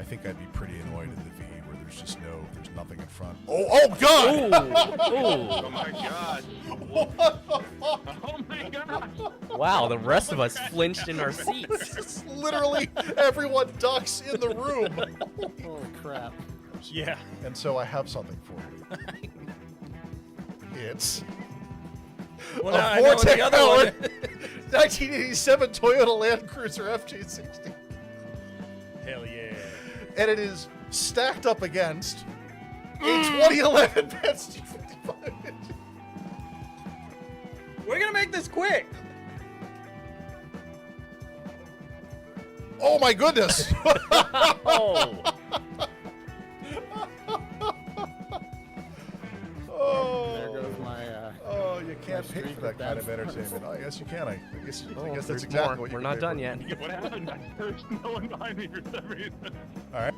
think I'd be pretty annoyed in the V where there's nothing in front. Oh God! Oh my God! What the fuck? Oh my God! Wow, the rest of us flinched in our seats. It's literally everyone ducks in the room. Holy crap. Yeah. And so I have something for you. It's Well, a now I know the other one. 1987 Toyota Land Cruiser FJ60. Hell yeah. And it is stacked up against a 2011 B.A.T. G55. We're gonna make this quick. Oh my goodness! Oh. There goes my. Oh, you can't pay streak for that with kind of that entertainment. Oh, I guess you can. I guess that's There's exactly more. what you We're can not pay done for. yet. What happened? There's no one behind me for some reason. All right.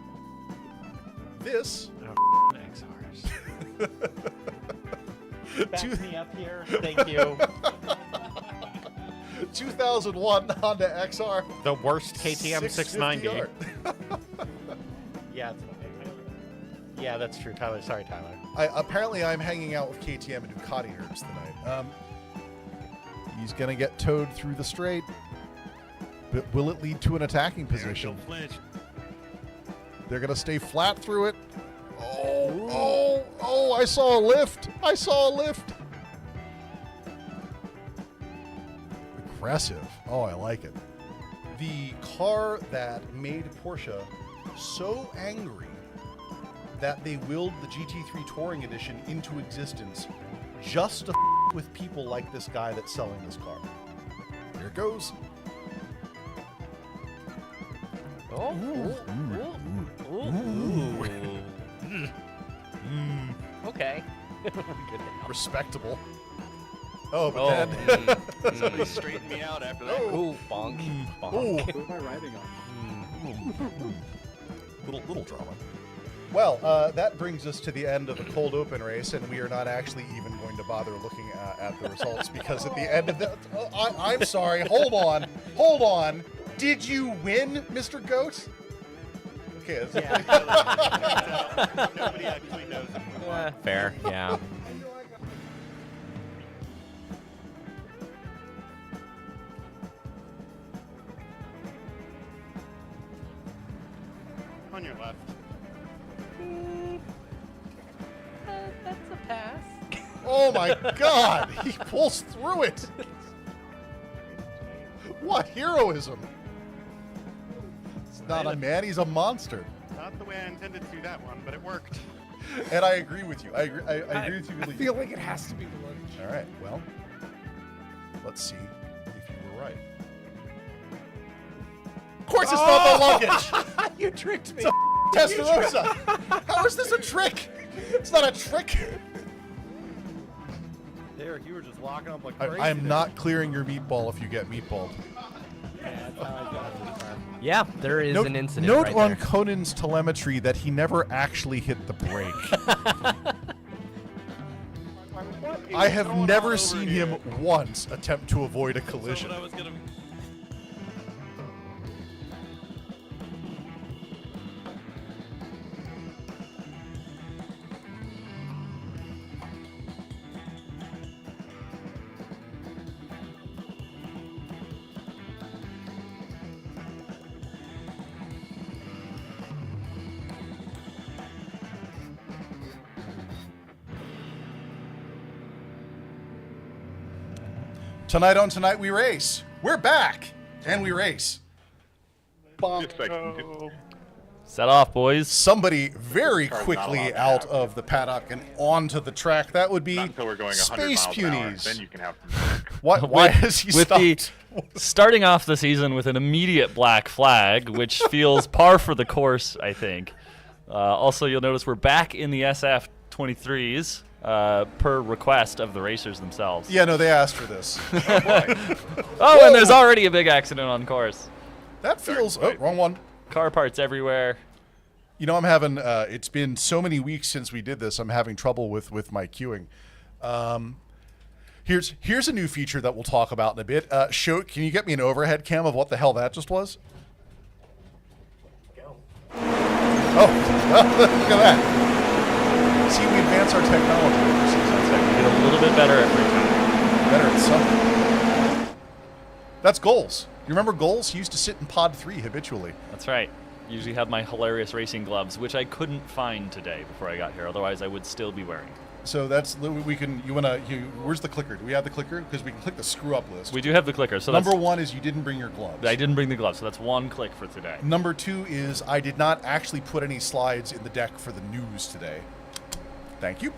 This. XRs. Back me up here. Thank you. 2001 Honda XR. The worst KTM 690. 650R. Yeah. Yeah, that's true, Tyler. Sorry, Tyler. Apparently, I'm hanging out with KTM and Ducati nerds tonight. He's gonna get towed through the straight, but will it lead to an attacking position? They're gonna stay flat through it. Oh! I saw a lift. I saw a lift. Aggressive. Oh, I like it. The car that made Porsche so angry that they willed the GT3 Touring Edition into existence just to with people like this guy that's selling this car. Here it goes. Oh. Okay. Good to know. Respectable. Oh, but Oh. then... Somebody straightened me out after that. Ooh, bonk. Oh. Bonk. Who am I riding on? little drama. Well, that brings us to the end of the cold open race, and we are not actually even going to bother looking at the results because at the end of the... I'm sorry. Hold on. Did you win, Mr. Goat? Okay. Nobody actually knows if we won. Fair, yeah. On your left. That's a pass. Oh my God! He pulls through it. What heroism! It's not a man; he's a monster. Not the way I intended to do that one, but it worked. And I agree with you. I agree with you. I Completely. feel like it has to be the luggage. All right. Well, let's see if you were right. Of course, it's not the luggage. You tricked me. It's a Testarossa. How is this a trick? It's not a trick. Derek, you were just locking up like crazy. I am not clearing your meatball if you get meatballed. Yeah, that's how I got it this time. Yeah, there is an incident Note right on there. Conan's telemetry that he never actually hit the brake. I have never seen him once attempt to avoid a collision. Tonight on Tonight We Race, we're back, and we race. Set off, boys. Somebody very quickly out of the paddock and onto the track. That would be Not until we're going 100 Space miles an hour. Punies. Then you can have. Why has he With stopped? starting off the season with an immediate black flag, which feels par for the course, I think. Also, you'll notice we're back in the SF23s per request of the racers themselves. Yeah, no, they asked for this. Oh, and there's already a big accident on course. That feels... Oh, wrong one. Car parts everywhere. You know, I'm having... it's been so many weeks since we did this, I'm having trouble with my queuing. Here's a new feature that we'll talk about in a bit. Can you get me an overhead cam of what the hell that just was? Go. Oh, look at that. See, we advance our technology over seasons. We get a little bit better every time. Better at something. That's Goals. You remember Goals? He used to sit in pod 3 habitually. That's right. Usually have my hilarious racing gloves, which I couldn't find today before I got here. Otherwise, I would still be wearing. So that's we can. You wanna? Where's the clicker? Do we have the clicker? Because we can click the screw up list. We do have the clicker. So Number 1 is you didn't bring your gloves. I didn't bring the gloves, so that's 1 click for today. Number 2 is I did not actually put any slides in the deck for the news today. Thank you.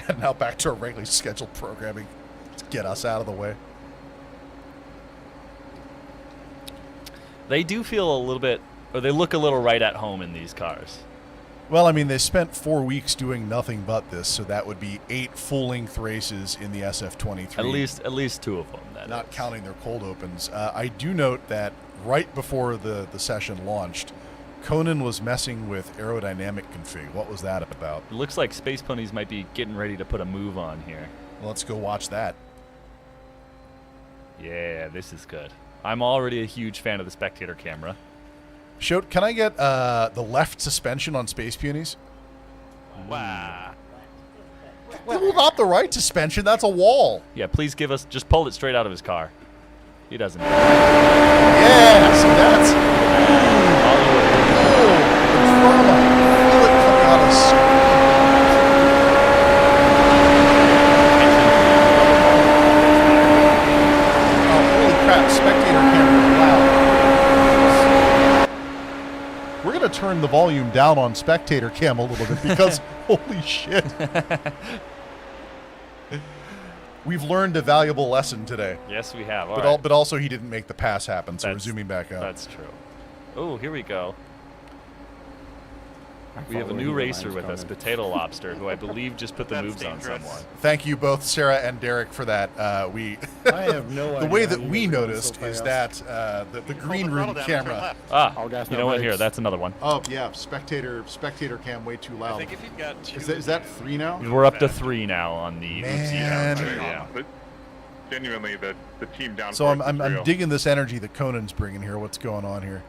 And now back to our regularly scheduled programming. Let's get us out of the way. They do feel a little bit, or they look a little right at home in these cars. Well, I mean, they spent 4 weeks doing nothing but this, so that would be 8 full-length races in the SF23. At least 2 of them. Not counting their cold opens. I do note that right before the session launched, Conan was messing with aerodynamic config. What was that about? It looks like Space Ponies might be getting ready to put a move on here. Well, let's go watch that. Yeah, this is good. I'm already a huge fan of the spectator camera. Shote, can I get the left suspension on Space Punies? Wow. Well, not the right suspension. That's a wall. Yeah, please give us, just pull it straight out of his car. He doesn't. Yeah, see that's. Oh, the drama. Feel it coming out of Oh, holy crap. Spectator camera. Wow. We're going to turn the volume down on spectator cam a little bit because holy shit. We've learned a valuable lesson today. Yes, we have. But also he didn't make the pass happen, so we're zooming back up. That's true. Oh, here we go. We have a new racer with us, Potato Lobster, who I believe just put the moves on someone. Thank you both, Sarah and Derek, for that. I have no idea. The way that we noticed is that the green room camera. You know what? Here, that's another one. Oh yeah, spectator cam way too loud. I think if you've got 2 Is that 3 now? We're up to 3 now on the. Man. Yeah. But genuinely, the team down. So I'm digging this energy that Conan's bringing here. What's going on here?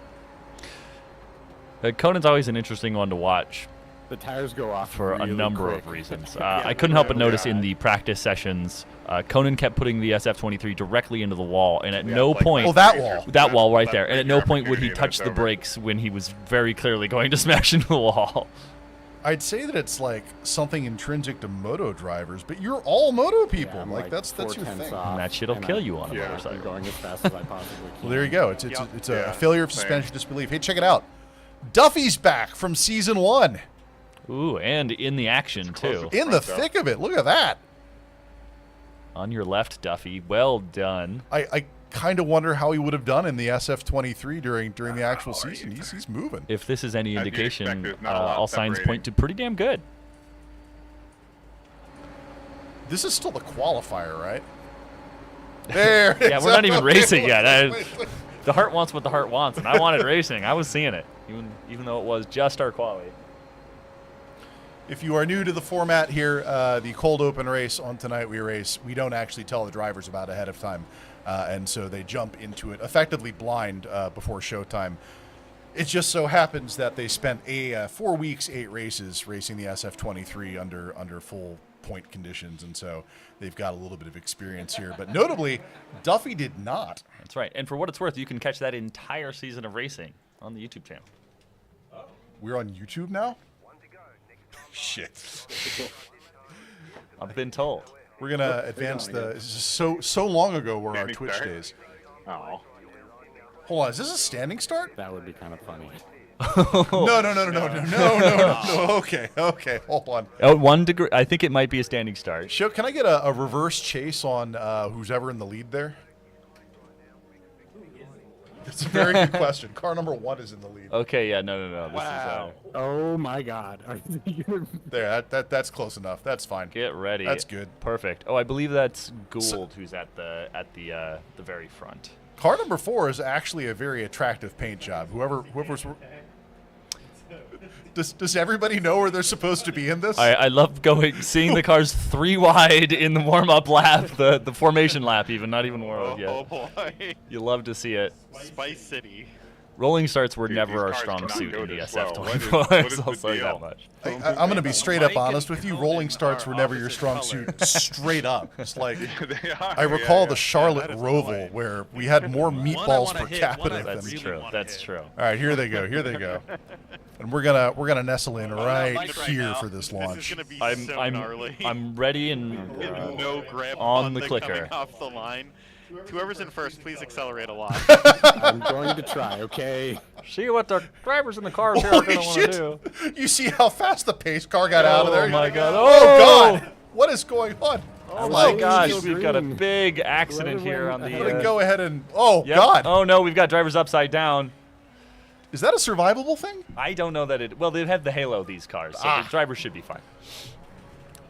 Conan's always an interesting one to watch. The tires go off for really a number quick. of reasons. I couldn't help but notice in the practice sessions, Conan kept putting the SF23 directly into the wall, and at no point... Oh, that wall. That wall right there. And at no point would he touch the brakes when he was very clearly going to smash into the wall. I'd say that it's like something intrinsic to moto drivers, but you're all moto people. Yeah, I'm like that's your 4/10 thing. off, And that shit'll and kill you on a yeah, I'm motorcycle. going as fast as I possibly can. Well, there you go. It's a failure of same. suspension disbelief. Hey, check it out. Duffy's back from season 1. Ooh, and in the action, too. In the thick of it. Look at that. On your left, Duffy. Well done. I kind of wonder how he would have done in the SF23 during the actual season. He's moving. If this is any As you'd indication, expect, there's not a lot all signs separating. point to pretty damn good. This is still the qualifier, right? There. Yeah, we're not even racing yet. Wait. The heart wants what the heart wants, and I wanted racing. I was seeing it, even though it was just our quali. If you are new to the format here, the cold open race on Tonight We Race, we don't actually tell the drivers about ahead of time, and so they jump into it effectively blind before showtime. It just so happens that they spent 4 weeks, 8 races racing the SF23 under full point conditions, and so they've got a little bit of experience here. But notably, Duffy did not. That's right. And for what it's worth, you can catch that entire season of racing on the YouTube channel. We're on YouTube now? Shit. I've been told. We're going to advance the... So long ago were our Standing Twitch start? days. Oh, Hold on, is this a standing start? that would be kind of funny. No. Okay, hold on. Oh, 1 degree. I think it might be a standing start. Show, can I get a reverse chase on who's ever in the lead there? It's a very good question. Car number 1 is in the lead. Okay, yeah, no. This Wow. Oh my God. There, that's close enough. That's fine. Get ready. That's good. Perfect. Oh, I believe that's Gould who's at the very front. Car number 4 is actually a very attractive paint job. Whoever's. Does everybody know where they're supposed to be in this? I love seeing the cars 3 wide in the warm-up lap, the formation lap even, not even warm-up yet. Oh boy. You love to see it. Spice City. Rolling starts were Dude, never these our cars strong cannot suit go in the this well. SF-24. What is the I'll say deal? that much. I'm going to be straight up Mike and honest with you. Conan Rolling starts are were never your opposite strong color. suit. Straight up. It's like They are, I recall the that Charlotte is Roval annoying. where we had more meatballs wanna per hit, capita one I than. That's really true. wanna That's hit. true. All right, here they go. Here they go. And we're gonna nestle in right Mike right here now. for this This is launch. gonna be I'm so I'm gnarly. I'm ready and No grab on the thing clicker. coming off the line. Whoever's in first, please accelerate a lot. I'm going to try, okay? see what the drivers in the cars here are Holy going to want shit! to do. You see how fast the pace car got out of there? Oh my god! Oh God! What is going on? Oh my gosh! geez. We've got a Green. big accident here on I'm gonna the. go ahead and. Oh Yep. God! Oh no! We've got drivers upside down. Is that a survivable thing? I don't know that it. Well, they have the halo. These cars, so the drivers should be fine.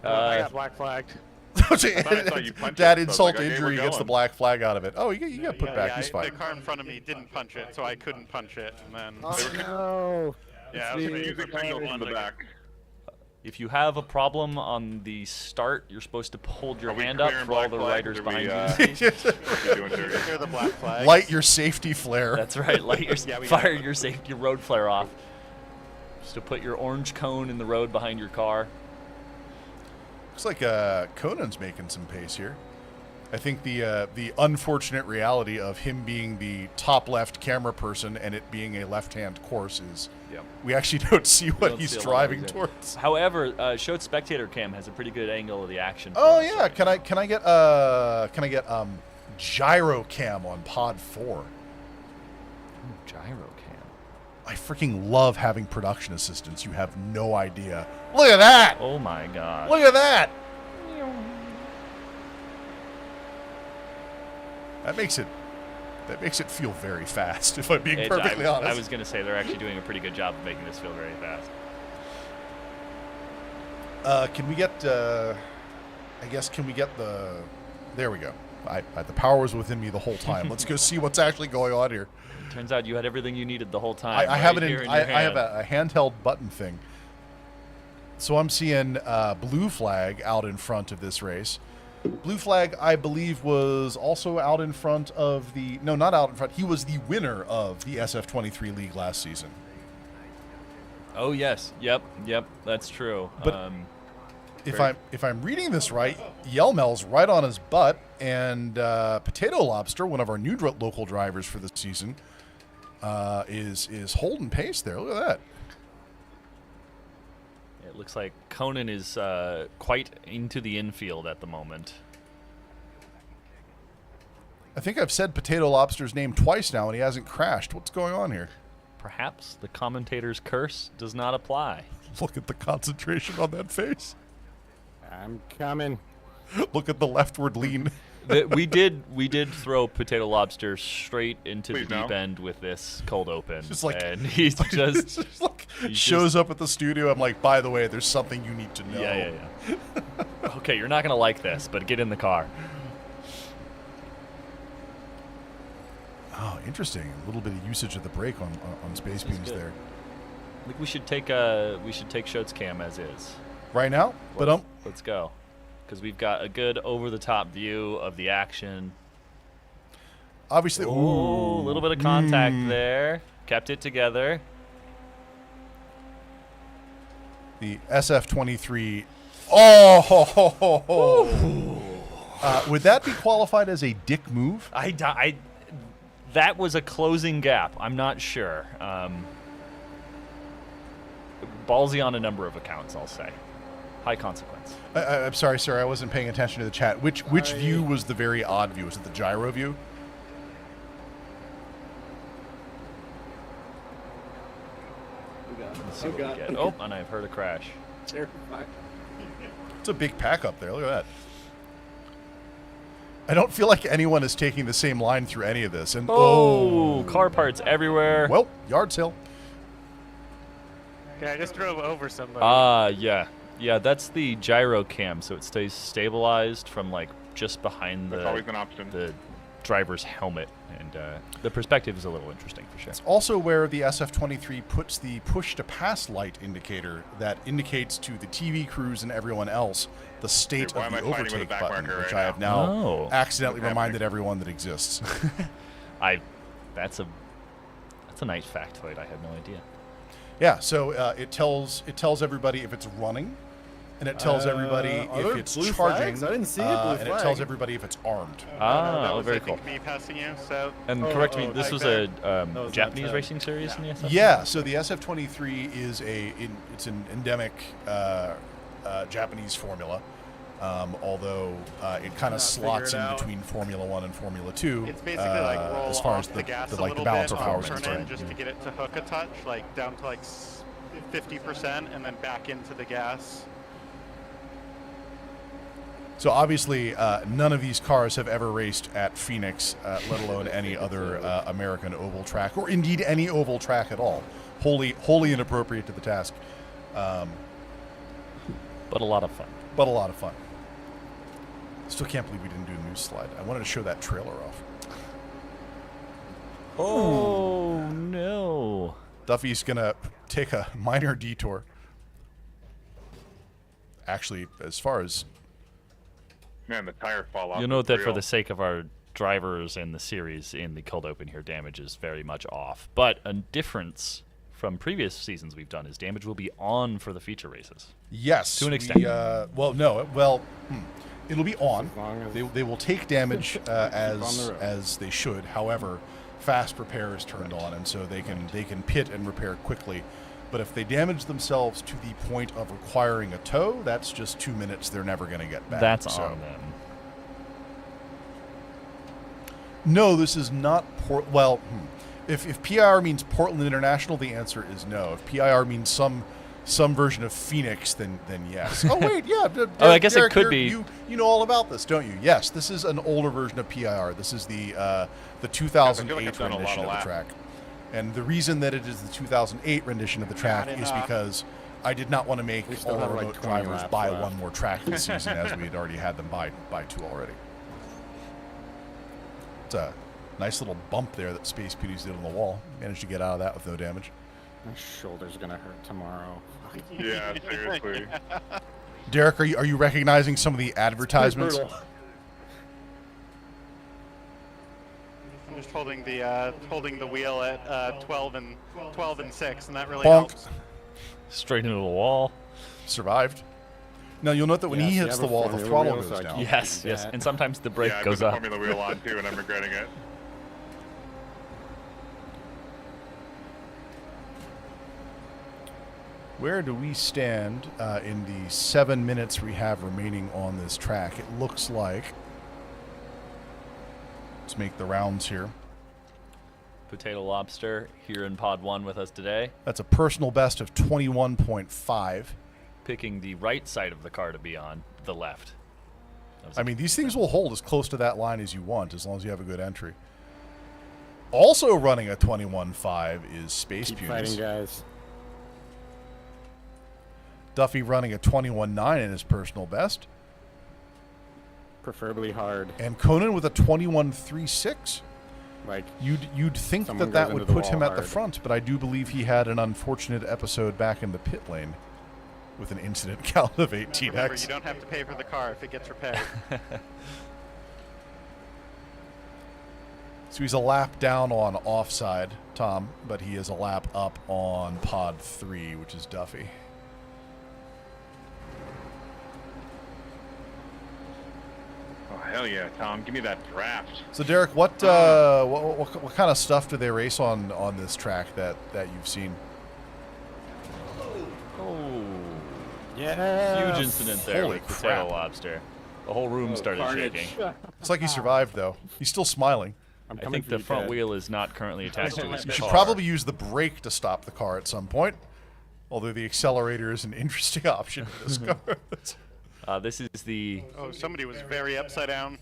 I got black flagged. thought you punched Dad it, so I was insult like, okay, injury we're gets the going. black flag out of it. Oh, you got put back. He's The fine. car in front of me didn't punch it, so I couldn't punch it, and then No. yeah, I was the gonna use the Music signal signals in the back. If you have a problem on the start, you're supposed to hold your Are we hand up clearing for all black the flags, riders or we, behind you. we doing dirty? Clear the black flag. Light your safety flare. That's right. Light your Yeah, we fire got it. your safety road flare off. Just to put your orange cone in the road behind your car. Looks like Conan's making some pace here. I think the unfortunate reality of him being the top left camera person and it being a left-hand course is we actually don't see what don't he's see a lot driving of it. towards. However, Showed Spectator Cam has a pretty good angle of the action. for Oh us yeah, right can I get gyro cam on pod 4? now. Gyro cam. I freaking love having production assistants. You have no idea. Look at that! Oh my god. Look at that! That makes it feel very fast, if I'm being perfectly honest. I was going to say they're actually doing a pretty good job of making this feel very fast. Can we get? I guess can we get the? There we go. The power was within me the whole time. Let's go see what's actually going on here. Turns out you had everything you needed the whole time. I right have it here in. your I have hand. a handheld button thing. So I'm seeing Blue Flag out in front of this race. Blue Flag, I believe, was also out in front of the. No, not out in front. He was the winner of the SF23 League last season. Oh yes. Yep. That's true. But if I'm reading this right, Yelmel's right on his butt, and Potato Lobster, one of our new local drivers for this season, is holding pace there. Look at that. It looks like Conan is quite into the infield at the moment. I think I've said Potato Lobster's name twice now, and he hasn't crashed. What's going on here? Perhaps the commentator's curse does not apply. Look at the concentration on that face. I'm coming. Look at the leftward lean. We did throw Potato Lobster straight into Please the deep no. end with this cold open, Just like- and he's just Just like He shows up at the studio. I'm like, by the way, there's something you need to know. yeah. Okay, you're not gonna like this, but get in the car. Oh, interesting. A little bit of usage of the brake on space beams good. there. I think we should take Shote's cam as is. Right now, but Let's go, because we've got a good over-the-top view of the action. obviously, Ooh, a little bit of contact there. Kept it together. the SF23. Oh, ho, ho, ho, ho. Would that be qualified as a dick move? That was a closing gap. I'm not sure. Ballsy on a number of accounts, I'll say. High consequence. I'm sorry, sir. I wasn't paying attention to the chat. Which view was the very odd view? Was it the gyro view? Let's see what we get. Oh, and I've heard a crash. Terrified. It's a big pack up there. Look at that. I don't feel like anyone is taking the same line through any of this. And Oh, car parts everywhere. well, yard sale. Okay, I just drove over somebody. Yeah, that's the gyro cam, so it stays stabilized from like just behind That's always an option. the driver's helmet, and the perspective is a little interesting for sure. It's also where the SF23 puts the push-to-pass light indicator that indicates to the TV crews and everyone else the state Dude, why of am the I fighting with a overtake back button, marker which right I have now? now Oh. accidentally What's reminded happening? everyone that exists. That's a It's a nice factoid. I had no idea. Yeah, so it tells everybody if it's running, and it tells everybody are if there it's blue charging. flags? I didn't see a blue and it flag. tells everybody if it's armed. That was, very I think, cool. me passing you. So And correct me, this like was that. a Japanese racing series in the SF? Yeah, so the SF-23 is it's an endemic Japanese formula, although it kind of slots in between Formula 1 and Formula 2 it's basically like roll as far off as the gas the a little balance bit of power on is turn in concerned. just to get it to hook a touch, like down to like 50%, and then back into the gas. So obviously, none of these cars have ever raced at Phoenix, let alone any other American oval track, or indeed any oval track at all. Wholly inappropriate to the task, But a lot of fun. but a lot of fun. Still can't believe we didn't do a news slide. I wanted to show that trailer off. Oh, no. Duffy's gonna take a minor detour. Actually, as far as Man, the tire fall off. You'll note is that for real. the sake of our drivers in the series in the cold open here, damage is very much off. But a difference from previous seasons we've done is damage will be on for the feature races. yes, To an extent. It'll be on. As long as- They will take damage on the as road. they should. However, fast repair is turned on, and so they can pit and repair quickly. But if they damage themselves to the point of requiring a tow, that's just 2 minutes they're never going to get back. That's So- on them. No, this is not If PIR means Portland International, the answer is no. If PIR means some version of Phoenix, then yes. Oh wait, yeah. Oh, I guess it Derek, could be. You know all about this, don't you? Yes, this is an older version of PIR. This is the 2008 I've done a lot rendition of of the laps. track. And the reason that it is the 2008 rendition of the track is because I did not want to make We still all have, the like, remote 20 drivers laps buy left. one more track this season, as we had already had them buy two already. It's a nice little bump there that Space Beauties did on the wall. Managed to get out of that with no damage. My shoulder's gonna hurt tomorrow. Yeah, seriously. Derek, are you recognizing some of the advertisements? I'm just holding the wheel at 12 and 6, and that really Bonk. helps. Straight into the wall. Survived. Now you'll note that when Yes, he you hits have the a wall, the Formula throttle wheel, goes so I down. can't- Yes, do yes. that. And sometimes the brake Yeah, I've goes got up. the Formula wheel on too, and I'm regretting it. Where do we stand in the 7 minutes we have remaining on this track? It looks like. Let's make the rounds here. Potato Lobster here in Pod 1 with us today, That's a personal best of 21.5. picking the right side of the car to be on, the left. That was I mean, these things will hold as close to that line as you want, as long as you have a good entry. Also running a 21.5 is Space Keep Beauties. fighting, guys. Duffy running a 21.9 in his personal best. Preferably hard. And Conan with a 21.36. Like, You'd think Someone that goes would into the put him wall at the hard. front, but I do believe he had an unfortunate episode back in the pit lane with an incident count of Remember, 18x. you don't have to pay for the car if it gets repaired. So he's a lap down on offside, Tom, but he is a lap up on pod 3, which is Duffy. Oh, hell yeah, Tom. Give me that draft. So Derek, what kind of stuff do they race on this track that you've seen? Oh, yeah. huge incident there Holy with Potato crap. Lobster. The whole room started shaking. It's like he survived, though. He's still smiling. I'm I coming think for the you, front Dad. wheel is not currently attached to his You should car. probably use the brake to stop the car at some point. Although the accelerator is an interesting option for this car. This is the Oh, somebody was very upside down.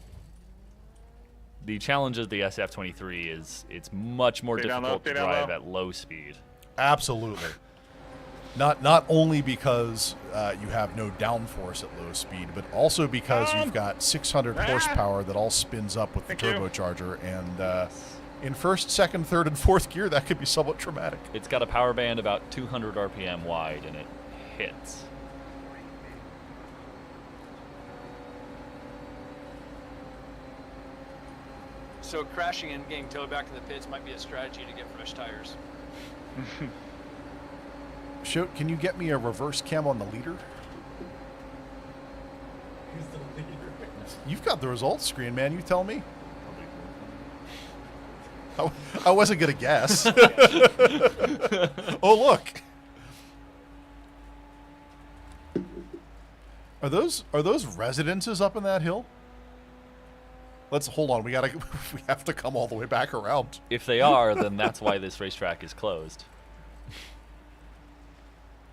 challenge of the SF-23 is it's much more Stay down low, difficult to stay down drive low. at low speed. Absolutely. Not only because you have no downforce at low speed, but also because you've got 600 horsepower that all spins up with the Thank you. turbocharger, and in first, second, third, and fourth gear, that could be somewhat traumatic. It's got a power band about 200 RPM wide, and it hits. So crashing and getting towed back to the pits might be a strategy to get fresh tires. Shoot, can you get me a reverse cam on the leader? Who's the leader? You've got the results screen, man. You tell me. I wasn't gonna guess. Oh, look. Are those residences up in that hill? Let's hold on. We have to come all the way back around. If they are, then that's why this racetrack is closed.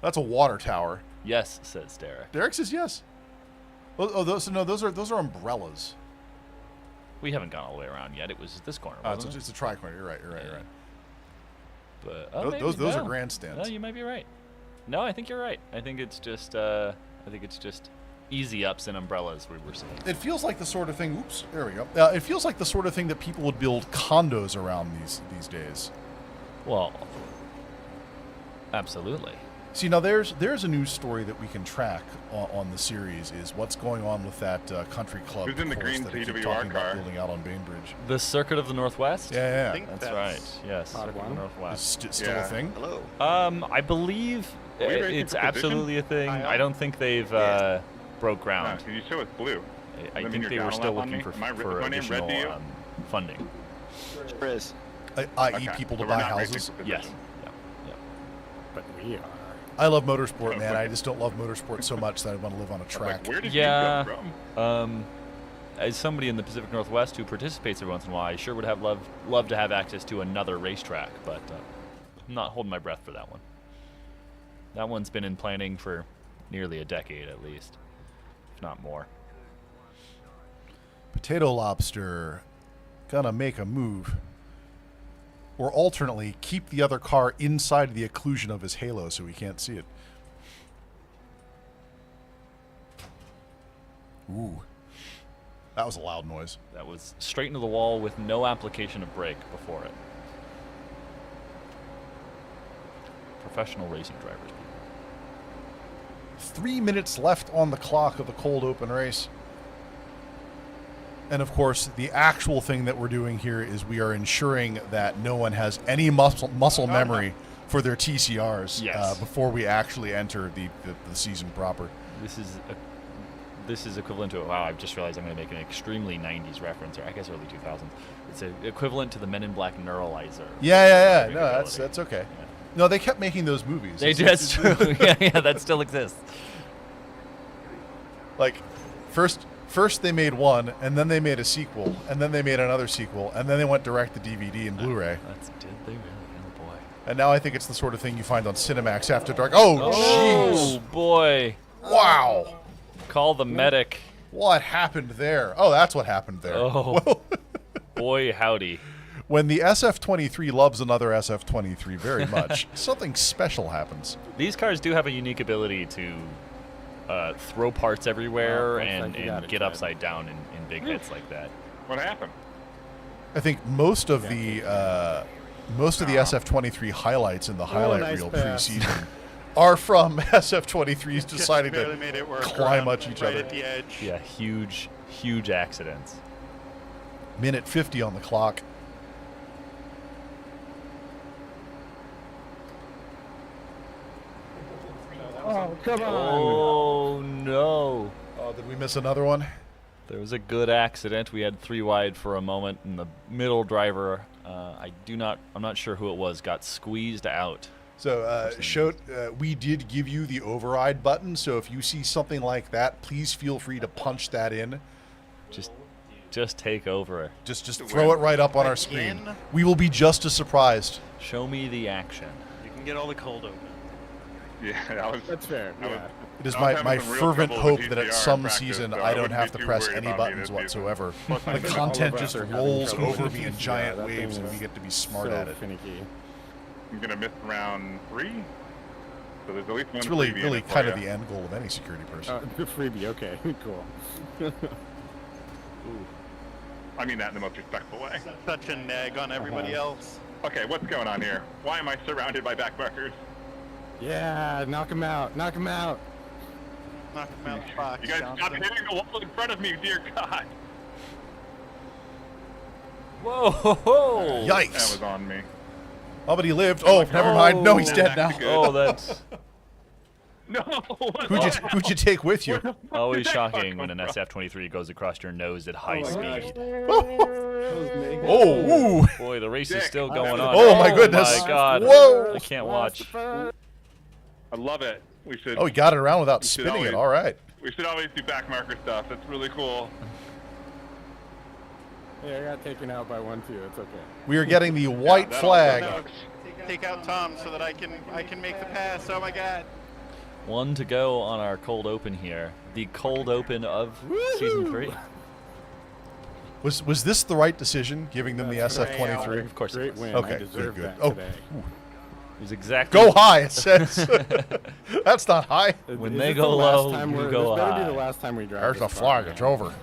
That's a water tower. Yes, says Derek. Derek says yes. Oh, those are umbrellas. We haven't gone all the way around yet. It was this corner. It's Wasn't a tri-corner. You're right. Yeah. Right. But Those are grandstands. No, you might be right. No, I think you're right. I think it's just easy ups and umbrellas we were seeing. It feels like the sort of thing. Oops, there we go. It feels like the sort of thing that people would build condos around these days. Well, absolutely. See, now there's a news story that we can track on the series is what's going on with that country club Who's in the course green that they keep CWR talking about car? building out on Bainbridge. The Circuit of the Northwest? Yeah. think That's right. Yes, Odd Circuit of the one. Northwest. It's still a thing. Hello. I believe Are we racing it's for position? absolutely a thing. I don't think they've broke No, ground. you show it's blue. I Does that mean think you're they down were a still lap on looking me? for, Am I- for is my name additional red to you? funding. Chris. I.e. Okay, people so to we're buy not racing houses. for position. Yes. Yeah. But we are. I love motorsport, man. Okay. I just don't love motorsport so much that I want to live on a I was track. like, where did Yeah. you come from? As somebody in the Pacific Northwest who participates every once in a while, I sure would have loved to have access to another racetrack, but I'm not holding my breath for that one. That one's been in planning for nearly a decade at least, if not more. Potato Lobster gonna make a move. Or alternately, keep the other car inside the occlusion of his halo so we can't see it. Ooh. That was a loud noise. That was straight into the wall with no application of brake before it. Professional racing drivers. 3 minutes left on the clock of the cold open race. And of course, the actual thing that we're doing here is we are ensuring that no one has any muscle memory for their TCRs Yes. before we actually enter the season proper. This is equivalent to wow! I've just realized I'm going to make an extremely '90s reference, or I guess early 2000s. It's equivalent to the Men in Black Neuralizer. Yeah. No, Ability. that's okay. Yeah. No, they kept making those movies. They that's true. yeah, that still exists. Like, first they made one, and then they made a sequel, and then they made another sequel, and then they went direct to DVD and Blu-ray. Did they really? Oh boy. And now I think it's the sort of thing you find on Cinemax After Dark. Oh, jeez! Oh boy! Wow! Call the medic. What happened there? Oh, that's what happened there. Oh. Well, Boy, howdy. when the SF-23 loves another SF-23 very much, something special happens. These cars do have a unique ability to throw parts everywhere looks and, like you got and it, get Ted. upside down in big hits like that. What happened? I think most of the SF-23 highlights in the highlight nice reel pass. preseason are from SF-23s deciding Just barely to made it work climb around at each right other. at the edge. Yeah, huge accidents. Minute 50 on the clock. Oh, come on. Oh no. Oh, did we miss another one? There was a good accident. We had 3 wide for a moment, and the middle driver, I'm not sure who it was, got squeezed out. So, we did give you the override button, so if you see something like that, please feel free to punch that in. Just take over. Just throw it right up on our screen. We will be just as surprised. Show me the action. You can get all the cold open. Yeah, That's fair. I was- Yeah. It is I was my having some real fervent trouble hope with that at GTR some practice, season so I I don't wouldn't have be to too press worried any about me buttons this season. whatsoever. Plus, The I think content all of just us are having rolls trouble. over me in giant that waves, thing and we is get to be smart so at it. finicky. I'm gonna miss round 3. So there's at least one It's really, freebie in really it for kind of ya. the end goal of any security person. Freebie, okay, cool. I mean that in the most respectful way. Such a nag on everybody else. Okay, what's going on here? Why am I surrounded by backmarkers? Yeah, knock him out, knock him out. Knock him out the box. You guys stop Johnson. hitting the wall in front of me, dear God. Whoa! Ho, ho. That Yikes! was on me. Oh, but he lived. Oh, never mind. No, he's dead now. Oh, that's No. Who'd you take with you? always shocking when an SF-23 goes across your nose at high speed. Oh, ooh. Boy, the race is Dick. still going on. Oh, my goodness. My God. Whoa. I can't watch. I love it. We should. Oh, he got it around without should spinning it. always- All right. We should always do back marker stuff. It's really cool. Yeah, I got taken out by 1-2. It's okay. We are getting the white That flag. also- Take out Tom so that I can make the pass. Oh my God. One to go on our cold open here. The cold open of season 3. Was this the right decision, giving them the SF-23? Of course it Great was. win. Okay, I deserved good. that Oh. today. It was exactly. Go high, it says. That's not high. When Is they this go the last low, time you we're- go this better be high. the last time we drive There's this a car, flag. man. It's over.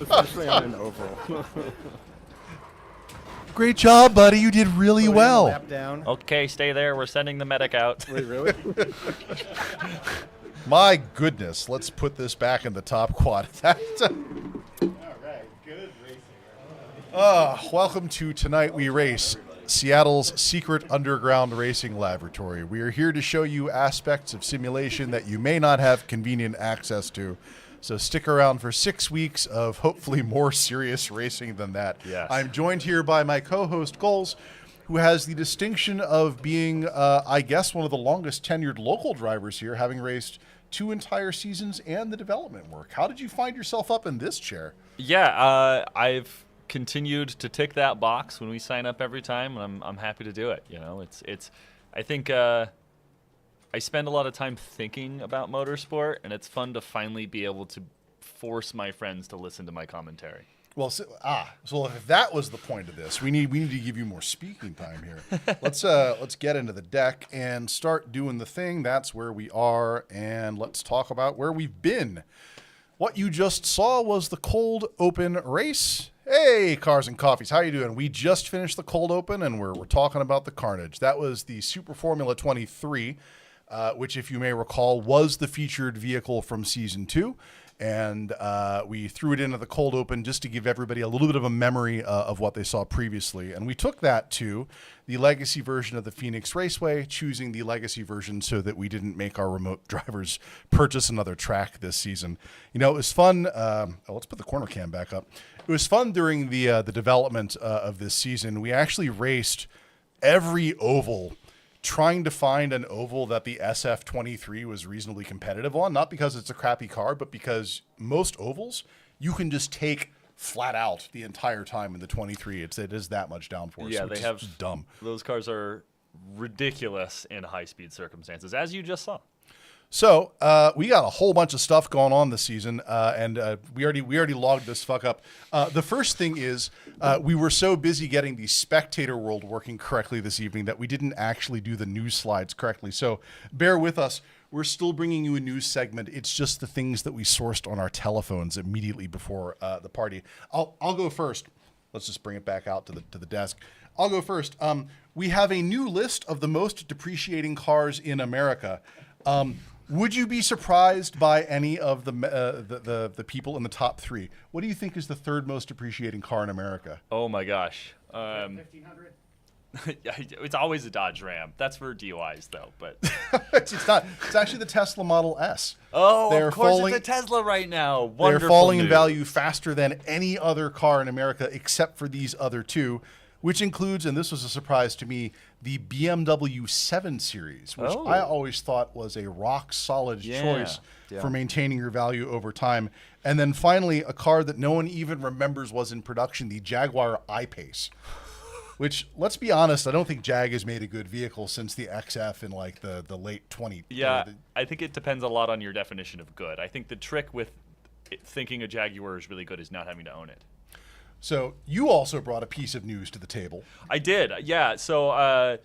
Especially on an oval. Great job, buddy. You did really well. Lap down. Okay, stay there. We're sending the medic out. Wait, really? My goodness. Let's put this back in the top quad. Welcome to Tonight We Race, Seattle's secret underground racing laboratory. We are here to show you aspects of simulation that you may not have convenient access to. So stick around for 6 weeks of hopefully more serious racing than that. Yes. I'm joined here by my co-host, Goals, who has the distinction of being, I guess, one of the longest tenured local drivers here, having raced 2 entire seasons and the development work. How did you find yourself up in this chair? Yeah, I've continued to tick that box when we sign up every time, and I'm happy to do it. You know, it's I think I spend a lot of time thinking about motorsport, and it's fun to finally be able to force my friends to listen to my commentary. Well, so if that was the point of this, we need to give you more speaking time here. Let's get into the deck and start doing the thing. That's where we are, and let's talk about where we've been. What you just saw was the cold open race. Hey, Cars and Coffees, how you doing? We just finished the cold open, and we're talking about the carnage. That was the Super Formula 23, which, if you may recall, was the featured vehicle from Season 2. And we threw it into the cold open just to give everybody a little bit of a memory of what they saw previously. And we took that to the legacy version of the Phoenix Raceway, choosing the legacy version so that we didn't make our remote drivers purchase another track this season. You know, it was fun. Let's put the corner cam back up. It was fun during the development of this season. We actually raced every oval, trying to find an oval that the SF-23 was reasonably competitive on, not because it's a crappy car, but because most ovals you can just take flat out the entire time in the 23. It is that much downforce. Yeah, which they is have just dumb. Those cars are ridiculous in high-speed circumstances, as you just saw. So we got a whole bunch of stuff going on this season, and we already logged this fuck up. The first thing is we were so busy getting the spectator world working correctly this evening that we didn't actually do the news slides correctly. So bear with us. We're still bringing you a news segment. It's just the things that we sourced on our telephones immediately before the party. I'll go first. Let's just bring it back out to the desk. I'll go first. We have a new list of the most depreciating cars in America. Would you be surprised by any of the people in the top 3? What do you think is the third most depreciating car in America? Oh my gosh. 1500. It's always a Dodge Ram. That's for DUIs though, but It's not. It's actually the Tesla Model S. oh, They're of course falling- it's a Tesla right now. They're Wonderful falling in news. value faster than any other car in America except for these other 2, which includes, and this was a surprise to me, the BMW 7 Series, which Oh. I always thought was a rock-solid choice for maintaining your value over time. And then finally, a car that no one even remembers was in production, the Jaguar I-Pace, which, let's be honest, I don't think Jag has made a good vehicle since the XF in like the late 20s. Yeah, I think it depends a lot on your definition of good. I think the trick with thinking a Jaguar is really good is not having to own it. So you also brought a piece of news to the table. I did, yeah. So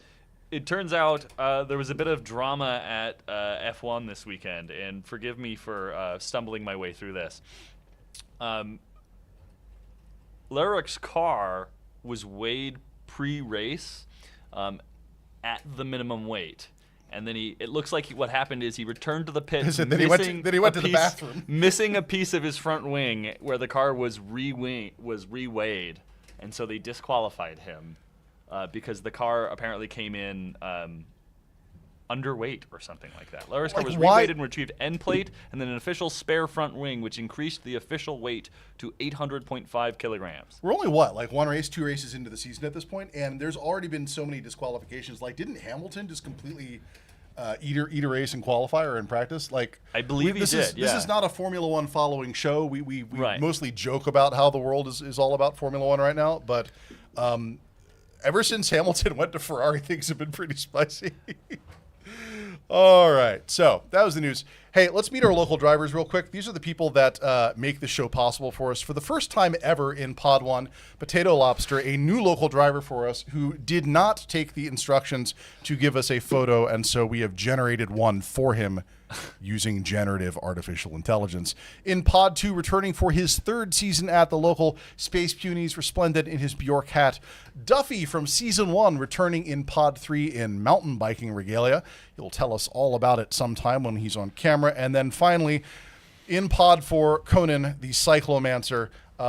it turns out there was a bit of drama at F1 this weekend, and forgive me for stumbling my way through this. Lerrick's car was weighed pre-race at the minimum weight. And then it looks like what happened is he returned to the pit, Then he went to the bathroom. missing a piece of his front wing where the car was re-weighed. and so they disqualified him because the car apparently came in underweight or something like that. Larry's car was reweighted and retrieved end plate, and then an official spare front wing, which increased the official weight to 800.5 kilograms. We're only, what, like 1 race, 2 races into the season at this point, and there's already been so many disqualifications. Like, didn't Hamilton just completely eat a race in qualifier or in practice? Like, I believe he did, This is not a Formula One following show. We Right. mostly joke about how the world is all about Formula One right now, but ever since Hamilton went to Ferrari, things have been pretty spicy. All right, so that was the news. Hey, let's meet our local drivers real quick. These are the people that make the show possible for us. For the first time ever in Pod 1, Potato Lobster, a new local driver for us who did not take the instructions to give us a photo, and so we have generated one for him using generative artificial intelligence. In Pod 2, returning for his 3rd season at the local, Space Punies resplendent in his Bjork hat. Duffy from Season 1 returning in Pod 3 in mountain biking regalia. He'll tell us all about it sometime when he's on camera. And then finally, in Pod 4, Conan, the Cyclomancer.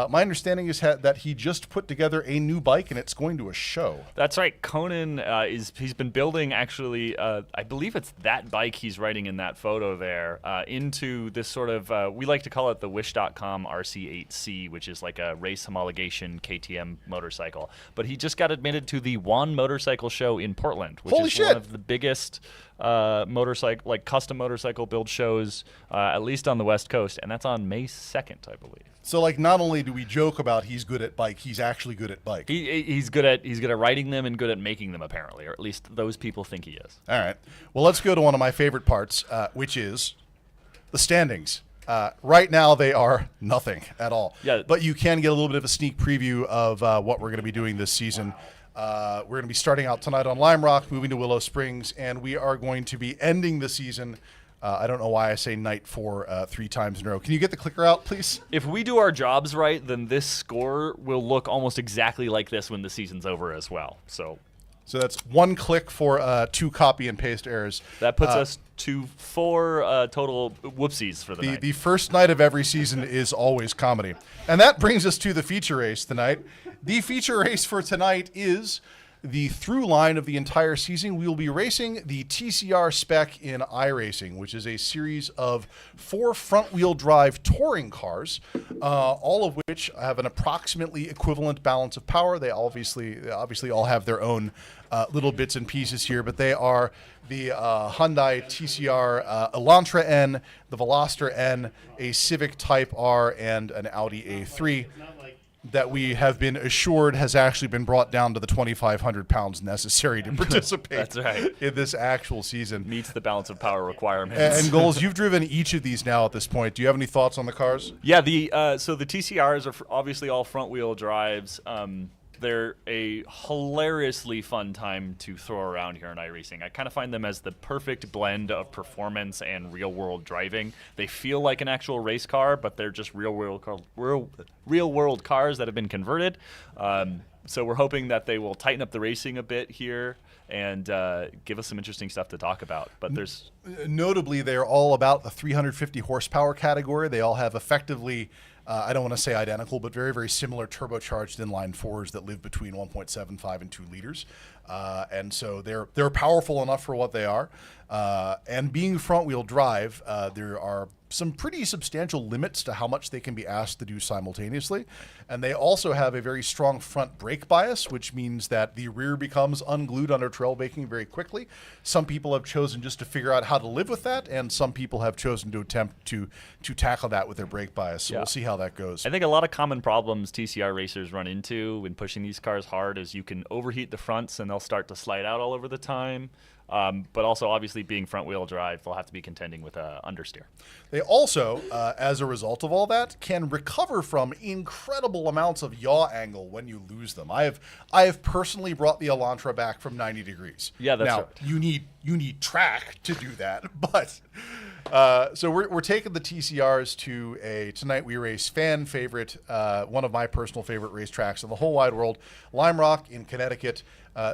My understanding is that he just put together a new bike and it's going to a show. That's right. Conan he's been building actually, I believe it's that bike he's riding in that photo there, into this sort of, we like to call it the Wish.com RC8C, which is like a race homologation KTM motorcycle. But he just got admitted to the One Motorcycle Show in Portland, which is one of the biggest motorcycle, like custom motorcycle build shows, at least on the West Coast, and that's on May 2nd, I believe. So, like, not only do we joke about he's good at bike, he's actually good at bike. He's good at riding them and good at making them, apparently, or at least those people think he is. All right. Well, let's go to one of my favorite parts, which is the standings. Right now, they are nothing at all. Yeah. But you can get a little bit of a sneak preview of what we're going to be doing this season. We're going to be starting out tonight on Lime Rock, moving to Willow Springs, and we are going to be ending the season. I don't know why I say night 4 3 times in a row. Can you get the clicker out, please? If we do our jobs right, then this score will look almost exactly like this when the season's over as well. So that's 1 click for 2 copy and paste errors. that puts us to 4 total whoopsies for the night. The first night of every season is always comedy. And that brings us to the feature race tonight. The feature race for tonight is the through line of the entire season. We will be racing the TCR spec in iRacing, which is a series of 4 front-wheel drive touring cars, all of which have an approximately equivalent balance of power. They obviously all have their own little bits and pieces here, but they are the Hyundai TCR Elantra N, the Veloster N, a Civic Type R, and an Audi A3. That we have been assured has actually been brought down to the 2,500 pounds necessary to participate That's right. in this actual season. Meets the balance of power requirements. And Goals, you've driven each of these now at this point. Do you have any thoughts on the cars? Yeah, so the TCRs are obviously all front-wheel drives. They're a hilariously fun time to throw around here in iRacing. I kind of find them as the perfect blend of performance and real-world driving. They feel like an actual race car, but they're just real-world cars that have been converted. So we're hoping that they will tighten up the racing a bit here and give us some interesting stuff to talk about. But there's notably, they're all about the 350 horsepower category. They all have effectively, I don't want to say identical, but very, very similar turbocharged inline 4s that live between 1.75 and 2 liters. And so they're powerful enough for what they are. And being front-wheel drive, there are some pretty substantial limits to how much they can be asked to do simultaneously. And they also have a very strong front brake bias, which means that the rear becomes unglued under trail braking very quickly. Some people have chosen just to figure out how to live with that, and some people have chosen to attempt to tackle that with their brake bias. So we'll see how that goes. I think a lot of common problems TCR racers run into when pushing these cars hard is you can overheat the fronts and they'll start to slide out all over the time. But also, obviously, being front-wheel drive, they'll have to be contending with understeer. They also, as a result of all that, can recover from incredible amounts of yaw angle when you lose them. I have personally brought the Elantra back from 90 degrees. Yeah, that's now, right. You need track to do that, but so we're taking the TCRs to tonight we race fan favorite, one of my personal favorite racetracks in the whole wide world, Lime Rock in Connecticut.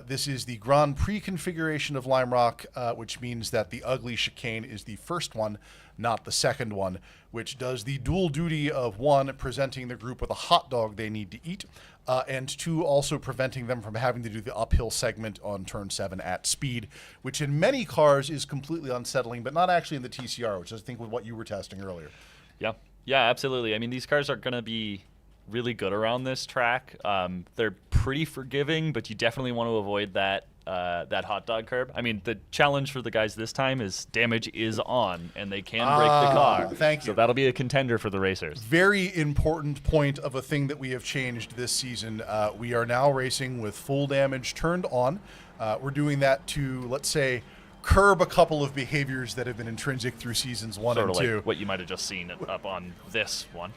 This is the Grand Prix configuration of Lime Rock, which means that the ugly chicane is the first one, not the second one, which does the dual duty of one, presenting the group with a hot dog they need to eat, and 2, also preventing them from having to do the uphill segment on turn 7 at speed, which in many cars is completely unsettling, but not actually in the TCR, which I think was what you were testing earlier. Yeah, yeah, absolutely. I mean, these cars are going to be really good around this track. They're pretty forgiving, but you definitely want to avoid that hot dog curb. I mean, the challenge for the guys this time is damage is on, and they can break the car. Thank you. So that'll be a contender for the racers. Very important point of a thing that we have changed this season. We are now racing with full damage turned on. We're doing that to, let's say, curb a couple of behaviors that have been intrinsic through seasons 1 sort and of 2. like what you might have just seen up on this one.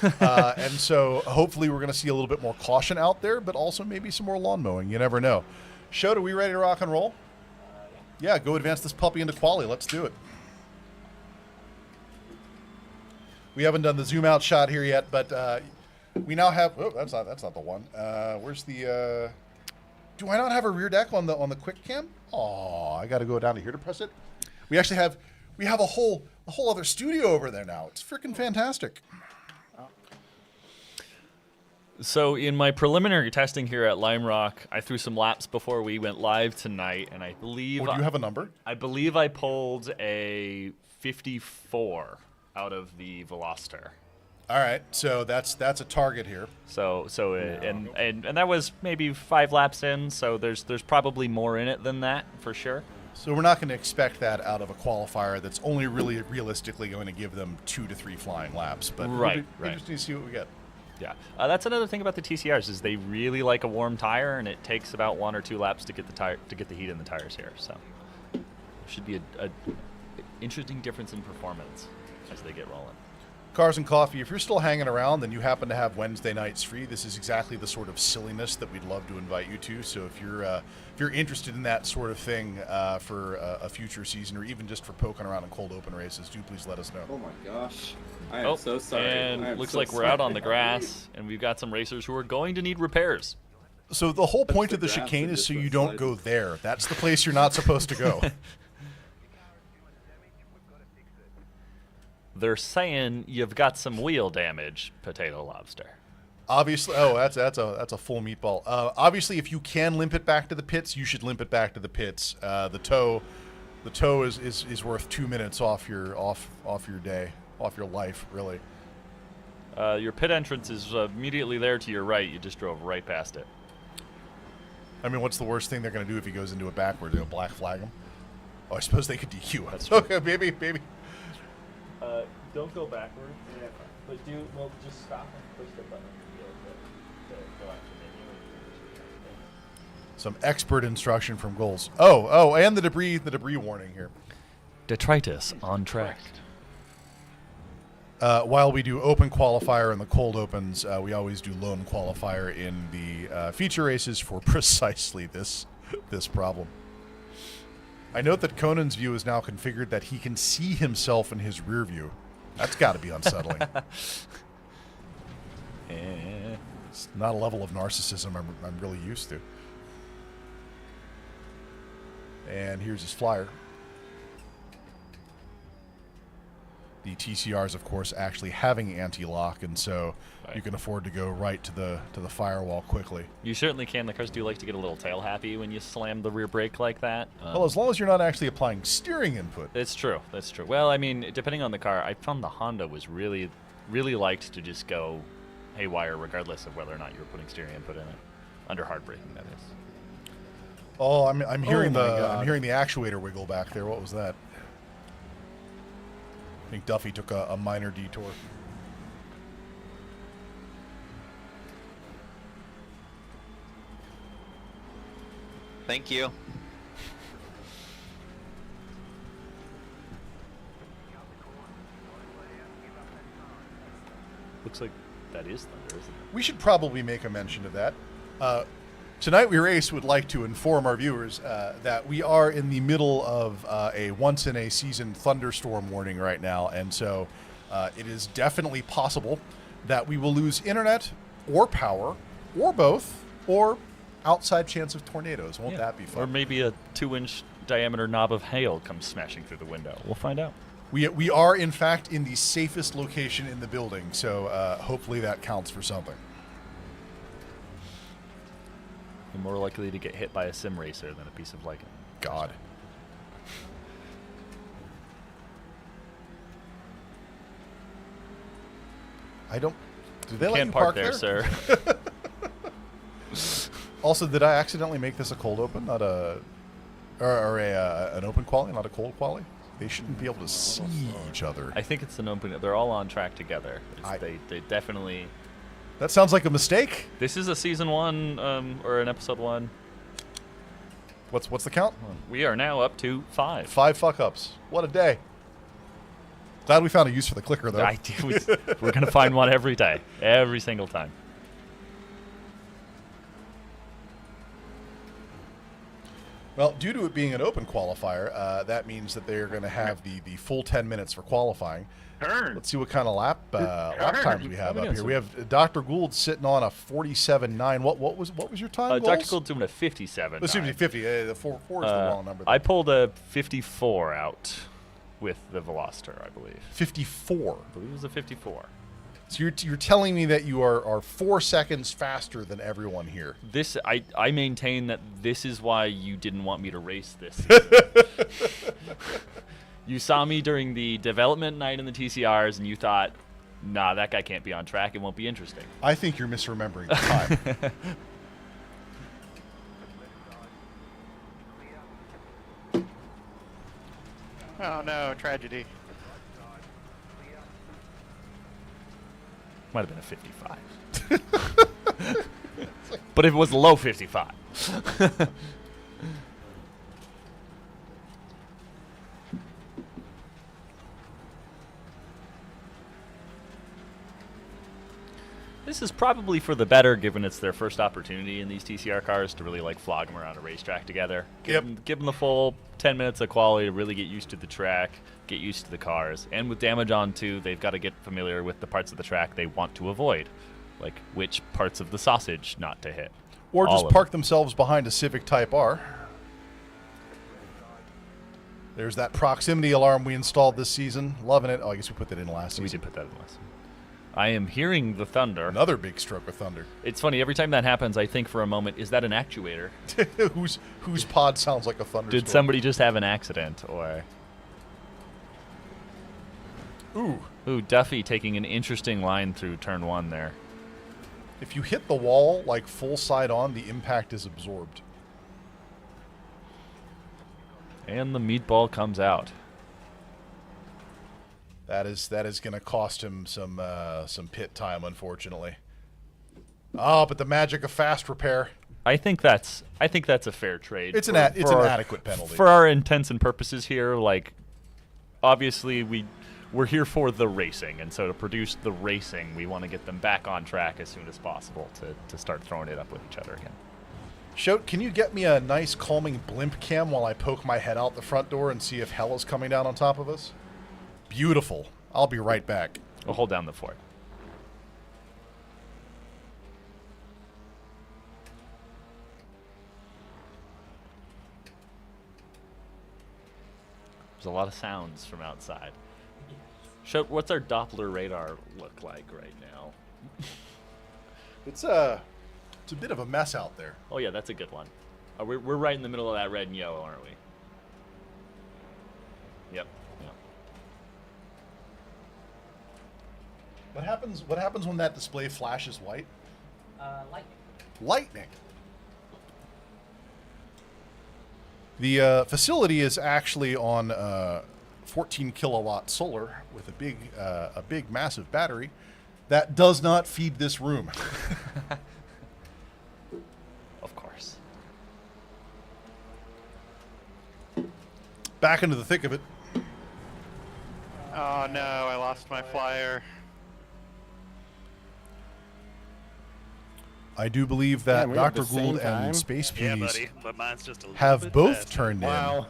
And so hopefully we're going to see a little bit more caution out there, but also maybe some more lawn mowing. You never know. Shota, are we ready to rock and roll? Yeah, go advance this puppy into quali. Let's do it. We haven't done the zoom out shot here yet, but we now have. Oh, that's not the one. Where's the? Do I not have a rear deck on the quick cam? Oh, I got to go down to here to press it. We actually have a whole other studio over there now. It's freaking fantastic. So in my preliminary testing here at Lime Rock, I threw some laps before we went live tonight, and I believe... do you have a number? I believe I pulled a 54 out of the Veloster. All right, so that's a target here. And that was maybe 5 laps in, so there's probably more in it than that, for sure. So we're not going to expect that out of a qualifier that's only really realistically going to give them 2 to 3 flying laps. But right. Interesting to see what we get. Yeah, that's another thing about the TCRs is they really like a warm tire, and it takes about 1 or 2 laps to get the heat in the tires here. So there should be a interesting difference in performance as they get rolling. Cars and Coffee, if you're still hanging around and you happen to have Wednesday nights free, this is exactly the sort of silliness that we'd love to invite you to. So if you're interested in that sort of thing for a future season, or even just for poking around in cold open races, do please let us know. Oh my gosh. I am so sorry. And looks like we're out on the grass, and we've got some racers who are going to need repairs. So the whole point of the chicane is so you don't go there. That's the place you're not supposed to go. They're saying you've got some wheel damage, Potato Lobster. Obviously, that's a full meatball. Obviously, if you can limp it back to the pits, you should limp it back to the pits. The tow is worth 2 minutes off your day, off your life, really. Your pit entrance is immediately there to your right. You just drove right past it. I mean, what's the worst thing they're going to do if he goes into it backwards? They'll black flag him. Oh, I suppose they could DQ him. That's true. Okay, baby. Don't go backwards, but just stop and push the button to go after the Some expert instruction from Goals. Oh, and the debris warning here. Detritus on track. While we do open qualifier in the cold opens, we always do lone qualifier in the feature races for precisely this problem. I note that Conan's view is now configured that he can see himself in his rear view. That's got to be unsettling. It's not a level of narcissism I'm really used to. And here's his flyer. The TCRs, of course, actually having anti-lock, and so you can afford to go right to the firewall quickly. You certainly can. The cars do like to get a little tail happy when you slam the rear brake like that. Well, as long as you're not actually applying steering input. It's true. That's true. Well, I mean, depending on the car, I found the Honda was really liked to just go haywire regardless of whether or not you were putting steering input in it. Under hard braking, that is. Oh, I'm hearing I'm hearing the actuator wiggle back there. What was that? I think Duffy took a minor detour. Thank you. Looks like that is thunder, isn't it? We should probably make a mention of that. Tonight We Race would like to inform our viewers that we are in the middle of a once-in-a-season thunderstorm warning right now, and so it is definitely possible that we will lose internet or power, or both, or outside chance of tornadoes. Won't that be fun? Or maybe a 2-inch diameter knob of hail comes smashing through the window. We'll find out. We are, in fact, in the safest location in the building, so hopefully that counts for something. You're more likely to get hit by a sim racer than a piece of lichen. God. I don't. Do they You let can't you park park there, sir. Also, did I accidentally make this a cold open, not a, or an open quali, not a cold quali? They shouldn't be able to see each other. I think it's an open. They're all on track together. They definitely. That sounds like a mistake. This is a season 1 or an episode 1. What's the count? We are now up to 5. 5 fuck ups. What a day. Glad we found a use for the clicker though. We're gonna find one every day, every single time. Well, due to it being an open qualifier, that means that they're going to have the full 10 minutes for qualifying. Turn. Let's see what kind of lap times we have up here. We have Dr. Gould sitting on a 47.9. What was your time? Dr. Gould's doing a 57. Excuse me, 50. The 4 is the wrong number. I pulled a 54 out with the Veloster, I believe. 54. I believe it was a 54. So you're telling me that you are 4 seconds faster than everyone here. This I maintain that this is why you didn't want me to race this season. You saw me during the development night in the TCRs, and you thought, nah, that guy can't be on track. It won't be interesting. I think you're misremembering the time. Oh no, tragedy. Might have been a 55. But it was a low 55. This is probably for the better, given it's their first opportunity in these TCR cars to really like flog them around a racetrack together. Give them the full 10 minutes of quality to really get used to the track, get used to the cars. And with damage on too, they've got to get familiar with the parts of the track they want to avoid, like which parts of the sausage not to hit. Or just park themselves behind a Civic Type R. There's that proximity alarm we installed this season. Loving it. Oh, I guess we put that in last season. We did put that in last season. I am hearing the thunder. Another big stroke of thunder. It's funny, every time that happens, I think for a moment, is that an actuator? whose pod sounds like a thunderstorm? Did somebody just have an accident, or... Ooh, Duffy taking an interesting line through turn 1 there. If you hit the wall, like full side on, the impact is absorbed. And the meatball comes out. That is going to cost him some pit time, unfortunately. Oh, but the magic of fast repair. I think that's a fair trade. It's an adequate penalty for our intents and purposes here. Like, obviously we're here for the racing, and so to produce the racing, we want to get them back on track as soon as possible to start throwing it up with each other again. Shote, can you get me a nice calming blimp cam while I poke my head out the front door and see if hell is coming down on top of us? Beautiful. I'll be right back. We'll hold down the fort. There's a lot of sounds from outside. Shote, what's our Doppler radar look like right now? It's a bit of a mess out there. Oh yeah, that's a good one. We're right in the middle of that red and yellow, aren't we? Yep. What happens when that display flashes white? Lightning. Lightning. The facility is actually on 14 kilowatt solar with a big massive battery that does not feed this room. Of course. Back into the thick of it. Oh no, I lost my flyer. I do believe that Dr. Gould and Space Peas have both turned in a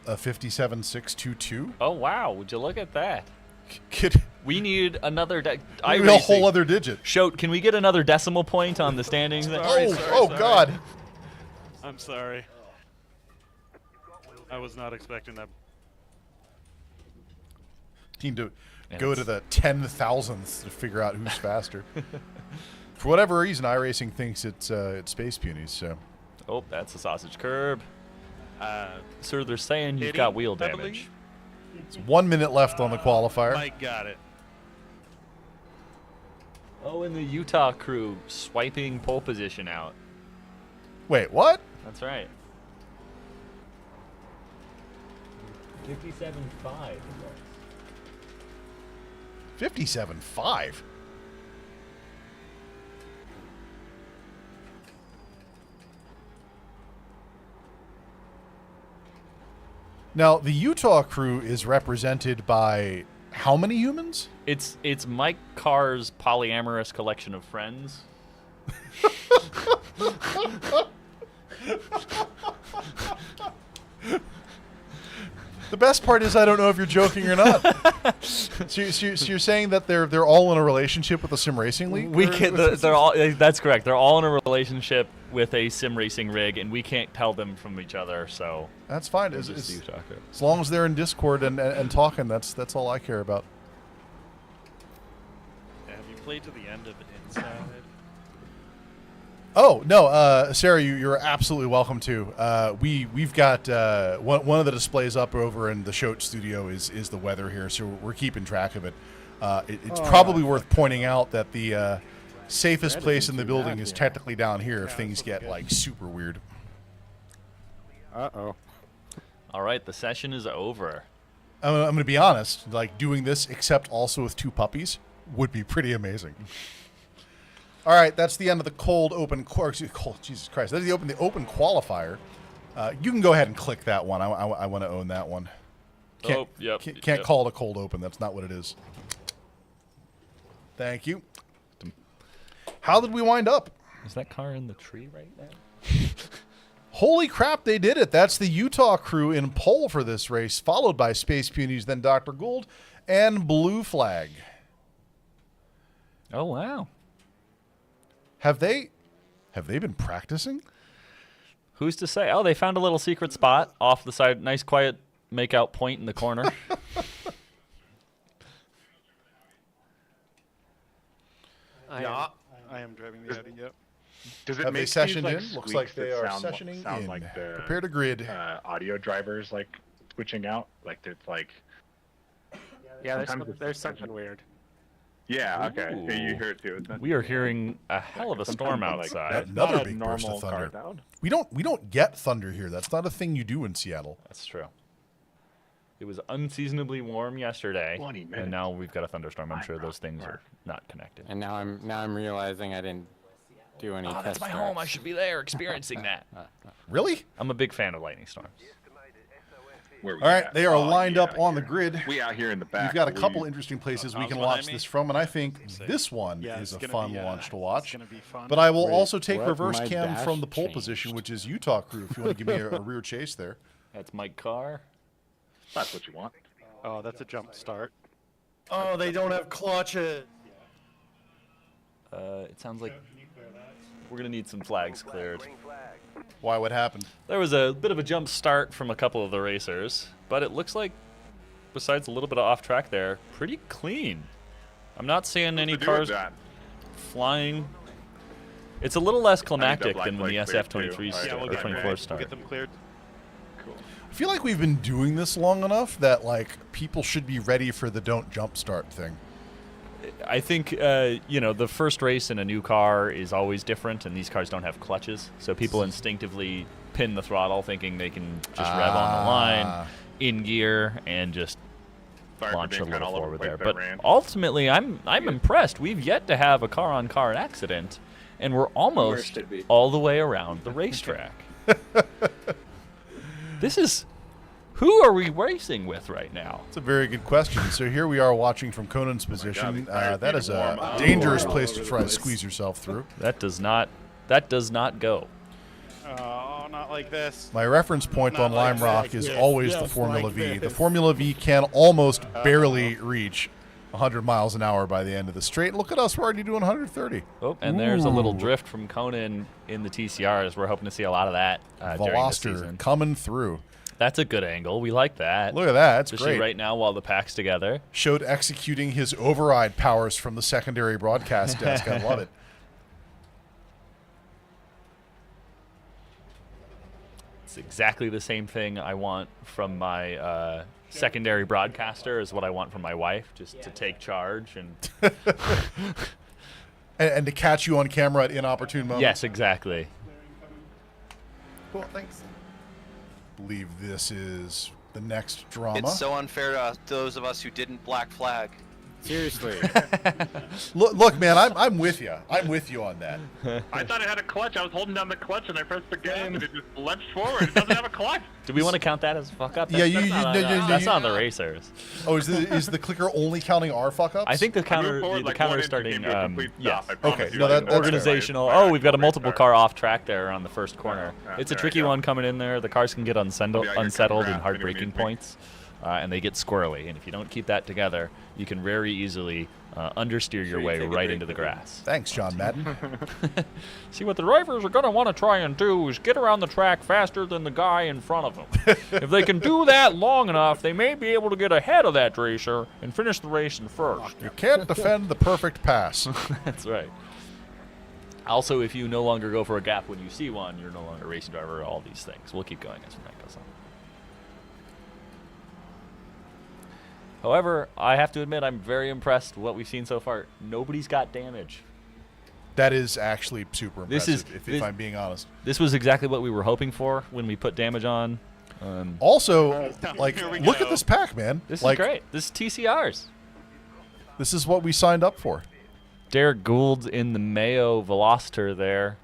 57.622. Oh wow! Would you look at that? We need another. We need a whole other digit. Shote, can we get another decimal point on the standings? Sorry. God! I'm sorry. I was not expecting that. Need to go to the 10,000ths to figure out who's faster. For whatever reason, iRacing thinks it's Space Punies. So. Oh, that's a sausage curb. Uh, Sir, they're saying you've hitting got wheel heavily. damage. It's 1 minute left on the qualifier. Mike got it. Oh, and the Utah crew swiping pole position out. Wait, what? That's right. 57.5. 57.5. Now, the Utah crew is represented by how many humans? It's Mike Carr's polyamorous collection of friends. The best part is I don't know if you're joking or not. so you're saying that they're all in a relationship with the sim racing league? We can. They're all. That's correct. They're all in a relationship with a sim racing rig, and we can't tell them from each other. So that's fine. As long as they're in Discord and talking, that's all I care about. Have you played to the end of Inside? Oh no, Sarah, you're absolutely welcome to. We've got one of the displays up over in the Shote studio is the weather here, so we're keeping track of it. It's probably worth pointing out that the safest place in the building is technically down here if things get like super weird. Uh-oh. All right, the session is over. I'm going to be honest. Like doing this, except also with 2 puppies, would be pretty amazing. All right, that's the end of the Jesus Christ, that's the open qualifier. You can go ahead and click that one. I want to own that one. Can't call it a cold open. That's not what it is. Thank you. How did we wind up? Is that car in the tree right now? Holy crap, they did it. That's the Utah crew in pole for this race, followed by Space Punies, then Dr. Gould, and Blue Flag. Oh, wow. Have they been practicing? Who's to say? Oh, they found a little secret spot off the side. Nice, quiet make-out point in the corner. Yeah. I am driving the Audi, yep. Does it Have make they sessioned these, like, in? Looks like they are sessioning in. Like the, Prepare to grid. Audio drivers like switching out, like it's like. Yeah, there's something weird. Yeah. Okay. Ooh. Yeah, you hear it too. We are hearing a hell of a storm outside. Another big burst of thunder. We don't get thunder here. That's not a thing you do in Seattle. That's true. It was unseasonably warm yesterday, and now we've got a thunderstorm. I'm sure those things are not connected. And now I'm realizing I didn't do any. That's my home. I should be there experiencing that. Really? I'm a big fan of lightning storms. All right, they are lined up on the grid. We out here in the back. We've got a couple interesting places we can launch this from, and I think this one is a fun launch to watch. But I will also take reverse cam from the pole position, which is Utah crew, if you want to give me a rear chase there. That's Mike Carr. That's what you want. Oh, that's a jump start. Oh, they don't have clutches. It sounds like we're going to need some flags cleared. Why? What happened? There was a bit of a jump start from a couple of the racers, but it looks like, besides a little bit of off track there, pretty clean. I'm not seeing any cars flying. It's a little less climactic than when the SF-23s or 24s start. Get them cleared. I feel like we've been doing this long enough that like people should be ready for the don't jump start thing. I think the first race in a new car is always different, and these cars don't have clutches, so people instinctively pin the throttle, thinking they can just rev on the line in gear and just launch a little forward there. But ultimately, I'm impressed. We've yet to have a car-on-car accident, and we're almost all the way around the racetrack. This is... Who are we racing with right now? It's a very good question. So here we are watching from Conan's position. That is a dangerous place to try to squeeze yourself through. That does not go. Oh, not like this. My reference point on Lime Rock is always the Formula V. The Formula V can almost barely reach 100 miles an hour by the end of the straight. Look at us, we're already doing 130. Oh, and there's a little drift from Conan in the TCRs. We're hoping to see a lot of that during the season. Coming through. That's a good angle. We like that. Look at that. It's especially great. Right now while the pack's together. Showed executing his override powers from the secondary broadcast desk. I love it. It's exactly the same thing I want from my secondary broadcaster as what I want from my wife, just to take charge and and to catch you on camera at inopportune moments. Yes, exactly. Cool, thanks. Believe this is the next drama. It's so unfair to those of us who didn't black flag. Seriously. Look, man, I'm with you. I'm with you on that. I thought it had a clutch. I was holding down the clutch and I pressed the gas and it just lunged forward. It doesn't have a clutch. Do we want to count that as a fuck up? Yeah, That's not on the racers. Oh, is the clicker only counting our fuck ups? I think the counter is starting. Yes. Okay. No, that's organizational. fair. Oh, we've got a multiple car off track there on the first corner. It's a tricky one coming in there. The cars can get unsettled in hard braking points, and they get squirrely. And if you don't keep that together, you can very easily understeer your way right into the grass. Thanks, John Madden. See, what the drivers are going to want to try and do is get around the track faster than the guy in front of them. If they can do that long enough, they may be able to get ahead of that racer and finish the race in first. You can't defend the perfect pass. That's right. Also, if you no longer go for a gap when you see one, you're no longer a racing driver, all these things. We'll keep going as the night goes on. However, I have to admit I'm very impressed with what we've seen so far. Nobody's got damage. That is actually super impressive, if I'm being honest. This was exactly what we were hoping for when we put damage on. Also, like, look at this pack, man. This like, is great. This is TCRs. This is what we signed up for. Derek Gould in the Mayo Veloster there,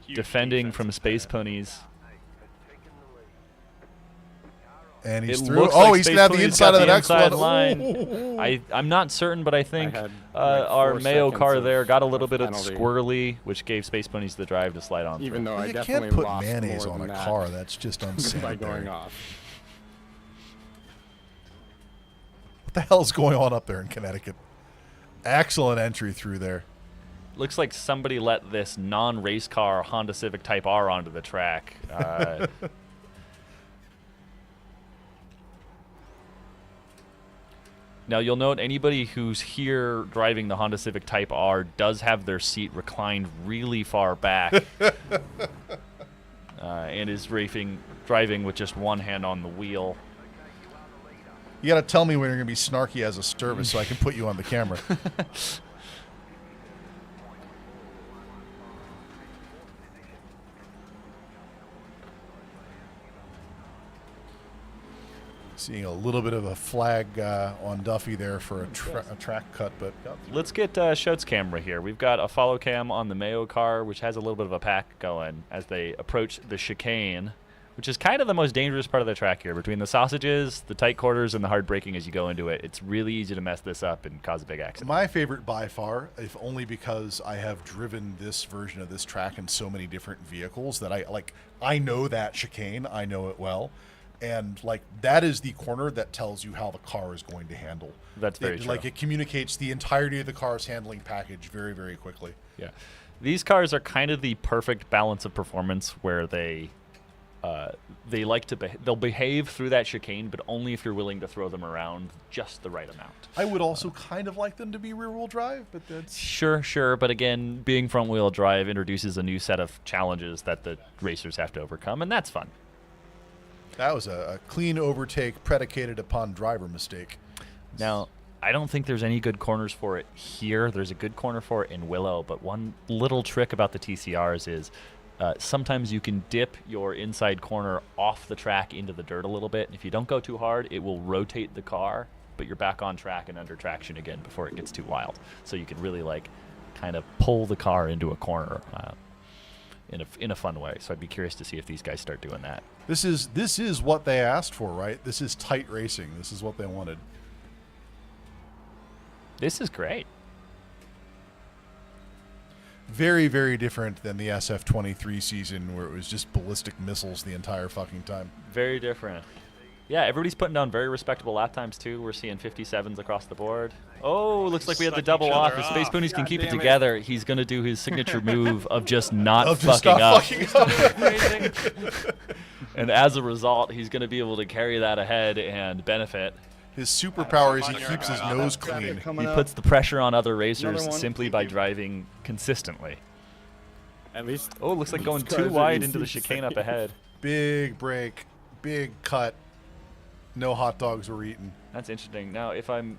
defending from Space Ponies. And he's It through. looks Oh, like he's Space going to have the Ponies inside got of the the next inside one. line. Ooh. I'm not certain, but I think had, our 4 Mayo car seconds there of got a little bit of penalty. squirrely, which gave Space Ponies the drive to slide on. Even though I You definitely can't put lost mayonnaise more on a than that car. That's just by unsanitary. going off. What the hell's going on up there in Connecticut? Excellent entry through there. Looks like somebody let this non-race car Honda Civic Type R onto the track. Now, you'll note anybody who's here driving the Honda Civic Type R does have their seat reclined really far back and is driving with just one hand on the wheel. You got to tell me when you're going to be snarky as a service so I can put you on the camera. Seeing a little bit of a flag on Duffy there for a track cut, but Let's get Shote's camera here. We've got a follow cam on the Mayo car, which has a little bit of a pack going as they approach the chicane, which is kind of the most dangerous part of the track here. Between the sausages, the tight quarters, and the hard braking as you go into it, it's really easy to mess this up and cause a big accident. my favorite by far, if only because I have driven this version of this track in so many different vehicles that I know that chicane, I know it well. And, like, that is the corner that tells you how the car is going to handle. That's very true. Like, it communicates the entirety of the car's handling package very, very quickly. Yeah. These cars are kind of the perfect balance of performance where they like to they'll behave through that chicane, but only if you're willing to throw them around just the right amount. I would also kind of like them to be rear-wheel drive, but that's... Sure. But again, being front-wheel drive introduces a new set of challenges that the racers have to overcome, and that's fun. That was a clean overtake predicated upon driver mistake. Now, I don't think there's any good corners for it here. There's a good corner for it in Willow, but one little trick about the TCRs is sometimes you can dip your inside corner off the track into the dirt a little bit. And if you don't go too hard, it will rotate the car, but you're back on track and under traction again before it gets too wild. So you can really, like, kind of pull the car into a corner in a fun way. So I'd be curious to see if these guys start doing that. This is what they asked for, right? This is tight racing. This is what they wanted. This is great. Very, very different than the SF23 season where it was just ballistic missiles the entire fucking time. Very different. Yeah, everybody's putting down very respectable lap times, too. We're seeing 57s across the board. Oh, looks like we had the double off. If Space Ponies can keep it together, he's going to do his signature move of just not fucking up. And as a result, he's going to be able to carry that ahead and benefit. His superpower is he keeps his nose clean. He puts the pressure on other racers simply by driving consistently. At least. Oh, looks like going too wide into the chicane up ahead. Big break, big cut. No hot dogs were eaten. That's interesting. Now, if I'm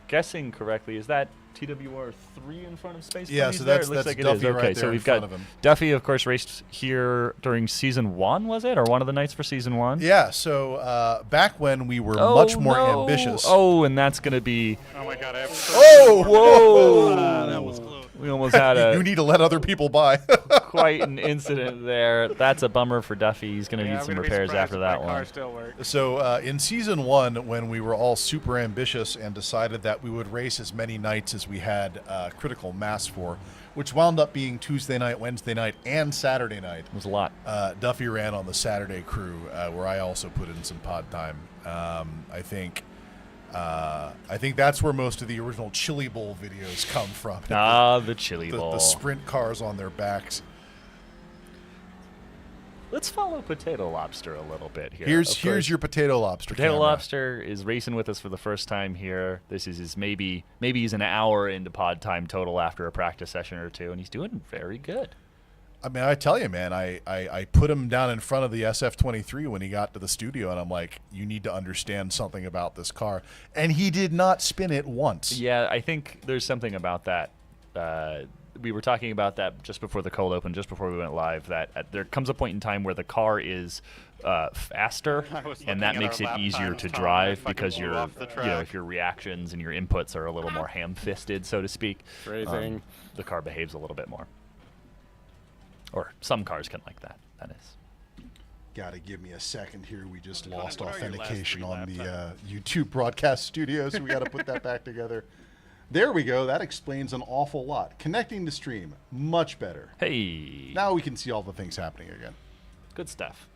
guessing correctly, is that TWR 3 in front of Space Yeah, Bunnies so there? that's It looks like it Duffy is. Okay, right so there we've in got front of him. Duffy, of course, raced here during Season 1, was it? Or one of the nights for Season 1? Yeah, so back when we were much more ambitious. Oh, and that's going to be... Oh, my God. Oh! Whoa! That was close. We almost had a... You need to let other people by. quite an incident there. That's a bummer for Duffy. He's going to need some repairs after that one. Still works. So in Season 1, when we were all super ambitious and decided that we would race as many nights as we had critical mass for, which wound up being Tuesday night, Wednesday night, and Saturday night. It was a lot. Duffy ran on the Saturday crew, where I also put in some pod time. I think that's where most of the original Chili Bowl videos come from. The Chili Bowl. The sprint cars on their backs. Let's follow Potato Lobster a little bit here. Here's your Potato Lobster. Potato camera. Lobster is racing with us for the first time here. This is his maybe he's an hour into pod time total after a practice session or two, and he's doing very good. I mean, I tell you, man, I put him down in front of the SF-23 when he got to the studio, and I'm like, you need to understand something about this car. And he did not spin it once. Yeah, I think there's something about that. We were talking about that just before the cold open, just before we went live, that there comes a point in time where the car is faster, and that makes it easier to drive because if your reactions and your inputs are a little more ham-fisted, so to speak, the car behaves a little bit more. Or some cars can like that, that is. Gotta give me a second here. We just lost authentication on the YouTube broadcast studio, so we gotta put that back together. There we go. That explains an awful lot. Connecting to stream, much better. Hey. Now we can see all the things happening again. Good stuff.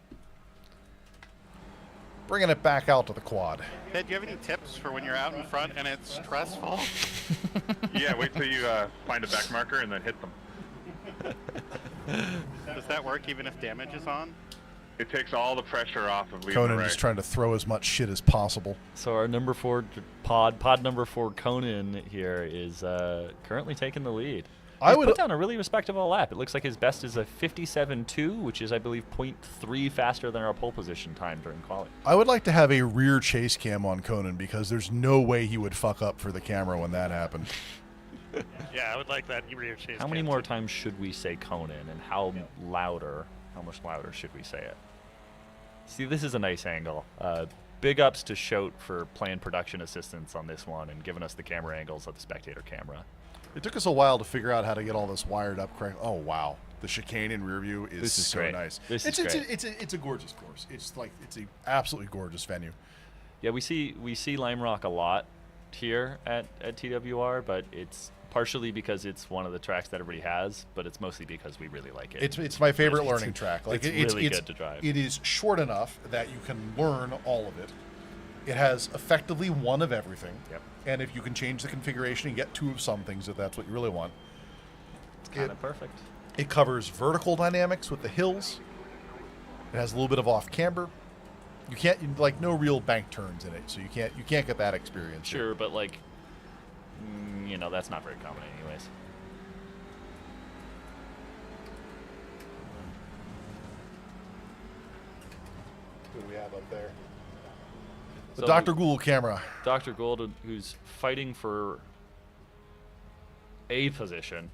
Bringing it back out to the quad. Hey, do you have any tips for when you're out in front and it's stressful? Yeah, wait till you find a back marker and then hit them. Does that work even if damage is on? It takes all the pressure off of leaving Conan right. is trying to throw as much shit as possible. So our number 4 pod number 4 Conan here is currently taking the lead. He's put down a really respectable lap. It looks like his best is a 57.2, which is, I believe, 0.3 faster than our pole position time during quality. I would like to have a rear chase cam on Conan because there's no way he would fuck up for the camera when that happened. Yeah, I would like that rear chase. How many more times should we say Conan, and how much louder should we say it? See, this is a nice angle. Big ups to Shote for playing production assistance on this one and giving us the camera angles of the spectator camera. It took us a while to figure out how to get all this wired up. Oh wow, the chicane in rear view is so great. nice. It's a gorgeous course. It's an absolutely gorgeous venue. Yeah, we see Lime Rock a lot here at TWR, but it's partially because it's one of the tracks that everybody has, but it's mostly because we really like it. It's my favorite learning track. Like it's really good to drive. It is short enough that you can learn all of it. It has effectively one of everything. Yep. And if you can change the configuration and get 2 of some things, if that's what you really want. It's kind of perfect. It covers vertical dynamics with the hills. It has a little bit of off camber. You can't like no real bank turns in it, so you can't get that experience. Sure, here. But like that's not very common anyways. Who do we have up there? The So Dr. Gould camera. Dr. Gould, who's fighting for a position.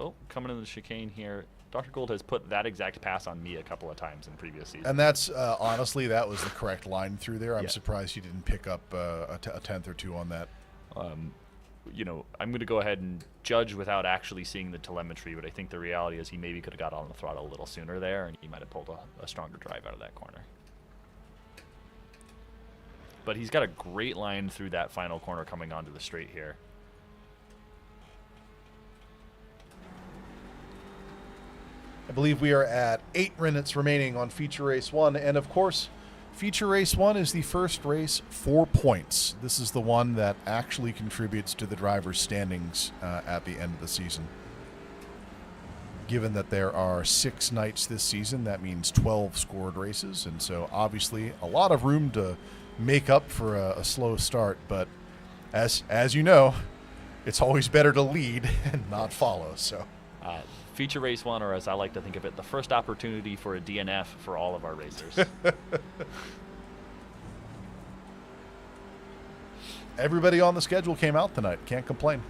Oh, coming in the chicane here. Dr. Gould has put that exact pass on me a couple of times in previous seasons. And that's, honestly, that was the correct line through there. I'm surprised you didn't pick up a tenth or two on that. I'm going to go ahead and judge without actually seeing the telemetry, but I think the reality is he maybe could have got on the throttle a little sooner there, and he might have pulled a stronger drive out of that corner. But he's got a great line through that final corner coming onto the straight here. I believe we are at 8 minutes remaining on Feature Race 1. And, of course, Feature Race 1 is the first race for points. This is the one that actually contributes to the driver's standings at the end of the season. Given that there are 6 nights this season, that means 12 scored races. And so, obviously, a lot of room to make up for a slow start. But as you know, it's always better to lead and not follow. So Feature race 1, or as I like to think of it, the first opportunity for a DNF for all of our racers. Everybody on the schedule came out tonight. Can't complain.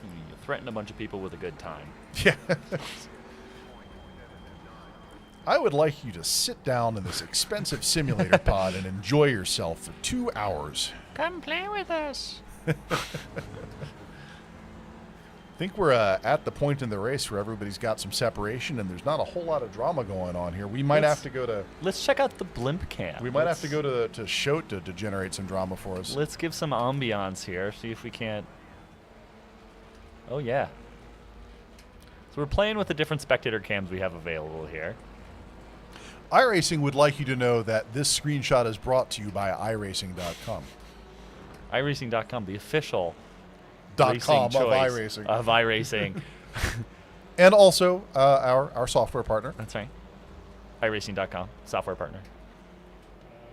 You threaten a bunch of people with a good time. Yeah. I would like you to sit down in this expensive simulator pod and enjoy yourself for 2 hours. Come play with us. I think we're at the point in the race where everybody's got some separation and there's not a whole lot of drama going on here. We might have to go to... Let's check out the blimp cam. We might have to go to Shote to generate some drama for us. Let's give some ambiance here, see if we can't... Oh, yeah. So we're playing with the different spectator cams we have available here. iRacing would like you to know that this screenshot is brought to you by iRacing.com. iRacing.com, the official .com racing of choice iRacing. Of iRacing. And also our software partner. That's right. iRacing.com, software partner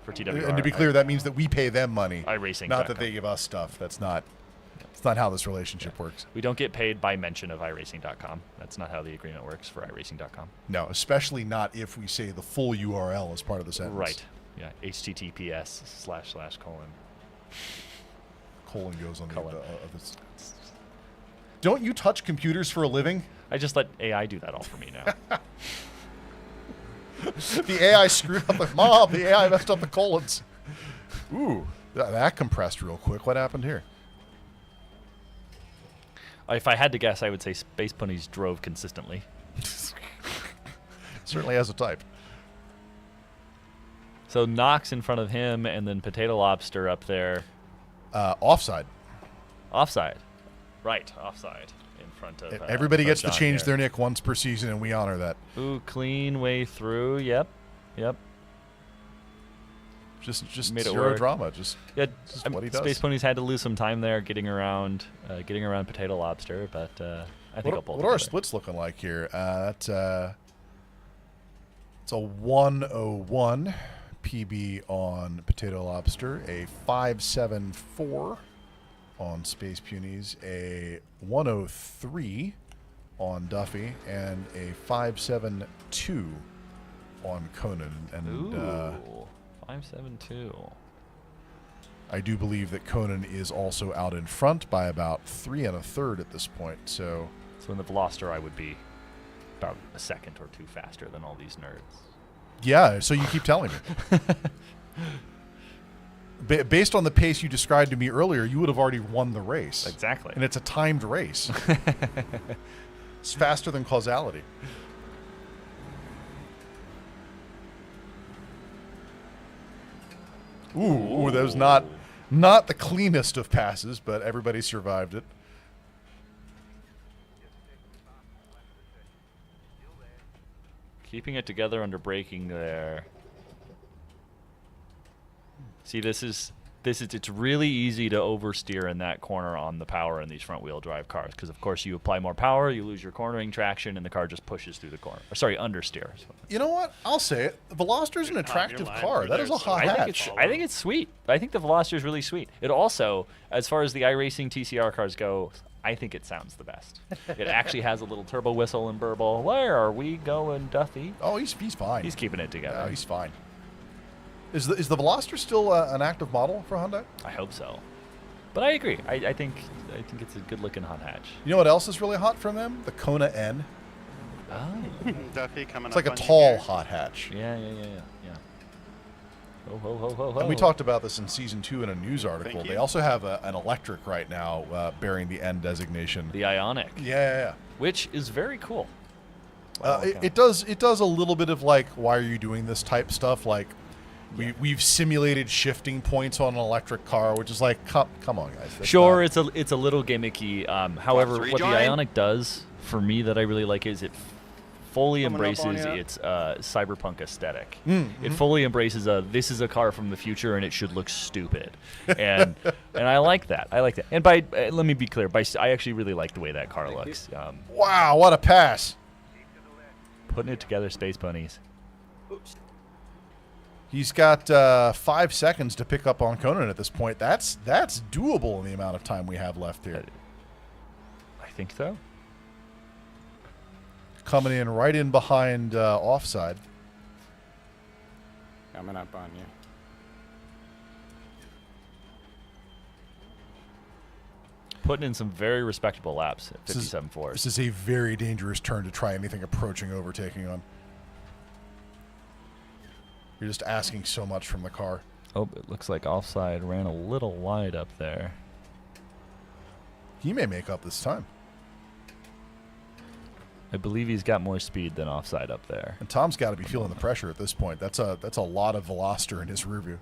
for TWR. And to be clear, that means that we pay them money. iRacing.com. Not that they give us stuff. That's not how this relationship works. We don't get paid by mention of iRacing.com. That's not how the agreement works for iRacing.com. No, especially not if we say the full URL as part of the sentence. Right. Yeah. HTTPS// : Colon goes on Colon. the of this. Don't you touch computers for a living? I just let AI do that all for me now. The AI screwed up the Mom, the AI messed up the colons. Ooh, that compressed real quick. What happened here? If I had to guess, I would say Space Ponies drove consistently. Certainly has a type. So Knox in front of him, and then Potato Lobster up there. Offside. Offside. Right, offside. In front of everybody gets to John change here. their nick once per season, and we honor that. Ooh, clean way through. Yep. Just Made it zero work. drama. Just what he does. Space Ponies had to lose some time there getting around Potato Lobster, but I think I'll pull it What are our together. splits looking like here? It's a 101 PB on Potato Lobster, a 574 on Space Punies, a 103 on Duffy, and a 572 on Conan. And Ooh, 572. I do believe that Conan is also out in front by about 3 1/3 at this point. So in the Veloster, I would be about a second or two faster than all these nerds. yeah, so you keep telling me. Based on the pace you described to me earlier, you would have already won the race. Exactly. And it's a timed race. It's faster than causality. Ooh, that was not the cleanest of passes, but everybody survived it. Keeping it together under braking there. See, it's really easy to oversteer in that corner on the power in these front wheel drive cars because, of course, you apply more power, you lose your cornering traction, and the car just pushes through the corner. Or, sorry, understeer. You know what? I'll say it. The Veloster is an attractive car. That is a hot hatch. I think it's sweet. I think the Veloster is really sweet. It also, as far as the iRacing TCR cars go, I think it sounds the best. It actually has a little turbo whistle and burble. Where are we going, Duffy? Oh, he's fine. He's keeping it together. Yeah, he's fine. Is the Veloster still an active model for Hyundai? I hope so. But I agree. I think it's a good-looking hot hatch. You know what else is really hot from them? The Kona N. Oh. Duffy coming It's up like a on you tall here. hot hatch. Yeah. Ho. And we talked about this in Season 2 in a news article. Thank They you. also have an electric right now bearing the N designation. The Ionic. Yeah. Which is very cool. It does a little bit of like, why are you doing this type stuff? Like, we've simulated shifting points on an electric car, which is like, come on, guys. That's Sure, not- it's a little gimmicky. However, Wants to what the rejoin? Ionic does for me that I really like is it fully Coming up on embraces ya. its cyberpunk aesthetic. Mm-hmm. It fully embraces this is a car from the future and it should look stupid, and I like that. And by let me be clear, I actually really like the way that car looks. Wow, what a pass. Putting it together, Space Ponies. He's got 5 seconds to pick up on Conan at this point. That's doable in the amount of time we have left here. I think so. Coming in right in behind offside. Coming up on you. Putting in some very respectable laps at 57.4. This is a very dangerous turn to try anything approaching overtaking on. You're just asking so much from the car. Oh, it looks like offside ran a little wide up there. He may make up this time. I believe he's got more speed than offside up there. And Tom's got to be feeling the pressure at this point. That's a lot of veloster in his rear view.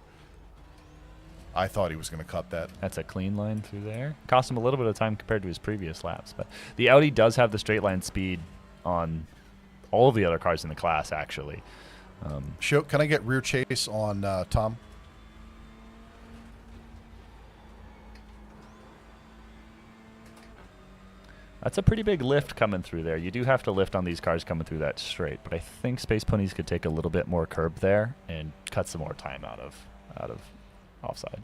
I thought he was going to cut that. That's a clean line through there. Cost him a little bit of time compared to his previous laps. But the Audi does have the straight line speed on all of the other cars in the class, actually. Can I get rear chase on Tom? That's a pretty big lift coming through there. You do have to lift on these cars coming through that straight, but I think Space Ponies could take a little bit more curb there and cut some more time out of offside.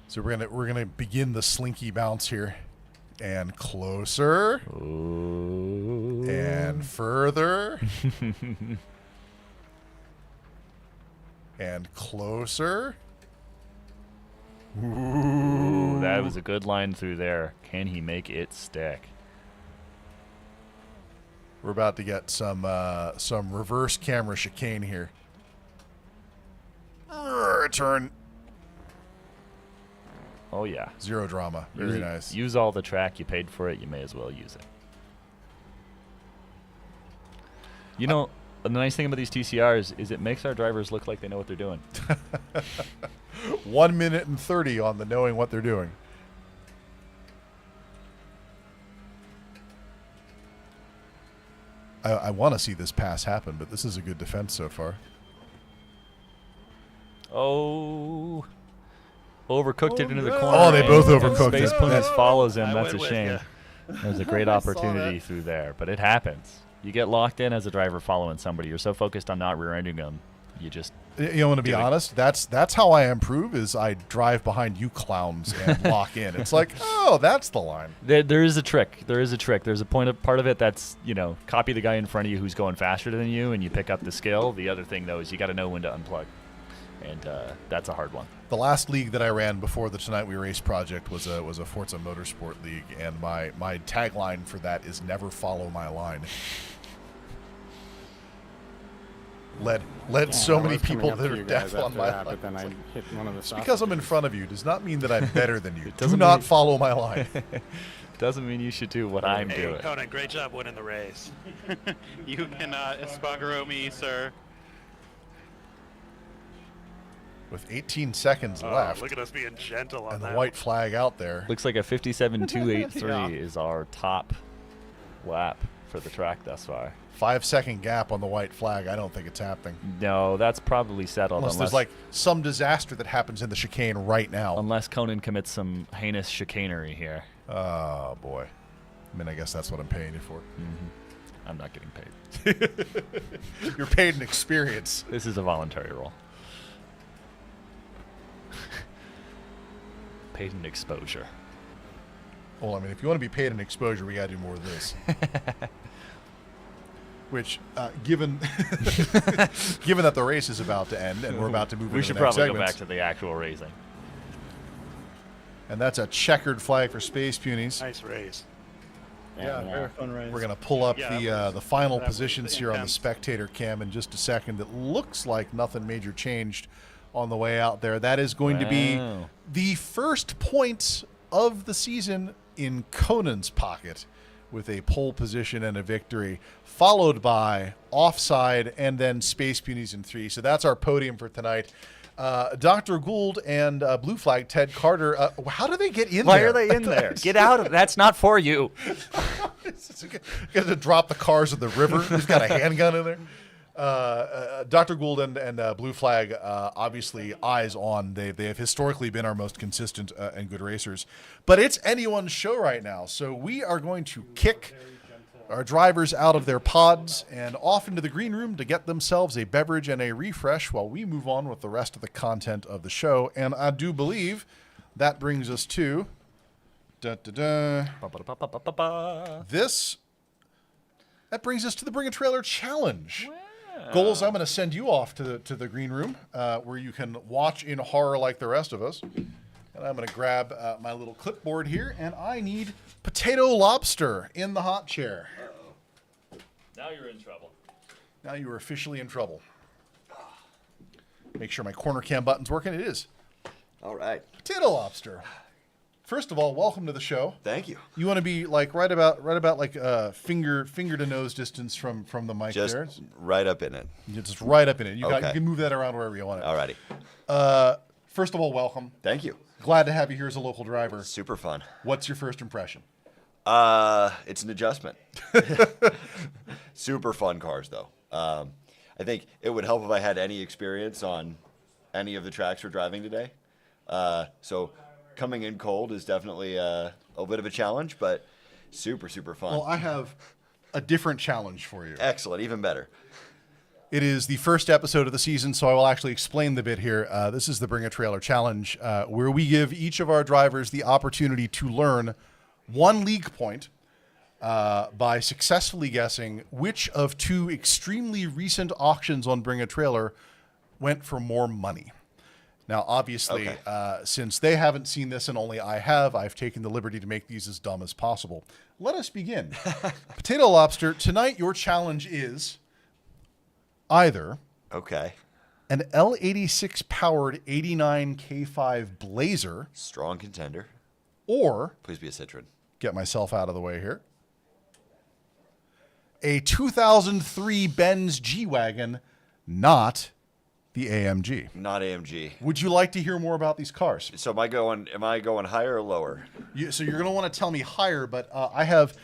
So we're gonna begin the slinky bounce here, and closer, ooh, and further, and closer. Ooh, that was a good line through there. Can he make it stick? We're about to get some reverse camera chicane here. Turn. Oh yeah. Zero drama. Very nice. Use all the track. You paid for it. You may as well use it. You know, the nice thing about these TCRs is it makes our drivers look like they know what they're doing. 1 minute and 30 on the knowing what they're doing. I want to see this pass happen, but this is a good defense so far. Oh. Overcooked it into the corner. Oh, they both overcooked Space it. Ponies follows him. I That's went a with shame. ya. There's a great opportunity through there, but it happens. You get locked in as a driver following somebody. You're so focused on not rear-ending them, you just... You know, to be honest, that's how I improve, is I drive behind you clowns and lock in. It's like, oh, that's the line. There is a trick. There is a trick. There's a part of it that's, copy the guy in front of you who's going faster than you and you pick up the skill. The other thing, though, is you got to know when to unplug. And that's a hard one. The last league that I ran before the Tonight We Race project was a Forza Motorsport league, and my tagline for that is never follow my line. Led so many people that are deaf on my line. But then I hit one of the Just because I'm in front of you does not mean that I'm better than you. Do doesn't not mean- follow my line. Doesn't mean you should do what I'm Hey, doing. Conan, great job winning the race. You cannot espagaro me, sir. With 18 seconds left, Look at us being gentle on and the that. white flag out there. Looks like a 57.283 is our top lap for the track thus far. 5-second gap on the white flag. I don't think it's happening. No, that's probably settled. Unless there's like some disaster that happens in the chicane right now. Unless Conan commits some heinous chicanery here. Oh, boy. I mean, I guess that's what I'm paying you for. Mm-hmm. I'm not getting paid. You're paid in experience. This is a voluntary role. Paid in exposure. Well, I mean, if you want to be paid in exposure, we got to do more of this. Which, given given that the race is about to end and we're about to move We into should the next probably go segments, back to the actual racing. and that's a checkered flag for Space Punies. Nice race. Yeah, very fun race. We're going to pull up Yeah, the final that was positions here on the intense. spectator cam in just a second. It looks like nothing major changed on the way out there. That is going to be Wow. the first points of the season in Conan's pocket, with a pole position and a victory, followed by offside and then Space Punies in 3. So that's our podium for tonight. Dr. Gould and Blue Flag Ted Carter, how do they get in Why there? are they in there? Get out of That's not for you. Got to drop the cars in the river. Who's got a handgun in there? Dr. Gould and Blue Flag, obviously eyes on. They have historically been our most consistent and good racers. But it's anyone's show right now. So we are going to kick our drivers out of their pods and off into the green room to get themselves a beverage and a refresh while we move on with the rest of the content of the show. And I do believe that brings us to this. That brings us to the Bring a Trailer Challenge. Wow. Goals, I'm going to send you off to the green room where you can watch in horror like the rest of us. And I'm going to grab my little clipboard here, and I need potato lobster in the hot chair. Now you're in trouble. Now you are officially in trouble. Make sure my corner cam button's working. It is. All right. Potato lobster. First of all, welcome to the show. Thank you. You want to be like right about like finger to nose distance from the mic just there. Right up in it. You're just right up in it. You Okay. you can move that around wherever you want it. Alrighty. First of all, welcome. Thank you. Glad to have you here as a local driver. Super fun. What's your first impression? It's an adjustment. Super fun cars, though. I think it would help if I had any experience on any of the tracks we're driving today. So coming in cold is definitely a bit of a challenge, but super, super fun. Well, I have a different challenge for you. Excellent, even better. It is the first episode of the season, so I will actually explain the bit here. This is the Bring a Trailer Challenge, where we give each of our drivers the opportunity to learn one league point by successfully guessing which of two extremely recent auctions on Bring a Trailer went for more money. Now, obviously, since they haven't seen this and only I have, I've taken the liberty to make these as dumb as possible. Let us begin. Potato Lobster, tonight your challenge is either an L86 powered 89 K5 Blazer. Strong contender. Or, please be a Citroen. Get myself out of the way here, a 2003 Benz G-Wagon, not the AMG. Not AMG. Would you like to hear more about these cars? So am I going higher or lower? So you're going to want to tell me higher, but I have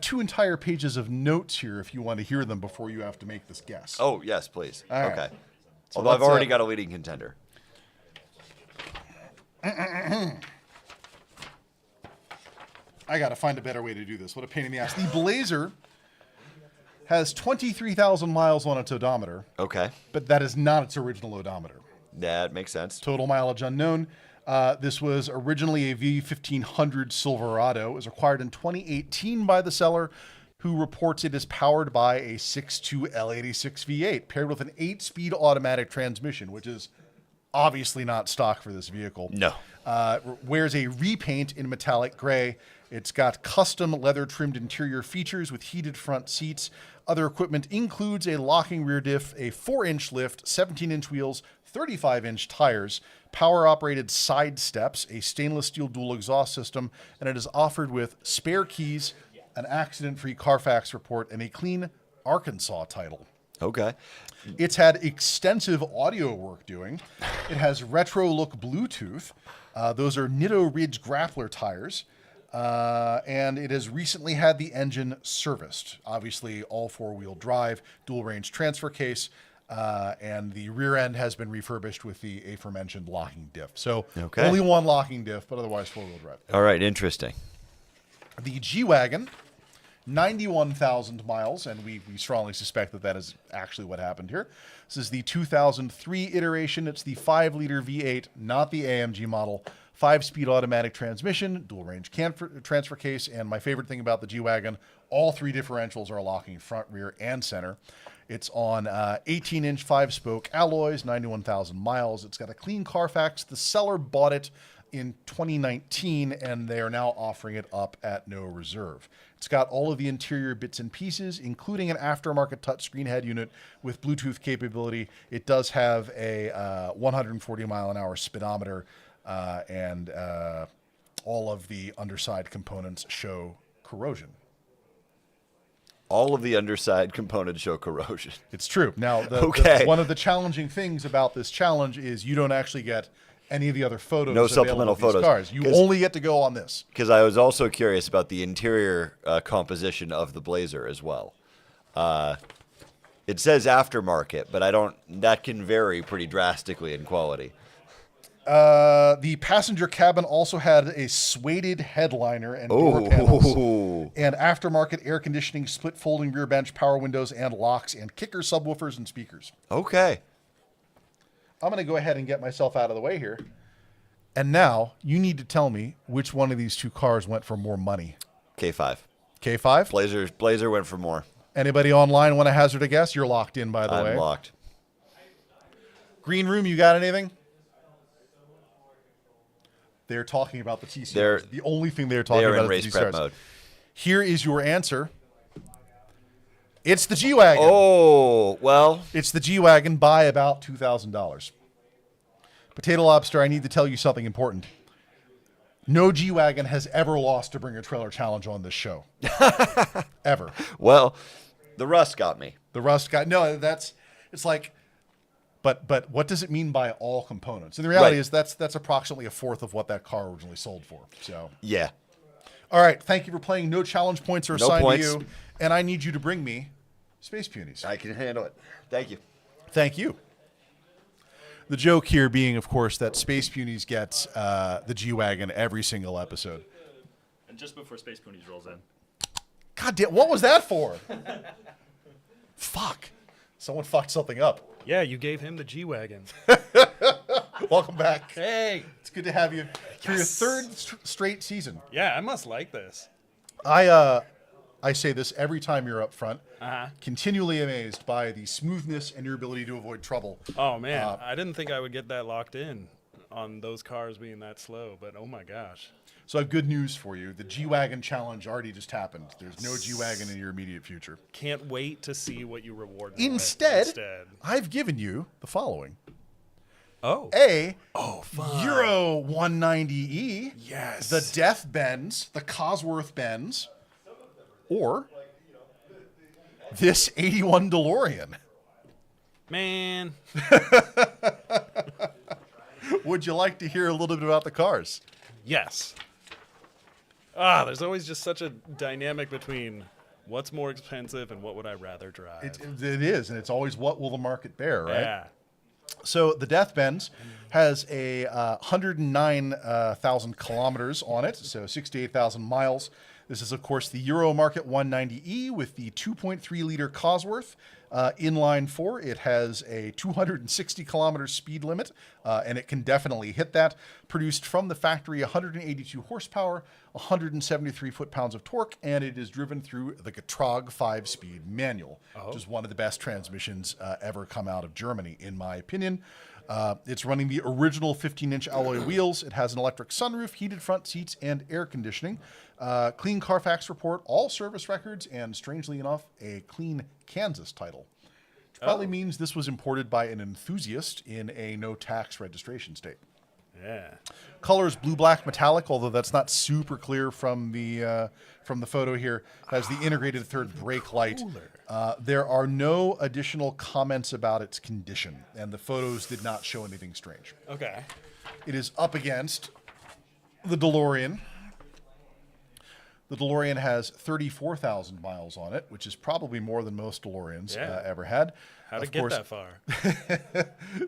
2 entire pages of notes here if you want to hear them before you have to make this guess. Oh, yes, please. All right. Okay. So although I've already got a leading contender. I got to find a better way to do this. What a pain in the ass. The Blazer has 23,000 miles on its odometer. Okay. But that is not its original odometer. That makes sense. Total mileage unknown. This was originally a V1500 Silverado. It was acquired in 2018 by the seller, who reports it is powered by a 6.2 L86 V8 paired with an 8-speed automatic transmission, which is obviously not stock for this vehicle. No. Wears a repaint in metallic gray. It's got custom leather-trimmed interior features with heated front seats. Other equipment includes a locking rear diff, a 4-inch lift, 17-inch wheels, 35-inch tires, power-operated side steps, a stainless steel dual exhaust system, and it is offered with spare keys, an accident-free Carfax report, and a clean Arkansas title. Okay. It's had extensive audio work doing. It has retro-look Bluetooth. Those are Nitto Ridge Grappler tires. And it has recently had the engine serviced. Obviously, all 4-wheel drive, dual-range transfer case, and the rear end has been refurbished with the aforementioned locking diff. So only one locking diff, but otherwise 4-wheel drive. All right, interesting. The G-Wagon, 91,000 miles, and we strongly suspect that is actually what happened here. This is the 2003 iteration. It's the 5-liter V8, not the AMG model. 5-speed automatic transmission, dual-range transfer case, and my favorite thing about the G-Wagon, all 3 differentials are locking front, rear, and center. It's on 18-inch 5-spoke alloys, 91,000 miles. It's got a clean Carfax. The seller bought it in 2019, and they are now offering it up at no reserve. It's got all of the interior bits and pieces, including an aftermarket touchscreen head unit with Bluetooth capability. It does have a 140-mile-an-hour speedometer, and all of the underside components show corrosion. All of the underside components show corrosion. It's true. Now, one of the challenging things about this challenge is you don't actually get any of the other photos. No supplemental of these photos. Cars. You only get to go on this. Because I was also curious about the interior composition of the Blazer as well. It says aftermarket, but that can vary pretty drastically in quality. The passenger cabin also had a suede headliner and door panels, and aftermarket air conditioning, split folding rear bench, power windows and locks, and kicker subwoofers and speakers. Okay. I'm going to go ahead and get myself out of the way here. And now you need to tell me which one of these two cars went for more money. K5. K5? Blazer went for more. Anybody online want to hazard a guess? You're locked in, by the way. I'm locked. Green room, you got anything? They're talking about the TCRs. The only thing they're talking about is the TCRs. They're in race prep mode. Here is your answer. It's the G-Wagon. Oh, well. It's the G-Wagon by about $2,000. Potato Lobster, I need to tell you something important. No G-Wagon has ever lost to Bring a Trailer Challenge on this show. Ever. Well, the rust got me. The rust got... No, it's like... But what does it mean by all components? And the reality is that's approximately a fourth of what that car originally sold for. So yeah. All right. Thank you for playing. No challenge points are assigned to you. And I need you to bring me Space Punies. I can handle it. Thank you. Thank you. The joke here being, of course, that Space Punies gets the G-Wagon every single episode. And just before Space Punies rolls in. God damn, what was that for? Fuck. Someone fucked something up. Yeah, you gave him the G-Wagon. Welcome back. Hey. It's good to have you for your third straight season. Yeah, I must like this. I say this every time you're up front. Uh-huh. Continually amazed by the smoothness and your ability to avoid trouble. Oh, man. I didn't think I would get that locked in on those cars being that slow, but oh my gosh. So I have good news for you. The G-Wagon challenge already just happened. There's no G-Wagon in your immediate future. Can't wait to see what you reward me Instead, with. I've given you the following. Oh. Fun. Euro 190E. Yes. The Death Benz, the Cosworth Benz, or this 81 DeLorean. Man. Would you like to hear a little bit about the cars? Yes. There's always just such a dynamic between what's more expensive and what would I rather drive. It is, and it's always what will the market bear, right? Yeah. So the Death Benz has a 109,000 kilometers on it, so 68,000 miles. This is, of course, the Euro Market 190E with the 2.3-liter Cosworth. Inline 4, it has a 260 kilometer speed limit, and it can definitely hit that. Produced from the factory, 182 horsepower, 173 foot-pounds of torque, and it is driven through the Getrag 5-speed manual, which is one of the best transmissions ever come out of Germany, in my opinion. It's running the original 15-inch alloy wheels. It has an electric sunroof, heated front seats, and air conditioning. Clean Carfax report, all service records, and strangely enough, a clean Kansas title. Which probably means this was imported by an enthusiast in a no-tax registration state. Yeah. Colors blue, black, metallic, although that's not super clear from the photo here. It has the integrated third brake light. There are no additional comments about its condition, and the photos did not show anything strange. Okay. It is up against the DeLorean. The DeLorean has 34,000 miles on it, which is probably more than most DeLoreans ever had. How'd it get that far?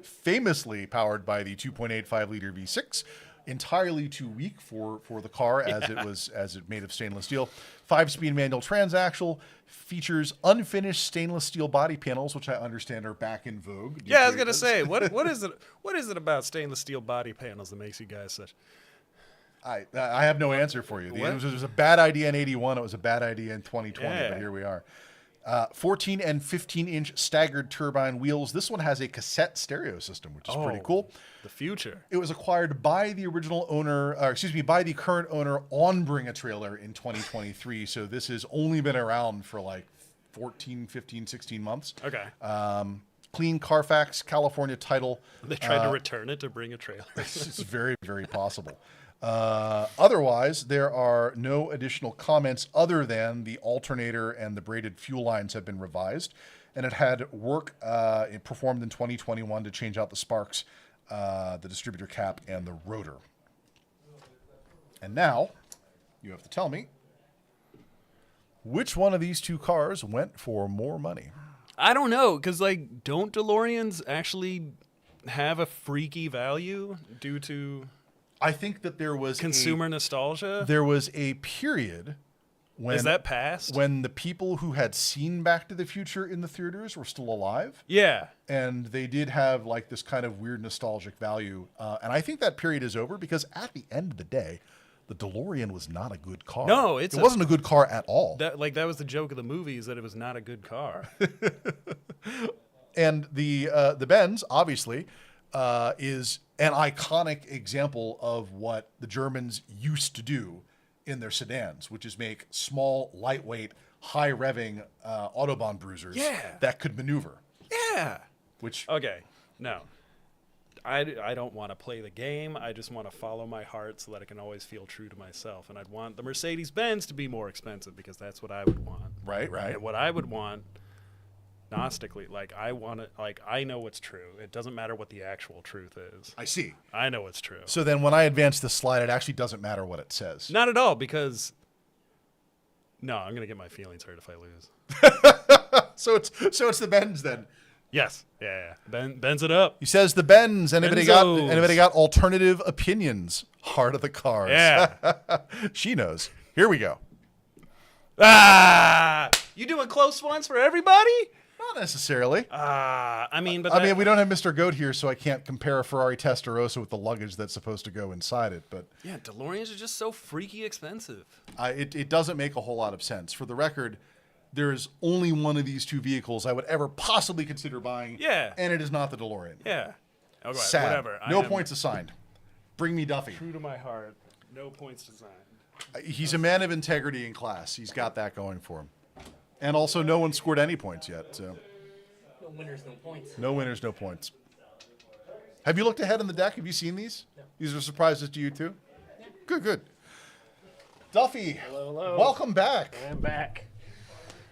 Famously powered by the 2.85-liter V6, entirely too weak for the car as it made of stainless steel. 5-speed manual transaxle, features unfinished stainless steel body panels, which I understand are back in vogue. Yeah, I was gonna say, what is it about stainless steel body panels that makes you guys such? I have no answer for you. It was a bad idea in 81. It was a bad idea in 2020, but here we are. 14 and 15-inch staggered turbine wheels. This one has a cassette stereo system, which is pretty cool. The future. It was acquired by the original owner, by the current owner on Bring a Trailer in 2023. So this has only been around for like 14, 15, 16 months. Okay. Clean Carfax, California title. They tried to return it to Bring a Trailer. It's very, very possible. Otherwise, there are no additional comments other than the alternator and the braided fuel lines have been revised. And it had work performed in 2021 to change out the sparks, the distributor cap, and the rotor. And now, you have to tell me, which one of these two cars went for more money? I don't know, because, don't DeLoreans actually have a freaky value due to I think that there was consumer nostalgia. There was a period when Is that past? when the people who had seen Back to the Future in the theaters were still alive. Yeah. And they did have like this kind of weird nostalgic value. And I think that period is over because at the end of the day, the DeLorean was not a good car. No, it wasn't a good car at all. That was the joke of the movie, is that it was not a good car. And the Benz, obviously, is an iconic example of what the Germans used to do in their sedans, which is make small, lightweight, high-revving Autobahn bruisers that could maneuver. Yeah. Which okay, no. I don't want to play the game. I just want to follow my heart so that I can always feel true to myself. And I'd want the Mercedes-Benz to be more expensive because that's what I would want. Right. And what I would want, gnostically, like I want it, like I know what's true. It doesn't matter what the actual truth is. I see. I know what's true. So then when I advance this slide, it actually doesn't matter what it says. Not at all, because no, I'm gonna get my feelings hurt if I lose. So it's the Benz then. Yes. Yeah. Benz it up. He says the Benz. Anybody Benzos. got alternative opinions? Heart of the cars. Yeah. She knows. Here we go. Ah! You doing close ones for everybody? Not necessarily. I mean, we don't have Mr. Goat here, so I can't compare a Ferrari Testarossa with the luggage that's supposed to go inside it. But yeah, DeLoreans are just so freaky expensive. It doesn't make a whole lot of sense. For the record, there's only one of these two vehicles I would ever possibly consider buying. Yeah. And it is not the DeLorean. Yeah. Okay, Sad. whatever. No points assigned. Bring me Duffy. True to my heart. No points assigned. He's a man of integrity in class. He's got that going for him. And also, no one scored any points yet. So. No winners, no points. No winners, no points. Have you looked ahead in the deck? Have you seen these? No. These are surprises to you too? Yeah. Good. Duffy, hello. Welcome back. I'm back.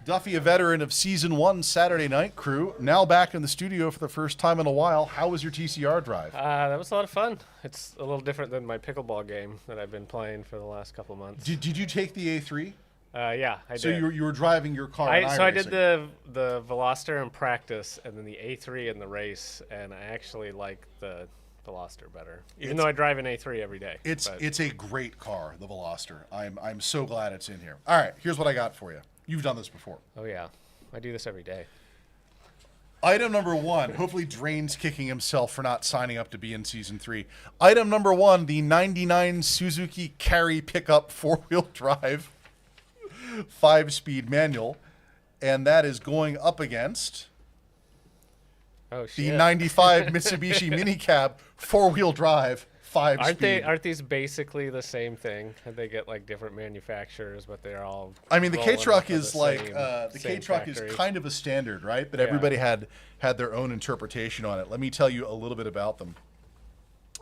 Duffy, a veteran of Season 1 Saturday Night Crew, now back in the studio for the first time in a while. How was your TCR drive? That was a lot of fun. It's a little different than my pickleball game that I've been playing for the last couple months. Did you take the A3? Yeah, I did. So you were driving your car in I did the Veloster in practice and then the A3 in the race, and I actually like the Veloster better, even though I drive an A3 every day. It's a great car, the Veloster. I'm so glad it's in here. All right, here's what I got for you. You've done this before. Oh, yeah. I do this every day. Item number 1. Hopefully Drain's kicking himself for not signing up to be in Season 3. Item number 1, the 99 Suzuki Carry pickup 4-wheel drive 5-speed manual. And that is going up against the 95 Mitsubishi Minicab 4-wheel drive 5-speed. Aren't these basically the same thing? They get like different manufacturers, but they're all. I mean, the K-Truck is like the K-Truck is kind of a standard, right? But everybody had their own interpretation on it. Let me tell you a little bit about them.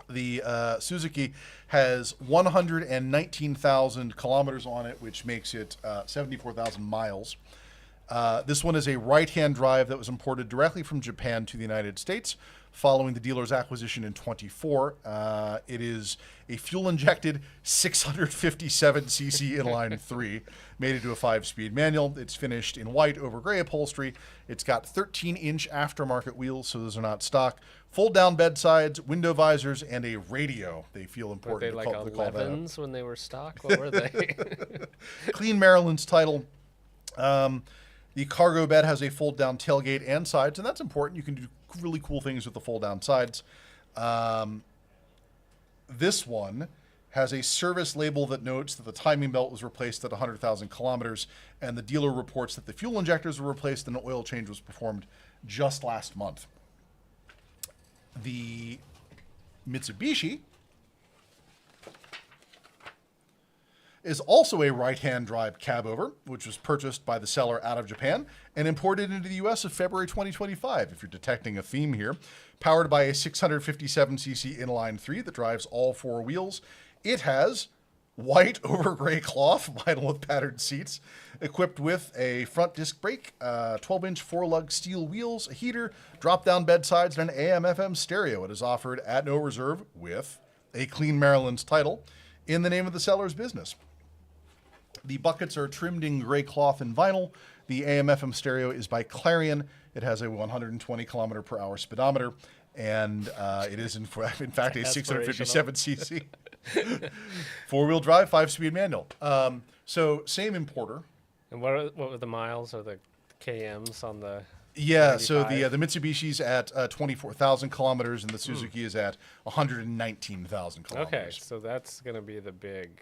The Suzuki has 119,000 kilometers on it, which makes it 74,000 miles. This one is a right-hand drive that was imported directly from Japan to the United States following the dealer's acquisition in 24. It is a fuel-injected 657cc inline 3, made into a 5-speed manual. It's finished in white over gray upholstery. It's got 13-inch aftermarket wheels, so those are not stock. Fold-down bedsides, window visors, and a radio. They feel important were they to like call that 11s when they were stock? What were they? Clean Maryland's title. The cargo bed has a fold-down tailgate and sides, and that's important. You can do really cool things with the fold-down sides. This one has a service label that notes that the timing belt was replaced at 100,000 kilometers, and the dealer reports that the fuel injectors were replaced and an oil change was performed just last month. The Mitsubishi is also a right-hand drive cabover, which was purchased by the seller out of Japan and imported into the U.S. of February 2025, if you're detecting a theme here. Powered by a 657cc inline 3 that drives all 4 wheels. It has white over gray cloth, vinyl with patterned seats, equipped with a front disc brake, 12-inch 4-lug steel wheels, a heater, drop-down bedsides, and an AM/FM stereo. It is offered at no reserve with a Clean Maryland's title in the name of the seller's business. The buckets are trimmed in gray cloth and vinyl. The AM/FM stereo is by Clarion. It has a 120 kilometer per hour speedometer, and it is in fact a 657 cc. 4-wheel drive, 5-speed manual. So same importer. And what were the miles or the KMs on the? Yeah, so the Mitsubishi's at 24,000 kilometers, and the Suzuki is at 119,000 kilometers. Okay, so that's going to be the big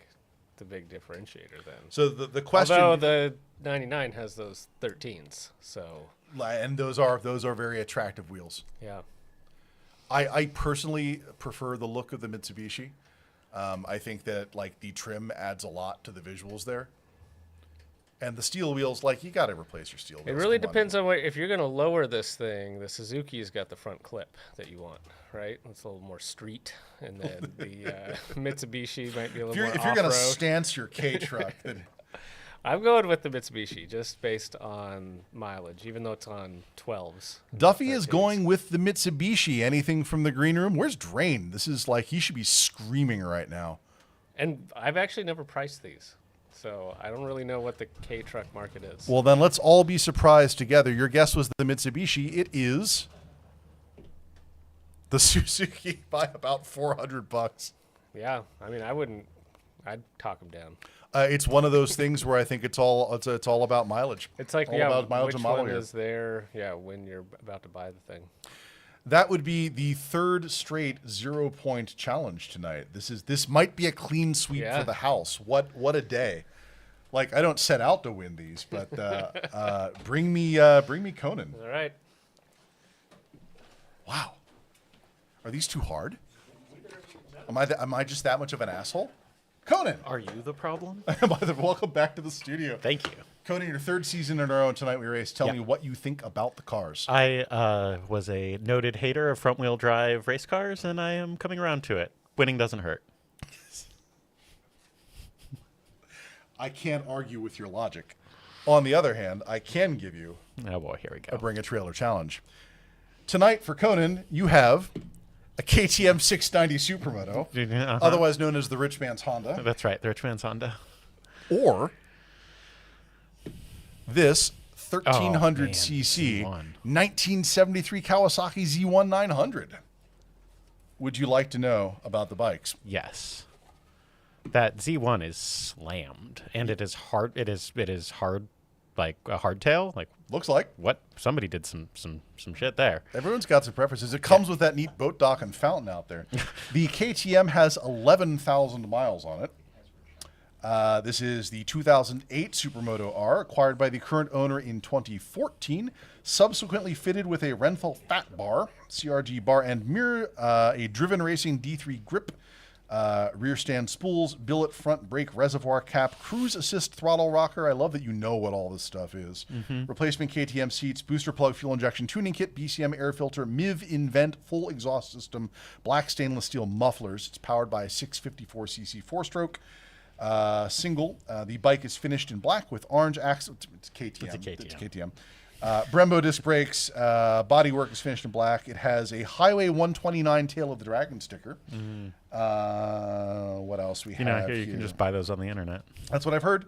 differentiator then. So the question, although the 99 has those 13s, so and those are very attractive wheels. Yeah, I personally prefer the look of the Mitsubishi. I think that like the trim adds a lot to the visuals there. And the steel wheels, like, you got to replace your steel wheels. it really depends on what. If you're going to lower this thing, the Suzuki's got the front clip that you want, right? It's a little more street, and then the Mitsubishi might be a little more If you're going to off-road. stance your K truck, then I'm going with the Mitsubishi just based on mileage, even though it's on 12s. Duffy is going with the Mitsubishi. Anything from the green room? Where's Drain? This is like, he should be screaming right now. And I've actually never priced these, so I don't really know what the K truck market is. Well, then let's all be surprised together. Your guess was the Mitsubishi. It is the Suzuki by about $400. Yeah, I mean, I'd talk them down. It's one of those things where I think it's all about mileage. It's like, all about mileage which and model one year. is there, when you're about to buy the thing. That would be the third straight 0-point challenge tonight. This might be a clean sweep for the house. What a day! Like, I don't set out to win these, but bring me Conan. All right. Wow, are these too hard? Am I just that much of an asshole? Conan, are you the problem? Welcome back to the studio. Thank you. Conan, your third season in a row, and tonight we race. Tell me what you think about the cars. I was a noted hater of front-wheel drive race cars, and I am coming around to it. Winning doesn't hurt. I can't argue with your logic. On the other hand, I can give you oh boy, here we go. a Bring a Trailer challenge. Tonight for Conan, you have a KTM 690 Supermoto, otherwise known as the Rich Man's Honda. That's right, the Rich Man's Honda. Or this 1300cc 1973 Kawasaki Z1 900. Would you like to know about the bikes? Yes. That Z1 is slammed, and it is hard. It is hard, like a hardtail. Like looks like what somebody did some shit there. Everyone's got some preferences. It comes with that neat boat dock and fountain out there. The KTM has 11,000 miles on it. This is the 2008 Supermoto R, acquired by the current owner in 2014, subsequently fitted with a Renthal Fat Bar, CRG bar and mirror, a Driven Racing D3 grip, rear stand spools, billet front brake reservoir cap, cruise assist throttle rocker. I love that you know what all this stuff is. Replacement KTM seats, booster plug fuel injection tuning kit, BCM air filter, MIV invent, full exhaust system, black stainless steel mufflers. It's powered by a 654cc 4-stroke. Single. The bike is finished in black with orange axle. It's KTM. It's KTM. Brembo disc brakes. Bodywork is finished in black. It has a Highway 129 Tail of the Dragon sticker. What else we have here? You can just buy those on the internet. That's what I've heard.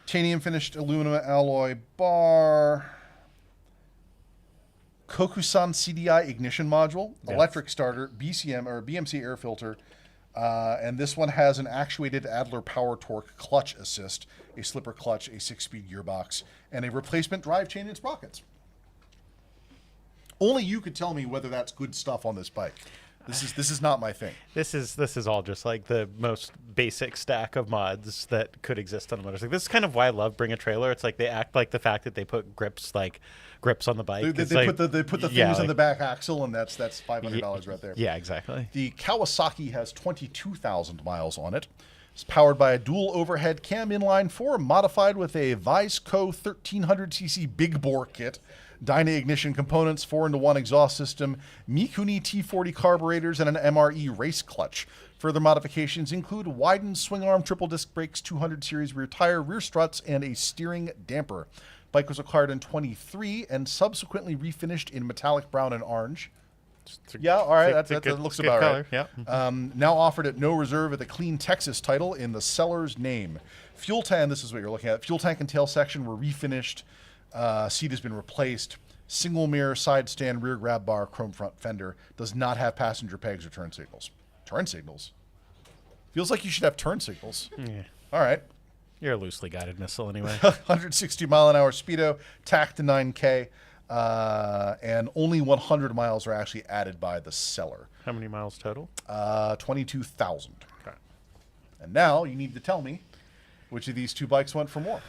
Titanium finished aluminum alloy bar. Kokusan CDI ignition module. Yes. Electric starter. BCM or BMC air filter. And this one has an actuated Adler Power Torque clutch assist, a slipper clutch, a 6-speed gearbox, and a replacement drive chain and sprockets. Only you could tell me whether that's good stuff on this bike. This is not my thing. This is all just like the most basic stack of mods that could exist on a motorcycle. This is kind of why I love Bring a Trailer. It's like they act like the fact that they put grips on the bike. They put the things on the back axle, and that's $500 right there. Yeah, exactly. The Kawasaki has 22,000 miles on it. It's powered by a dual overhead cam inline 4, modified with a Viceco 1300cc big bore kit, Dyna ignition components, 4-into-1 exhaust system, Mikuni T40 carburetors, and an MRE race clutch. Further modifications include widened swing arm triple disc brakes, 200 series rear tire, rear struts, and a steering damper. Bike was acquired in 23 and subsequently refinished in metallic brown and orange. Yeah, all right, that looks about color. right. Yeah. Now offered at no reserve at the Clean Texas title in the seller's name. Fuel tank, this is what you're looking at. Fuel tank and tail section were refinished. Seat has been replaced. single mirror, side stand, rear grab bar, chrome front fender. Does not have passenger pegs or turn signals. Turn signals? Feels like you should have turn signals. Yeah. All right. You're a loosely guided missile anyway. 160 mile an hour speedo, tack to 9K, and only 100 miles are actually added by the seller. How many miles total? 22,000. Okay. And now you need to tell me which of these two bikes went for more.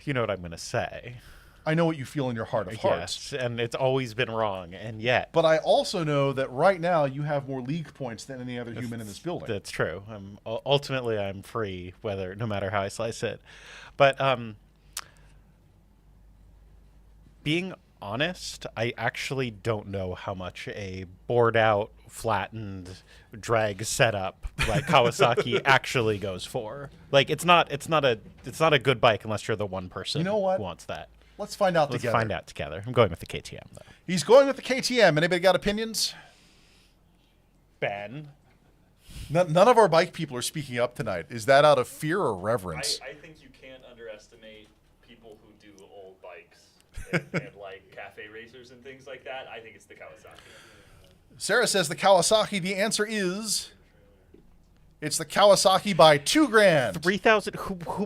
You know what I'm going to say. I know what you feel in your heart of hearts. Yes, and it's always been wrong, and yet. But I also know that right now you have more league points than any other human in this building. That's true. Ultimately, I'm free, no matter how I slice it. But being honest, I actually don't know how much a bored out, flattened drag setup like Kawasaki actually goes for. Like it's not a good bike unless you're the one person who wants that. Let's find out Let's together. find out together. I'm going with the KTM though. He's going with the KTM. Anybody got opinions? Ben. None of our bike people are speaking up tonight. Is that out of fear or reverence? I think you can't underestimate people who do old bikes and like cafe racers and things like that. I think it's the Kawasaki. Sarah says the Kawasaki. The answer is it's the Kawasaki by $2,000. 3,000.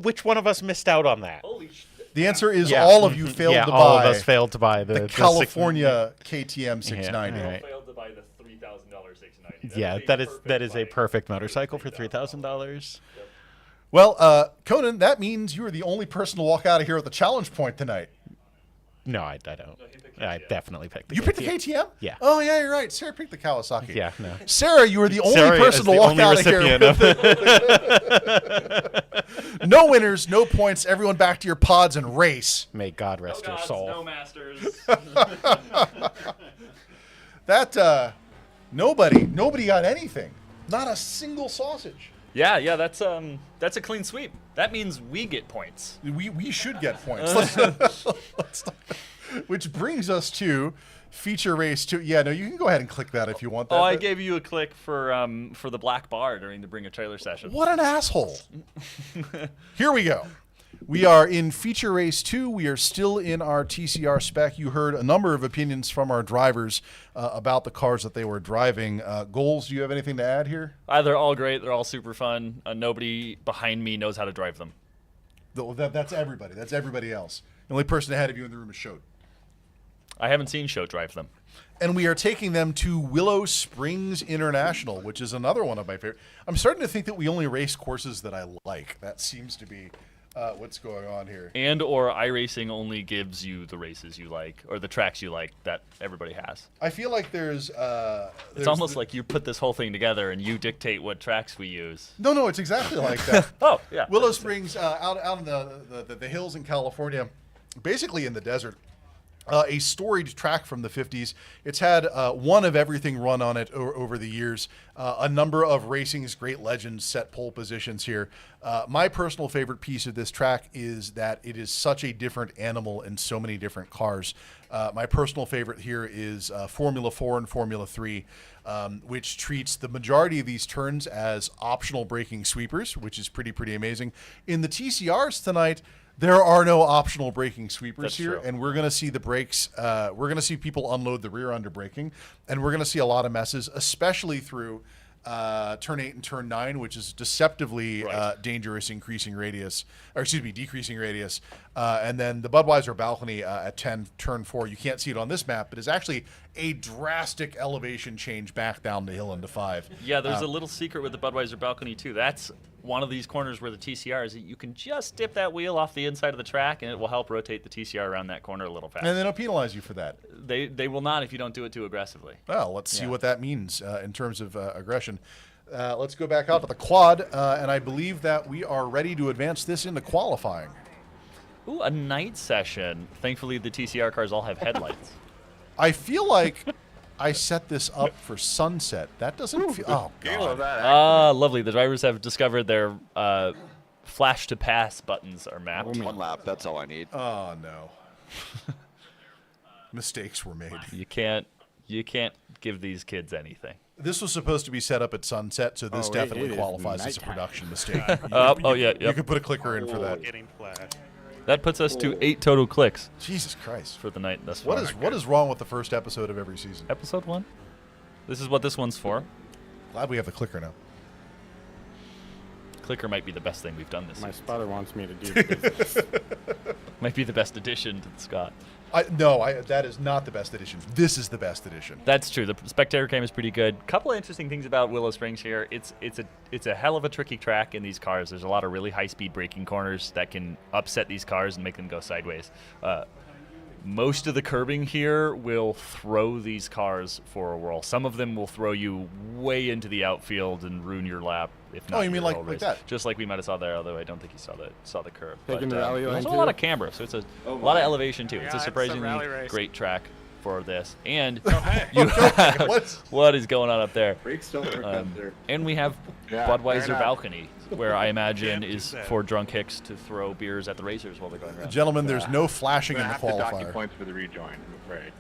Which one of us missed out on that? Holy shit. The answer is all of you failed to buy. all of us failed to buy the California KTM 690. Yeah, right. Failed to buy the $3,000 690. Yeah, that is a perfect motorcycle for $3,000. Well, Conan, that means you are the only person to walk out of here with a challenge point tonight. No, I don't. I definitely picked the KTM. You picked the KTM? Yeah. Oh, yeah, you're right. Sarah picked the Kawasaki. Yeah, no. Sarah, you were the only Sarah person is to the walk only out of here. recipient No winners, no points. Everyone back to your pods and race. May God rest your soul. No masters. That nobody got anything. Not a single sausage. Yeah, that's a clean sweep. That means we get points. We should get points. Which brings us to feature race 2. Yeah, no, you can go ahead and click that if you want that. Oh, I gave you a click for the black bar during the Bring a Trailer session. What an asshole. Here we go. We are in feature race 2. We are still in our TCR spec. You heard a number of opinions from our drivers about the cars that they were driving. Goals, do you have anything to add here? They're all great. They're all super fun. Nobody behind me knows how to drive them. That's everybody. That's everybody else. The only person ahead of you in the room is Shote. I haven't seen Shote drive them. And we are taking them to Willow Springs International, which is another one of my favorite. I'm starting to think that we only race courses that I like. That seems to be what's going on here. And or iRacing only gives you the races you like or the tracks you like that everybody has. I feel like there's it's almost like you put this whole thing together and you dictate what tracks we use. No, it's exactly like that. Oh, yeah. Willow Springs, out in the hills in California, basically in the desert. A storied track from the 50s. It's had one of everything run on it over the years. A number of racing's great legends set pole positions here. My personal favorite piece of this track is that it is such a different animal in so many different cars. My personal favorite here is Formula 4 and Formula 3, which treats the majority of these turns as optional braking sweepers, which is pretty amazing. In the TCRs tonight, there are no optional braking sweepers That's here, true. and we're going to see the brakes. We're going to see people unload the rear under braking, and we're going to see a lot of messes, especially through turn 8 and turn 9, which is deceptively dangerous, decreasing radius. And then the Budweiser balcony at 10, turn 4. You can't see it on this map, but it's actually a drastic elevation change back down the hill into 5. Yeah, there's a little secret with the Budweiser balcony too. That's one of these corners where the TCR is. You can just dip that wheel off the inside of the track, and it will help rotate the TCR around that corner a little faster. And they don't penalize you for that. They will not if you don't do it too aggressively. Well, let's see what that means in terms of aggression. Let's go back out to the quad, and I believe that we are ready to advance this into qualifying. Ooh, a night session. Thankfully, the TCR cars all have headlights. I feel like I set this up for sunset. That doesn't feel... Oh, God. Lovely. The drivers have discovered their flash to pass buttons are mapped. One lap, that's all I need. Oh, no. Mistakes were made. You can't give these kids anything. This was supposed to be set up at sunset, so this definitely qualifies as a production mistake. Yeah. You could put a clicker in for that. Getting flat. That puts us to 8 total clicks. Jesus Christ. For the night thus far. What is wrong with the first episode of every season? Episode 1? This is what this one's for. Glad we have the clicker now. Clicker might be the best thing we've done this My season. spotter wants me to do this. Might be the best addition to the Scott. That is not the best edition. This is the best edition. That's true. The spectator cam is pretty good. Couple of interesting things about Willow Springs here. It's a hell of a tricky track in these cars. There's a lot of really high-speed braking corners that can upset these cars and make them go sideways. Most of the curbing here will throw these cars for a whirl. Some of them will throw you way into the outfield and ruin your lap. If not, Oh, you mean your like whole race. that? Just like we might have saw there, although I don't think you saw the curve. Taking But, the rally there's line also too? a lot of camber, so it's a lot of elevation too. Yeah, it's a it's a surprisingly rally race. great track for this. And hey. you have, what is going on up there? Brakes don't work up there. And we have Yeah, Budweiser fair enough. balcony, where I imagine Can't do is that. for drunk hicks to throw beers at the racers while they're going around. Gentlemen, there's no flashing I'm in the gonna have to dock you qualifier. points for the rejoin, I'm afraid.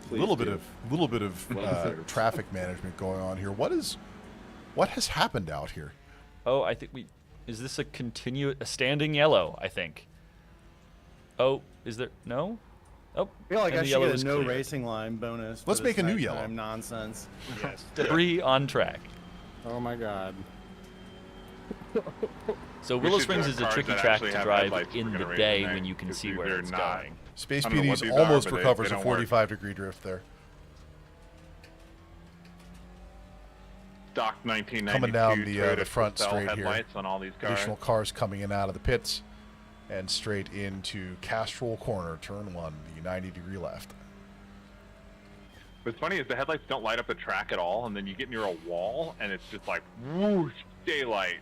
A little bit of traffic management going on here. What has happened out here? Oh, I think is this a standing yellow, I think. Oh, is there no? Oh, I feel like and I the should yellow get is a no clear. racing line bonus. for Let's this make a new yellow. nighttime Nonsense. Yes. Debris on track. Oh my god. So We Willow should Springs do is a cars tricky that track actually to have drive headlights if in we're the gonna race day at when night, you can 'cause see these where are it's not- going. Space I don't know what PD's these are, almost but recovers they a don't work. 45-degree drift there. Stock 1992 Coming down the Toyota front Cell straight here. headlights on all these cars. Additional cars coming in out of the pits and straight into Castrol Corner, turn 1, the 90-degree left. What's funny is the headlights don't light up the track at all, and then you get near a wall, and it's just like whoosh, daylight.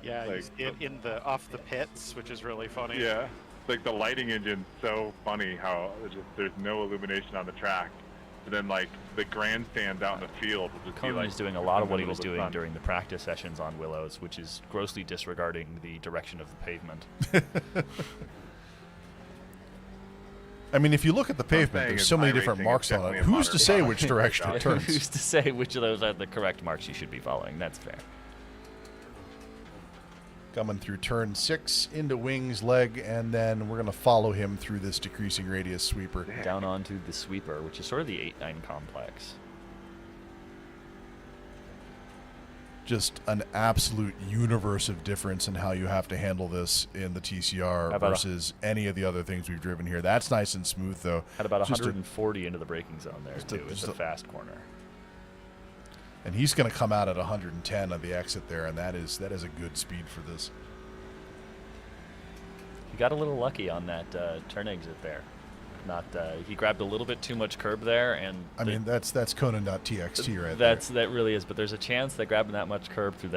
Yeah, you Like, see it in the off the pits, which is really funny. Yeah, like the lighting engine's so funny how there's no illumination on the track, and then like the grandstands out in the field will just be Conan like is doing a lot of what he in the was middle doing of the sun. during the practice sessions on Willows, which is grossly disregarding the direction of the pavement. I mean, if you look at the pavement, saying there's is so many iRacing different is marks on definitely it. a Who's to modern say product. which direction it turns? Who's to say which of those are the correct marks you should be following? That's fair. Coming through turn 6 into Wing's leg, and then we're going to follow him through this decreasing radius sweeper. Down onto the sweeper, which is sort of the 8-9 complex. Just an absolute universe of difference in how you have to handle this in the TCR How about versus any of the other things we've driven here. That's nice and smooth, though. Had about Just a- 140 into the braking zone there, just a- too. It's just a a- fast corner. And he's going to come out at 110 on the exit there, and that is a good speed for this. He got a little lucky on that turn exit there. He grabbed a little bit too much curb there, and I mean, that's Conan.txt right that really is. But there's a chance that grabbing that much curb through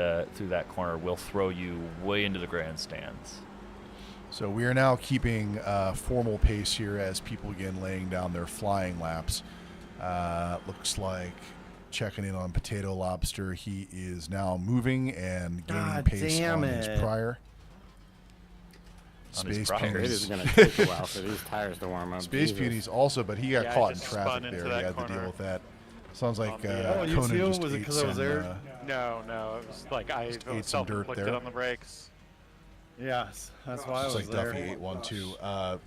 that corner will throw you way into the grandstands. So we are now keeping formal pace here as people begin laying down their flying laps. Looks like checking in on Potato Lobster. He is now moving and gaining God pace damn on his it. prior. On his Space prior. It Peonies. is going to take a while for these tires to warm up. Space Jesus. Peonies also, but he got Yeah, I caught in just traffic spun into there. He that had to corner. deal with that. Sounds like Oh, you Conan too? just Was it ate 'cause I was some, there? No, it was like I Just ate some self-inflicted dirt there. on the brakes. Yes, that's why I Looks was like there. Duffy ate one too.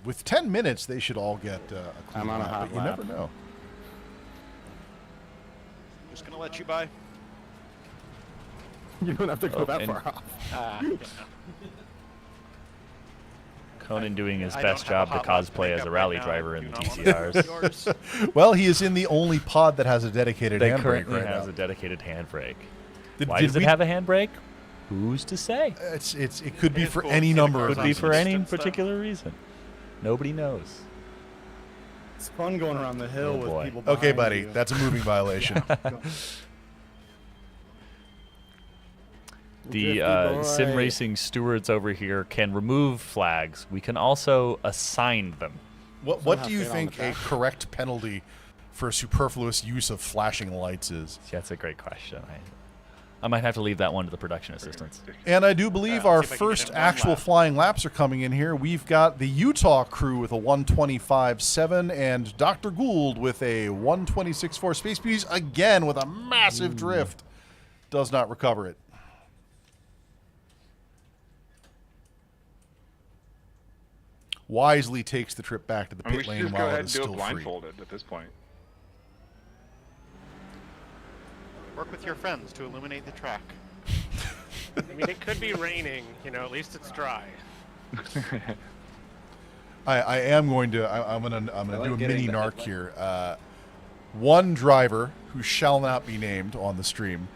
With 10 minutes, they should all get a clean I'm on a lap, hot but you lap. never know. Just gonna let you by. You don't have to go that and- far off. Conan doing his I best don't have job a to hot lap cosplay to as make a up rally right now. driver I in the do not want to TCRs. yours. Well, he is in the only pod that has a dedicated They handbrake currently right has now. a dedicated handbrake. Did- Why did does it we- have a handbrake? Who's to say? It could be It's for cool. any See the number cars of Could be reasons. for any Distance, though. particular reason. Nobody knows. It's fun going around the hill Oh, with boy. people Okay, behind buddy, you. that's a moving violation. The Drifty boy. sim racing stewards over here can remove flags. We can also assign them. What do you Stayed on think the a track. correct penalty for superfluous use of flashing lights is? See, that's a great question. I might have to leave that one to the production assistants. And I do believe I'll our see if I can get first in one actual lap. flying laps are coming in here. We've got the Utah crew with a 125.7 and Dr. Gould with a 126.4. Space Beauties again with a massive drift. Does not recover it. wisely takes the trip back to the And we pit should lane just go while ahead it and is do it still free. blindfolded at this point. Work with your friends to illuminate the track. I mean, it could be raining. You know, at least it's dry. I am going to. I'm gonna like do a getting mini the narc headlight. here. One driver who shall not be named on the stream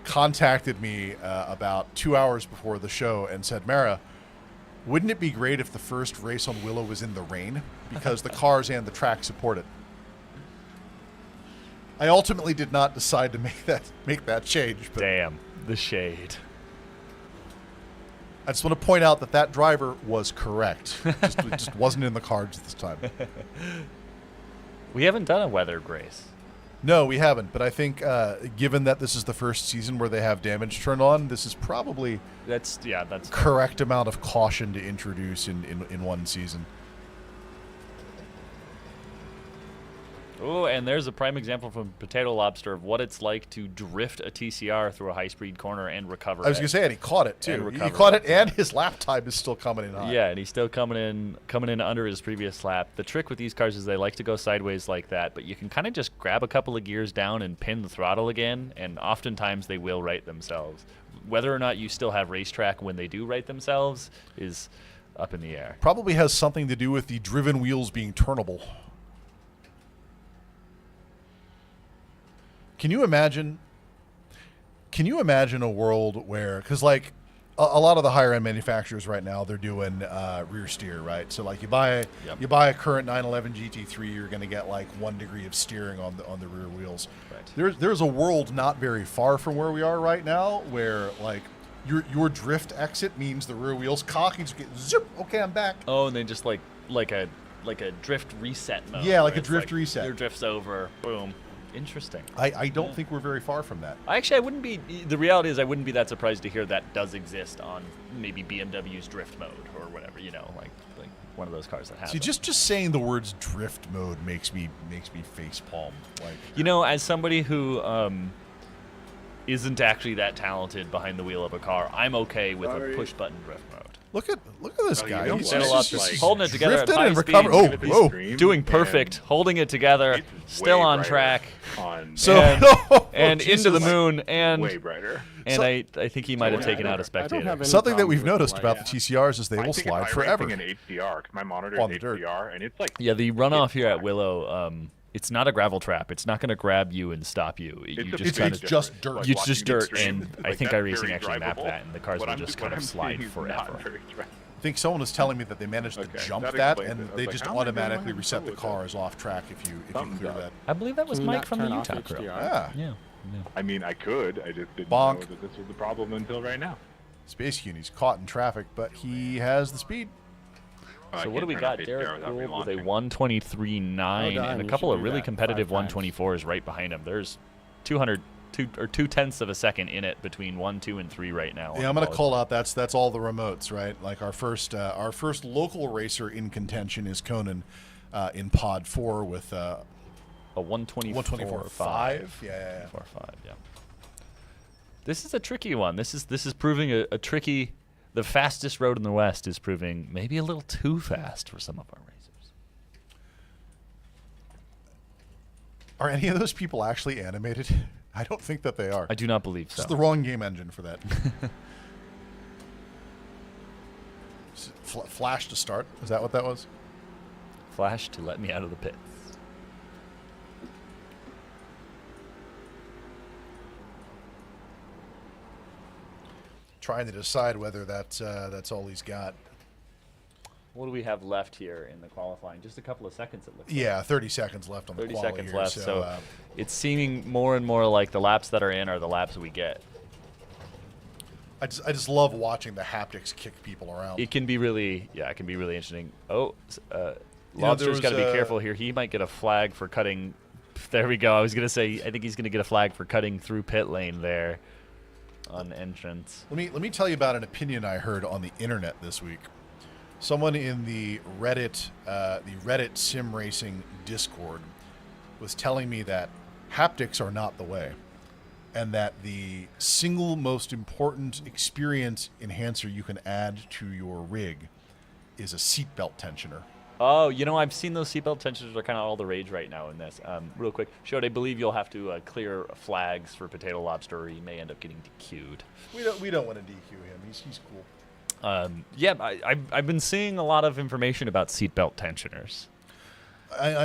contacted me about 2 hours before the show and said, "Mara, wouldn't it be great if the first race on Willow was in the rain because the cars and the track support it?" I ultimately did not decide to make that change. But Damn, the shade. I just want to point out that driver was correct. It just wasn't in the cards this time. We haven't done a weathered race. No, we haven't. But I think, given that this is the first season where they have damage turned on, this is probably that's correct amount of caution to introduce in one season. Oh, and there's a prime example from Potato Lobster of what it's like to drift a TCR through a high-speed corner and recover I was it. going to say, and he caught it too. And He recover caught it, and his lap time is still coming in high. Yeah, and he's still coming in under his previous lap. The trick with these cars is they like to go sideways like that, but you can kind of just grab a couple of gears down and pin the throttle again, and oftentimes they will right themselves. Whether or not you still have racetrack when they do right themselves is up in the air. Probably has something to do with the driven wheels being turnable. Can you imagine a world where, because like a lot of the higher end manufacturers right now, they're doing rear steer, right? So like you buy a current 911 GT3, you're going to get like 1 degree of steering on the rear wheels. Right. There's a world not very far from where we are right now where like your drift exit means the rear wheels cock, you just get zip. Okay, I'm back. Oh, and then just like a drift reset mode. Yeah, like where a it's drift reset. Your drift's over. Boom. Interesting. I don't think we're very far from that. Actually, I wouldn't be. The reality is, I wouldn't be that surprised to hear that does exist on maybe BMW's drift mode or whatever. You know, like one of those cars that has. See, just saying the words drift mode makes me face palm. Like, you know, as somebody who isn't actually that talented behind the wheel of a car, I'm okay with a push button drift mode. Look at this guy. He's He's holding it together at drifting high and speed. recovering. Oh, whoa! Doing perfect, holding it together, still on track. And into the moon, and way brighter. And I think he might have taken out a spectator. Something that we've noticed about the TCRs is they will slide forever. I think in HDR, because my monitor On is the dirt. HDR, and it's like Yeah, the runoff here at Willow, it's not a gravel trap. It's not going to grab you and stop you. It's just dirt. It's just dirt, and Like, I think that's iRacing very actually mapped drivable. that, and the cars What will I'm- just what kind of I'm slide seeing is not forever. very drivable. I think someone was telling me that they managed to Okay, jump that that, explains and it. I was they like, just how am I gonna automatically line reset up the with car as off track if you clear that. I believe that was Can you Mike not from the turn off Utah crew. HDR? Yeah. I mean, I could. I just didn't Bonk. know that this was the problem until right now. Space Cunie's caught in traffic, but he has the speed. So what do we got? Derek Gould with a 123.9 and a you couple should of do really that competitive 5 times. 124s right behind him. There's 2/10ths of a second in it between 1, 2, and 3 right now. Yeah, I'm gonna call out. That's all the remotes, right? Like our first local racer in contention is Conan in Pod 4 with a 124.5. Yeah. 4.5. Yeah. This is a tricky one. This is proving a tricky. The fastest road in the West is proving maybe a little too fast for some of our racers. Are any of those people actually animated? I don't think that they are. I do not believe so. It's the wrong game engine for that. Flash to start. Is that what that was? Flash to let me out of the pits. Trying to decide whether that's all he's got. What do we have left here in the qualifying? Just a couple of seconds, it looks like. Yeah, 30 seconds left on the 30 quali seconds here, left, so, so it's seeming more and more like the laps that are in are the laps we get. I just love watching the haptics kick people around. It can be really, it can be really interesting. Oh, know, Lobster's got to be there was, careful here. He might get a flag for cutting. There we go. I was going to say, I think he's going to get a flag for cutting through pit lane there on entrance. Let me tell you about an opinion I heard on the internet this week. Someone in the Reddit sim racing Discord was telling me that haptics are not the way, and that the single most important experience enhancer you can add to your rig is a seatbelt tensioner. Oh, you know, I've seen those seatbelt tensioners are kind of all the rage right now in this. Real quick, Shode, I believe you'll have to clear flags for Potato Lobster, or you may end up getting DQ'd. We don't want to DQ him. He's cool. Yeah, I've been seeing a lot of information about seatbelt tensioners.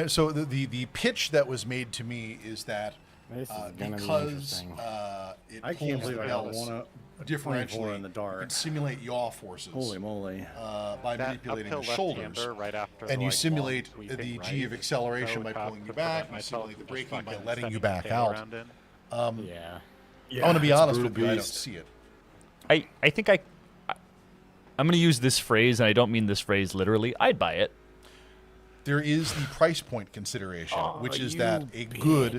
So the pitch that was made to me is that because it I pulls can't believe the I got belts one differentially in the dark. you can simulate yaw forces. Holy moly! By That manipulating uphill the shoulders, left-hander right after and the, you like, simulate long the sweeping G of right, acceleration by so pulling you tough to back. prevent You myself simulate the from just braking by fucking letting you sending back the tail out. around in. I want to be it's honest with brutal you. I don't beast. see it. I think I'm going to use this phrase, and I don't mean this phrase literally. I'd buy it. There is the price point consideration, which is that a good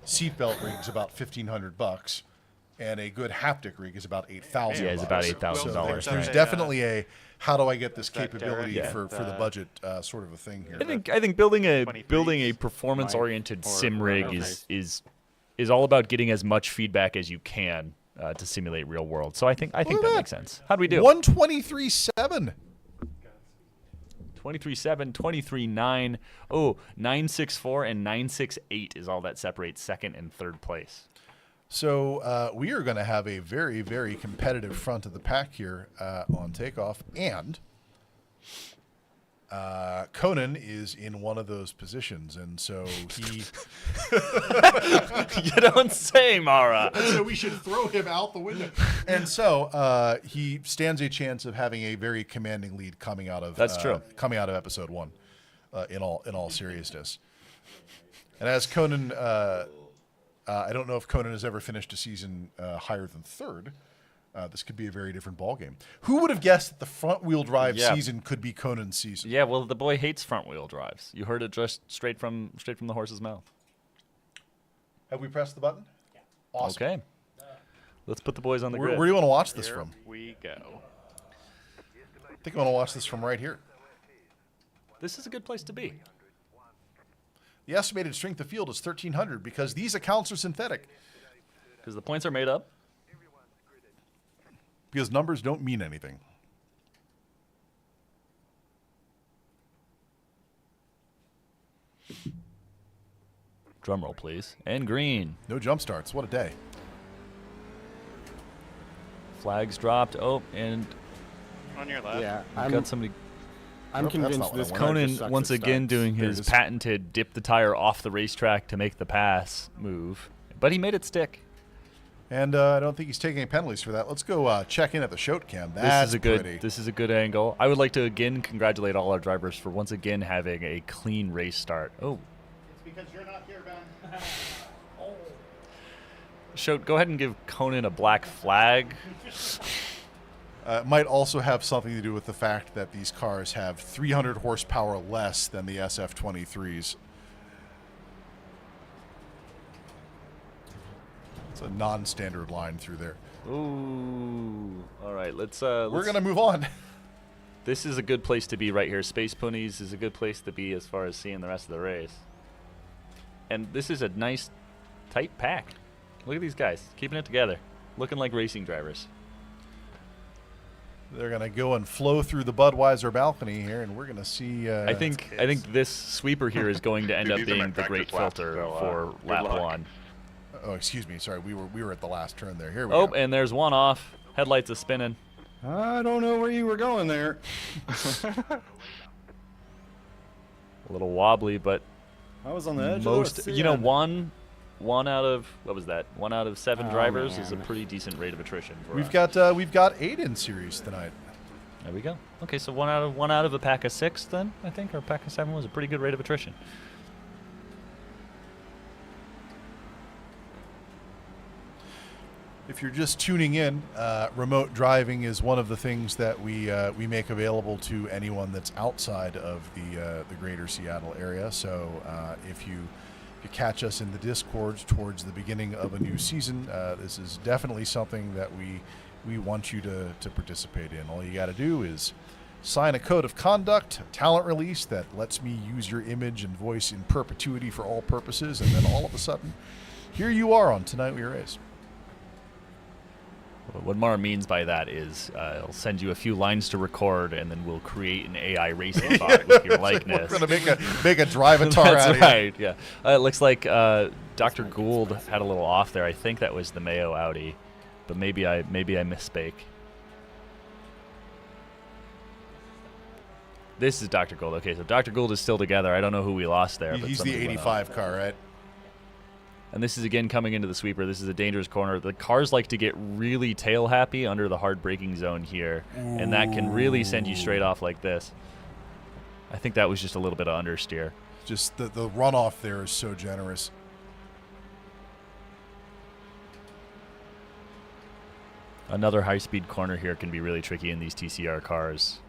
seatbelt rig is about $1,500, and a good haptic rig is about $8,000. Yeah, it's about $8,000. So there's definitely a how do I get this capability for the budget sort of a thing here. I think building a performance oriented sim rig is all about getting as much feedback as you can to simulate real world. So I think that makes sense. How do we do? 123.7. 23.7, 23.9. Oh, 9.64 and 9.68 is all that separates second and third place. So we are going to have a very, very competitive front of the pack here on takeoff, and Conan is in one of those positions, and so he... You don't say, Mara. And so we should throw him out the window. And so he stands a chance of having a very commanding lead coming out of coming out of episode 1. In all seriousness, and as Conan, I don't know if Conan has ever finished a season higher than third. This could be a very different ballgame. Who would have guessed that the front-wheel drive season could be Conan's season? Yeah, well, the boy hates front-wheel drives. You heard it just straight from the horse's mouth. Have we pressed the button? Yeah. Awesome. Okay. Let's put the boys on the grid. Where do you want to watch this from? Here we go. I think I want to watch this from right here. This is a good place to be. The estimated strength of field is 1,300 because these accounts are synthetic. Because the points are made up. Because numbers don't mean anything. Drum roll, please. And green. No jump starts. What a day. Flags dropped. Oh, and On your left. Yeah, I've got somebody. I'm convinced this car Conan just sucks once at again stunts. doing his patented dip the tire off the racetrack to make the pass move, but he made it stick. And I don't think he's taking any penalties for that. Let's go check in at the shoot cam. That's pretty. This is a good angle. I would like to again congratulate all our drivers for once again having a clean race start. Oh. It's because you're not here, Ben. Shote, go ahead and give Conan a black flag. It might also have something to do with the fact that these cars have 300 horsepower less than the SF23s. It's a non-standard line through there. Ooh. All right, We're going to move on. This is a good place to be right here. Space Ponies is a good place to be as far as seeing the rest of the race. And this is a nice, tight pack. Look at these guys, keeping it together, looking like racing drivers. They're going to go and flow through the Budweiser balcony here, and we're going to see... I think this sweeper here is going to end up being the great filter for lap 1. Oh, excuse me. Sorry, we were at the last turn there. Here we go. go. And there's one off. Headlights are spinning. I don't know where you were going there. A little wobbly, but I was on the edge. Most, you know, one out of what was that? 1 out of 7 drivers is a pretty decent rate of attrition. We've got 8 in series tonight. There we go. Okay, so one out of a pack of 6 then, I think, or a pack of 7 was a pretty good rate of attrition. If you're just tuning in, remote driving is one of the things that we make available to anyone that's outside of the greater Seattle area. So if you catch us in the Discord towards the beginning of a new season, this is definitely something that we want you to participate in. All you got to do is sign a code of conduct, a talent release that lets me use your image and voice in perpetuity for all purposes, and then all of a sudden, here you are on Tonight We Race. What Mara means by that is I'll send you a few lines to record, and then we'll create an AI racing bot with your likeness. We're gonna make a drive-atar out That's of you. right. Yeah. It looks like Dr. Gould had a little off there. I think that was the Mayo Audi, but maybe I misspoke. This is Dr. Gould. Okay, so Dr. Gould is still together. I don't know who we lost there. But He's the 85 car, right? And this is again coming into the sweeper. This is a dangerous corner. The cars like to get really tail happy under the hard braking zone here, and that can really send you straight off like this. I think that was just a little bit of understeer. Just the runoff there is so generous. Another high-speed corner here can be really tricky in these TCR cars.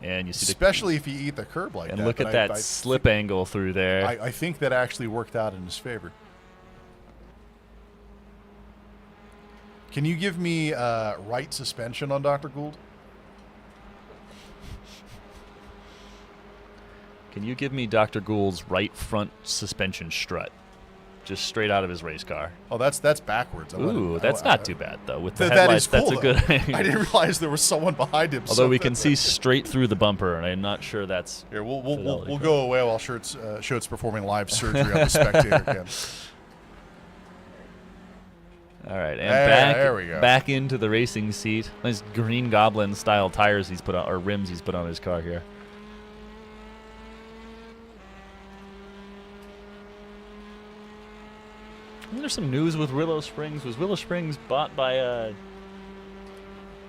And you see especially if you eat the curb like and that. look at that slip angle through there. I think that actually worked out in his favor. Can you give me right suspension on Dr. Gould? Can you give me Dr. Gould's right front suspension strut? Just straight out of his race car. Oh, that's backwards. Ooh, that's not too bad, though. With the headlights, that is cool, that's a good angle. I didn't realize there was someone behind him. Although we can see straight through the bumper, and I'm not sure that's... Here, we'll go away while Schultz performing live surgery on the spectator cam. All right, and there we go. Back into the racing seat. Nice Green Goblin style tires he's put on, or rims he's put on his car here. Isn't there some news with Willow Springs? Was Willow Springs bought by a...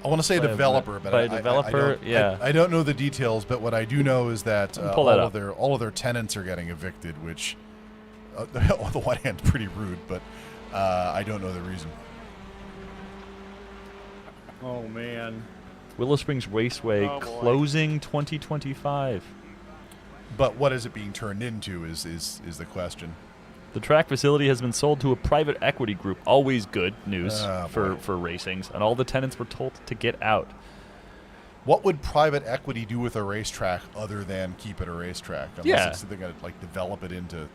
I want to say developer, but by a developer, I don't know the details. But what I do know is that all of their tenants are getting evicted, which, on the one hand, pretty rude. But I don't know the reason. Oh man. Willow Springs Raceway closing 2025. But what is it being turned into is the question. The track facility has been sold to a private equity group. Always good news for racings. And all the tenants were told to get out. What would private equity do with a racetrack other than keep it a racetrack? Unless they're going to like develop it into...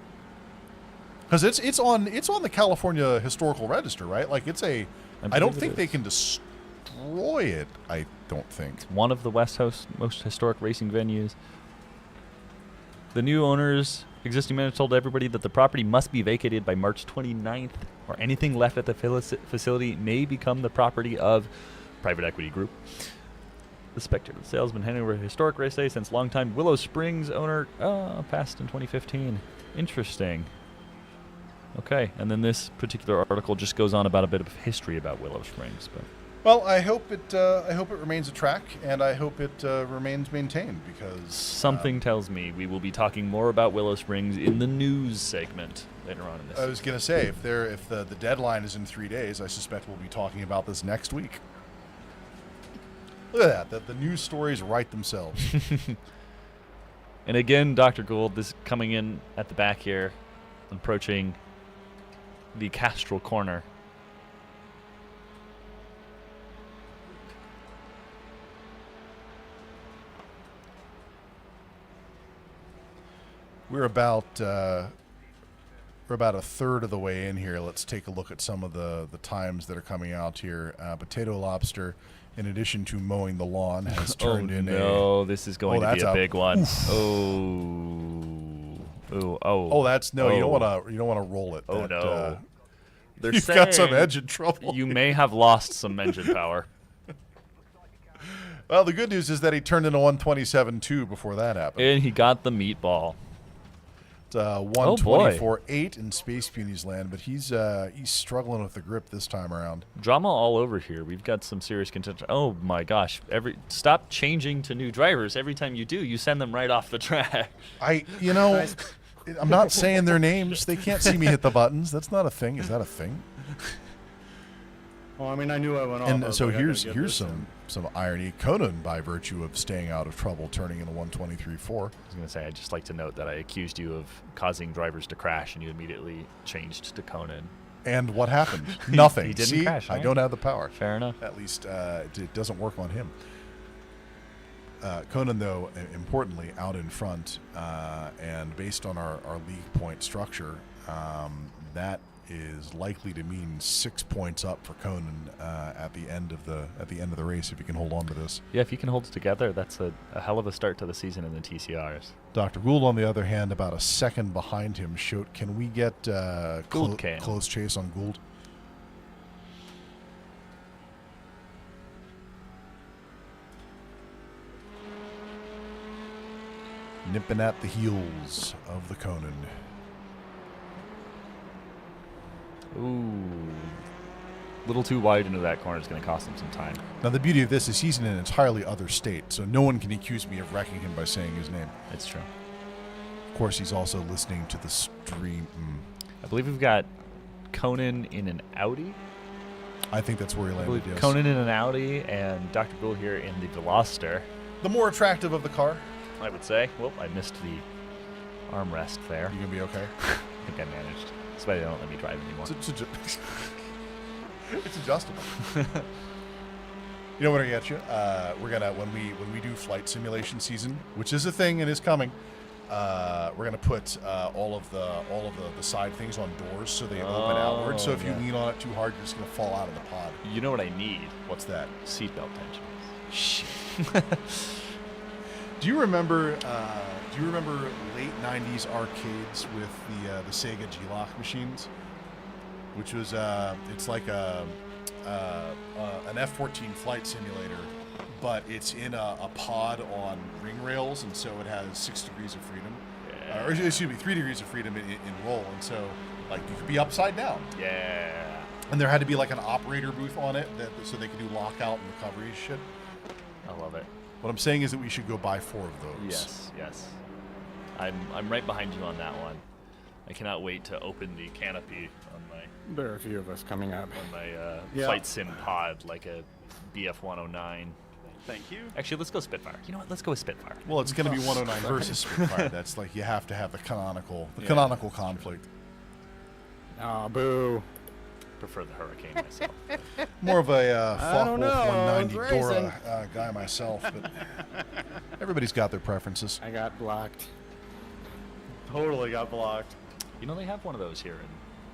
Because it's on the California Historical Register, right? Like it's a... I don't think they can destroy it, I don't think. It's one of the West Coast's most historic racing venues. The new owners... Existing manager told everybody that the property must be vacated by March 29th, or anything left at the facility may become the property of private equity group. The speculative sale has been handing over a historic race day since longtime Willow Springs owner passed in 2015. Interesting. Okay, and then this particular article just goes on about a bit of history about Willow Springs, but. Well, I hope it remains a track, and I hope it remains maintained because something tells me we will be talking more about Willow Springs in the news segment later on in this. I was going to say if the deadline is in 3 days, I suspect we'll be talking about this next week. Look at that! The news stories write themselves. And again, Dr. Gould, this coming in at the back here, approaching the Castrol corner. We're about a third of the way in here. Let's take a look at some of the times that are coming out here. Potato Lobster, in addition to mowing the lawn, has turned in a... No, this is going to be a big one. Oof. That's no. You don't want to roll it. Oh no. You've got some engine trouble. You may have lost some engine power. Well, the good news is that he turned in a 127.2 before that happened. And he got the meatball. 124.8 in Space Punies land, but he's struggling with the grip this time around. Drama all over here. We've got some serious contention. Oh my gosh! Stop changing to new drivers. Every time you do, you send them right off the track. I'm not saying their names. They can't see me hit the buttons. That's not a thing. Is that a thing? Well, I mean, I knew I went off. And so here's some irony. Conan, by virtue of staying out of trouble, turning in a 123.4. I was going to say, I'd just like to note that I accused you of causing drivers to crash, and you immediately changed to Conan. And what happened? Nothing. He didn't See, crash. I don't have the power. Fair enough. At least it doesn't work on him. Conan, though, importantly, out in front, and based on our league point structure, that is likely to mean 6 points up for Conan at the end of the race if he can hold on to this. Yeah, if he can hold it together, that's a hell of a start to the season in the TCRs. Dr. Gould, on the other hand, about a second behind him. Can we get close chase on Gould? Nipping at the heels of the Conan. Ooh. A little too wide into that corner is going to cost him some time. Now, the beauty of this is he's in an entirely other state, so no one can accuse me of wrecking him by saying his name. It's true. Of course, he's also listening to the stream. I believe we've got Conan in an Audi. I think that's where he landed, yes. Conan in an Audi and Dr. Gould here in the Veloster. The more attractive of the car, I would say. Well, I missed the armrest there. You gonna be okay? I think I managed. That's why they don't let me drive anymore. It's adjustable. You know what I get you? We're gonna when we do flight simulation season, which is a thing and is coming. We're gonna put all of the side things on doors so they open outward. So if you lean on it too hard, you're just gonna fall out of the pod. You know what I need? What's that? Seatbelt tension. Shit. Do you remember late '90s arcades with the Sega G-Lock machines? Which was it's like an F-14 flight simulator, but it's in a pod on ring rails, and so it has 6 degrees of freedom, or excuse me, 3 degrees of freedom in roll, and so like you could be upside down. Yeah. And there had to be like an operator booth on it so they could do lockout and recovery shit. I love it. What I'm saying is that we should go buy 4 of those. Yes, yes. I'm right behind you on that one. I cannot wait to open the canopy on my. There are a few of us coming up. On my flight sim pod, like a BF-109. Thank you. Actually, let's go Spitfire. You know what? Let's go with Spitfire. Well, it's going to be 109 versus Spitfire. That's like you have to have the canonical conflict. Ah, boo. Prefer the Hurricane myself. More of a Focke-Wulf 190 I was Dora guy myself, but everybody's got their preferences. I got blocked. Totally got blocked. You know, they have one of those here in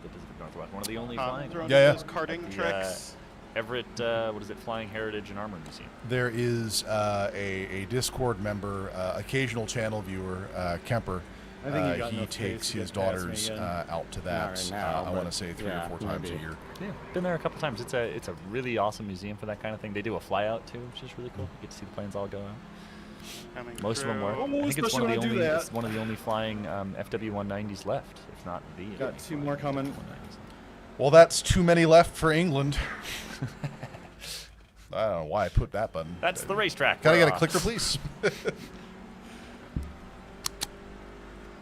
the Pacific Northwest. One of the only flying. Those karting tricks. Everett, what is it? Flying Heritage and Armor Museum. There is a Discord member, occasional channel viewer, Kemper. I think he takes his daughters out to that. Right now, I want to say 3 or 4 times a year. Yeah, been there a couple times. It's a really awesome museum for that kind of thing. They do a fly out too, which is really cool. You get to see the planes all go out. Most of them work. I think it's one of the only flying FW-190s left, if not the. Got 2 more coming. Well, that's too many left for England. I don't know why I put that button. That's the racetrack. Can I get a clicker, please?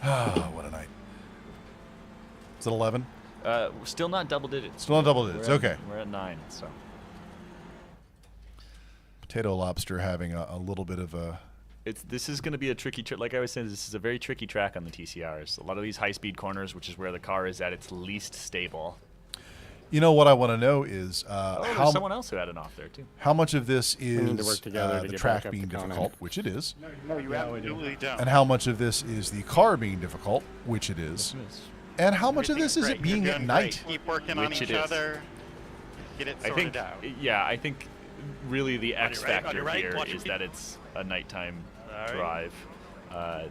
Oh, what a night. Is it 11? We're still not double digits. Still not double digits. Okay. We're at 9. So. Potato Lobster having a little bit of a. This is going to be a tricky track. Like I was saying, this is a very tricky track on the TCRs. A lot of these high-speed corners, which is where the car is at its least stable. You know what I want to know is there's someone else who had an off there too. How much of this is need to work together to the get track back up being to Conan. difficult, which it is, No, you absolutely don't. and how much of this is the car being difficult, which it is, and how much of this is it being at night? Keep working on each other. Get it sorted out. Yeah, I think really the X right, factor right, here watch is your that it's a nighttime right. drive.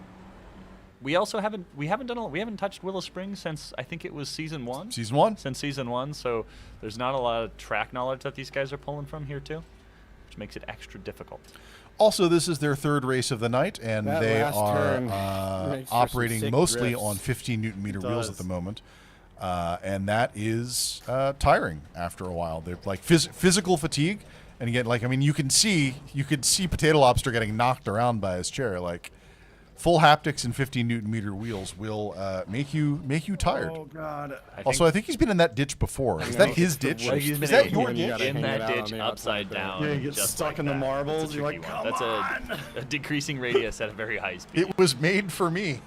We also haven't touched Willow Springs since I think it was season 1. Season 1? Since season 1, so there's not a lot of track knowledge that these guys are pulling from here too, which makes it extra difficult. Also, this is their 3rd race of the night, and That they last are turn makes for some operating sick mostly drifts. on 15 Newton-meter It wheels does. at the moment, and that is tiring after a while. They're like physical fatigue, and again, like I mean, you could see Potato Lobster getting knocked around by his chair. Like full haptics and 15 Newton-meter wheels will make you tired. Oh God! I think he's been in that ditch before. Is that his ditch? He's Is that your you ditch? gotta in hang it that out ditch on the upside outside down. Yeah, you get just stuck like in the that. marbles, That's a you're like, tricky one. "Come That's a decreasing radius at a very high speed. It was made for me.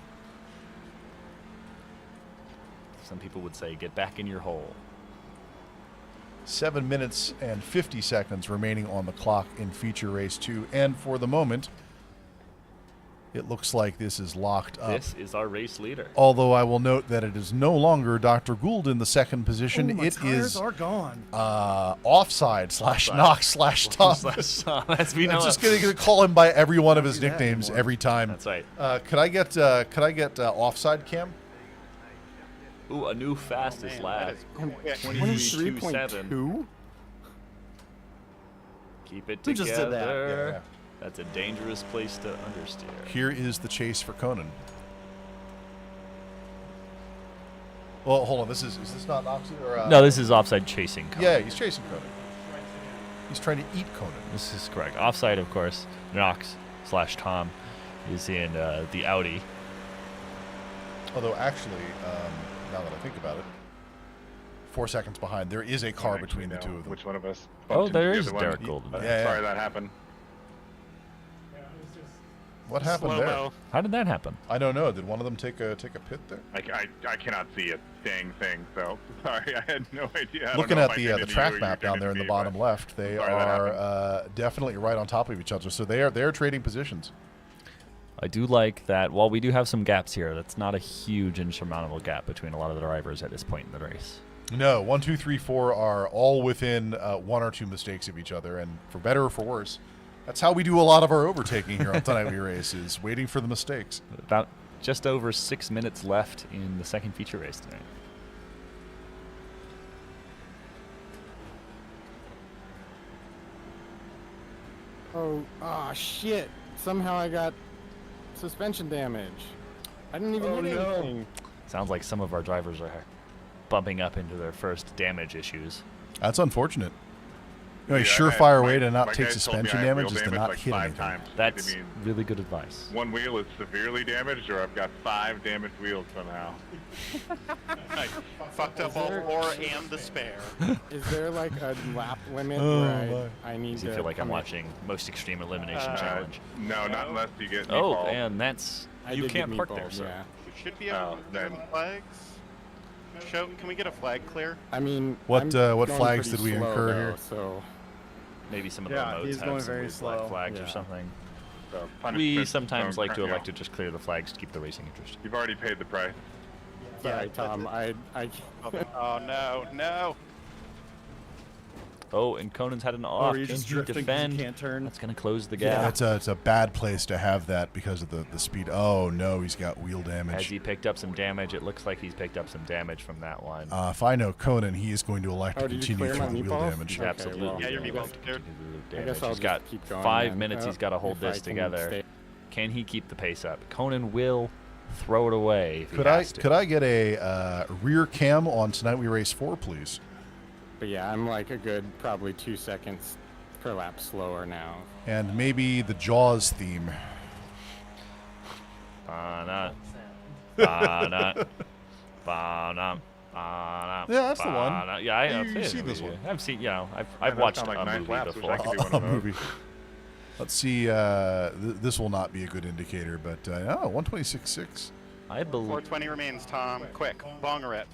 Some people would say, get back in your hole. 7 minutes and 50 seconds remaining on the clock in feature race 2, and for the moment, It looks like this is locked up. This is our race leader. Although I will note that it is no longer Dr. Gould in the second position. My It tires is are gone. offside / Knox / Tom. As we know, I'm just going to call him by every one of his Do that nicknames anymore. every time. That's right. Could I get offside cam? Ooh, a new fastest lap. 23.2? Keep it Who together. just did that? Yeah. That's a dangerous place to understeer. Here is the chase for Conan. Well, hold on. Is this not Knox or? No, this is offside chasing Conan. Yeah, he's chasing Conan. He's trying to eat Conan. This is correct. Offside, of course. Knox / Tom is in the Audi. Although actually, now that I think about it, 4 seconds behind, there is a car between the two of them. Which one of us? Oh, bumped there into is the other Derek one? Golden. Yeah, Sorry that happened. What happened there? How did that happen? I don't know. Did one of them take a pit there? I cannot see a dang thing, so sorry, I had no idea. I don't Looking know at if I the turned into track you or map you down turned there in into the me, bottom but left, they sorry that are definitely right on top of each other. So they are trading positions. I do like that while we do have some gaps here, that's not a huge insurmountable gap between a lot of the drivers at this point in the race. No, 1, 2, 3, 4 are all within 1 or 2 mistakes of each other, and for better or for worse, that's how we do a lot of our overtaking here on Tonight We Race, is waiting for the mistakes. About just over 6 minutes left in the second feature race tonight. Oh, shit. Somehow I got suspension damage. I didn't even hit anything. Sounds like some of our drivers are bumping up into their first damage issues. That's unfortunate. You know, a Yeah, surefire way to my not take guys told me suspension I have damage wheel is to damage not like hit 5 anything. times. That's I mean, really good advice. one wheel is severely damaged, or I've got 5 damaged wheels somehow. Fucked up all 4 and the spare. Is there like a lap limit Oh, where I need Does to it feel like I'm come in? watching Most Extreme Elimination Challenge? No, not unless you get Oh, meatball. and that's I you did can't get park there, meatballed, sir. yeah. We should be able to get some flags. Can we get a flag clear? I mean, What, I'm what going flags pretty did we slow, incur though, here? So Maybe some of Yeah, the modes he's have going some very weird black slow. flags or Yeah. something. So We punishment sometimes zone like to current, elect to just clear the flags to keep the racing interesting. You've already paid the price. sorry, Tom. I Oh no. Oh, and Conan's had an off. you're Can just he drifting 'cause you defend? can't turn. That's going to close the Yeah, gap. it's a bad place to have that because of the speed. Oh, no, he's got wheel Has damage. he picked up some damage? It looks like he's picked up some damage from that one. If I know Conan, he is going to elect Oh, to did you continue clear my through the wheel meatballs? damage. Okay, Absolutely. well, Yeah, your will meatball's continue cleared. to do I damage. guess I'll He's got just keep going 5 then. minutes. He's got to hold If I this can together. stay- Can he keep the pace up? Conan will throw it away if he Could I has to. could I get a rear cam on Tonight We Race 4, please? But yeah, I'm like a good probably 2 seconds per lap slower now. And maybe the Jaws theme. Ba-na, ba-na, ba-na, ba-na, Yeah, that's the one. ba-na. Yeah, I You- know. you see this one. I've seen. You know, Yeah, I've that watched sound like a 9 movie laps, before. I could do one of those. Movie. Let's see. This will not be a good indicator, but 126.6. I believe. 420 remains, Tom. Quick, bonger it.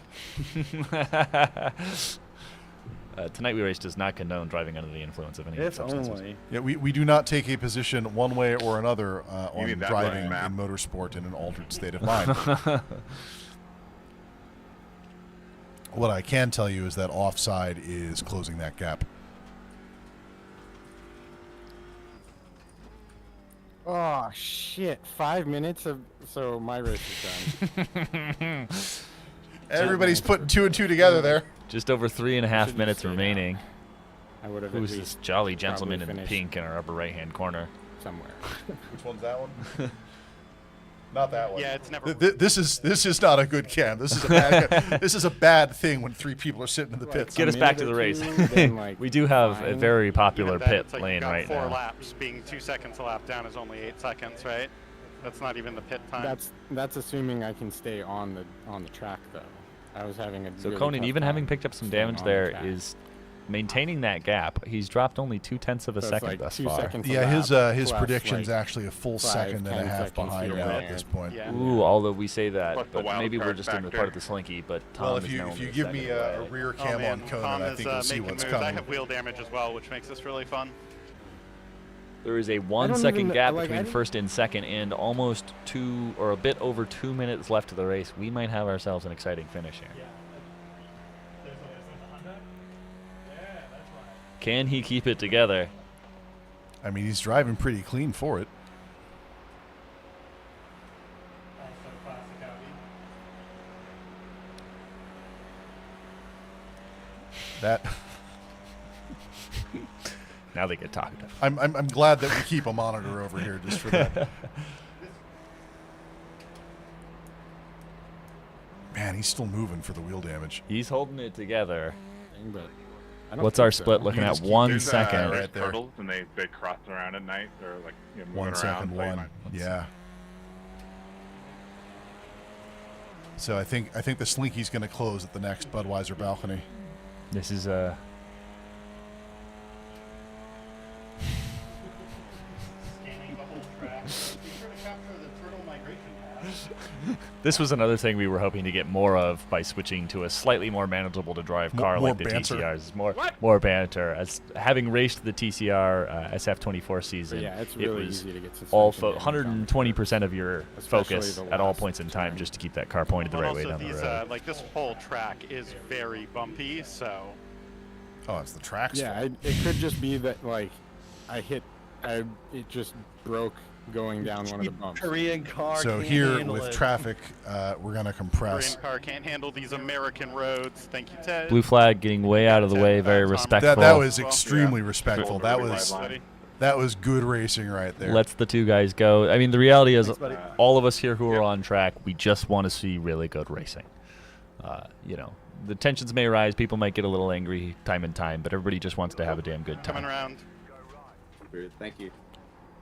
Tonight We Race does not condone driving under the influence of any If substances. only. Yeah, we do not take a position one way or another on need that driving map. in motorsport in an altered state of mind. What I can tell you is that offside is closing that gap. Oh shit! 5 minutes of so my race is done. Everybody's putting 2 and 2 together there. Just over 3.5 Shouldn't minutes say that. remaining. I would have. Who's at this least jolly gentleman probably in finished pink in our upper right-hand corner? somewhere. Which one's that one? Not that one. Yeah, it's never. This is not a good cam. This is a bad. This is a bad thing when 3 people are sitting in the pits. Get us back to the race. We do have a very popular Even then, pit it's like lane you've got right 4 now. laps. Being 2 seconds a lap down is only 8 seconds, right? That's not even the pit time. That's assuming I can stay on the track though. I was having a So really Conan, tough even having time picked up some staying damage on the there, track. is maintaining that gap. He's dropped only 0.2 of a So it's second like thus 2 far. seconds a Yeah, his lap his plus, prediction's like, actually a full 5, second and 10 a half seconds behind here now and at there. this point. Yeah. Ooh, although we say that, Plus the but wild maybe we're card just in the factor. part of the slinky. But Tom Well, is if you now only a give me second a away. rear Oh, cam man, on Conan, Tom I is think you'll see making what's moves. I coming. have wheel damage as well, which makes this really fun. There is a 1 second gap between first and second, and almost 2 or a bit over 2 minutes left of the race. We might have ourselves an exciting finish here. Can he keep it together? I mean, he's driving pretty clean for it. That. Now they get talkative. I'm glad that we keep a monitor over here just for that. Man, he's still moving for the wheel damage. He's holding it together. But what's our split looking at? 1 second. Right there. Turtles, and they cross around at night. They're like moving 1 second, around. one. Yeah. So I think the Slinky's going to close at the next Budweiser balcony. This is This was another thing we were hoping to get more of by switching to a slightly more manageable to drive car like the banter. TCRs. More banter. As having raced the TCR SF24 season, yeah, it's really easy to get all 120% of your focus at all points in time just to keep that car pointed the right way down the road. Like this whole track is very bumpy, so. Oh, it's the track's Yeah, fault. it could just be that like it just broke going down one of the bumps. Korean car. So can't here handle with it. traffic, we're going to compress. Korean car can't handle these American roads. Thank you, Ted. Blue flag getting way out of the way, very respectful. That was extremely respectful. That was good racing right there. Lets the two guys go. I mean, the reality is, all of us here who are on track, we just want to see really good racing. You know, the tensions may rise, people might get a little angry time and time, but everybody just wants to have a damn good time. Coming around. Thank you.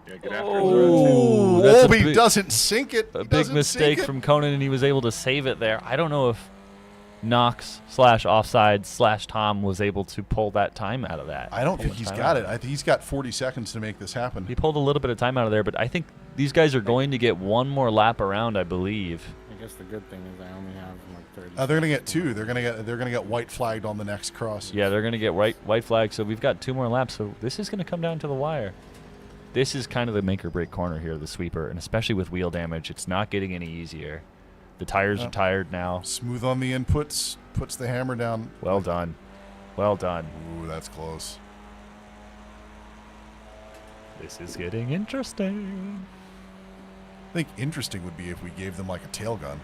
Yeah, good after. Oh, that's Obi doesn't sink it. A big mistake from Conan, and he was able to save it there. I don't know if Knox/offside/Tom was able to pull that time out of that. I don't think he's got it. I think he's got 40 seconds to make this happen. He pulled a little bit of time out of there, but I think these guys are going to get one more lap around, I believe. I guess the good thing is I only have like 30. They're gonna get 2. They're gonna get white flagged on the next cross. Yeah, they're gonna get white flag. So we've got 2 more laps. So this is gonna come down to the wire. This is kind of the make or break corner here, the sweeper, and especially with wheel damage, it's not getting any easier. The tires are tired now. Smooth on the inputs, puts the hammer down. Well done. Well done. Ooh, that's close. This is getting interesting. I think interesting would be if we gave them like a tail gun.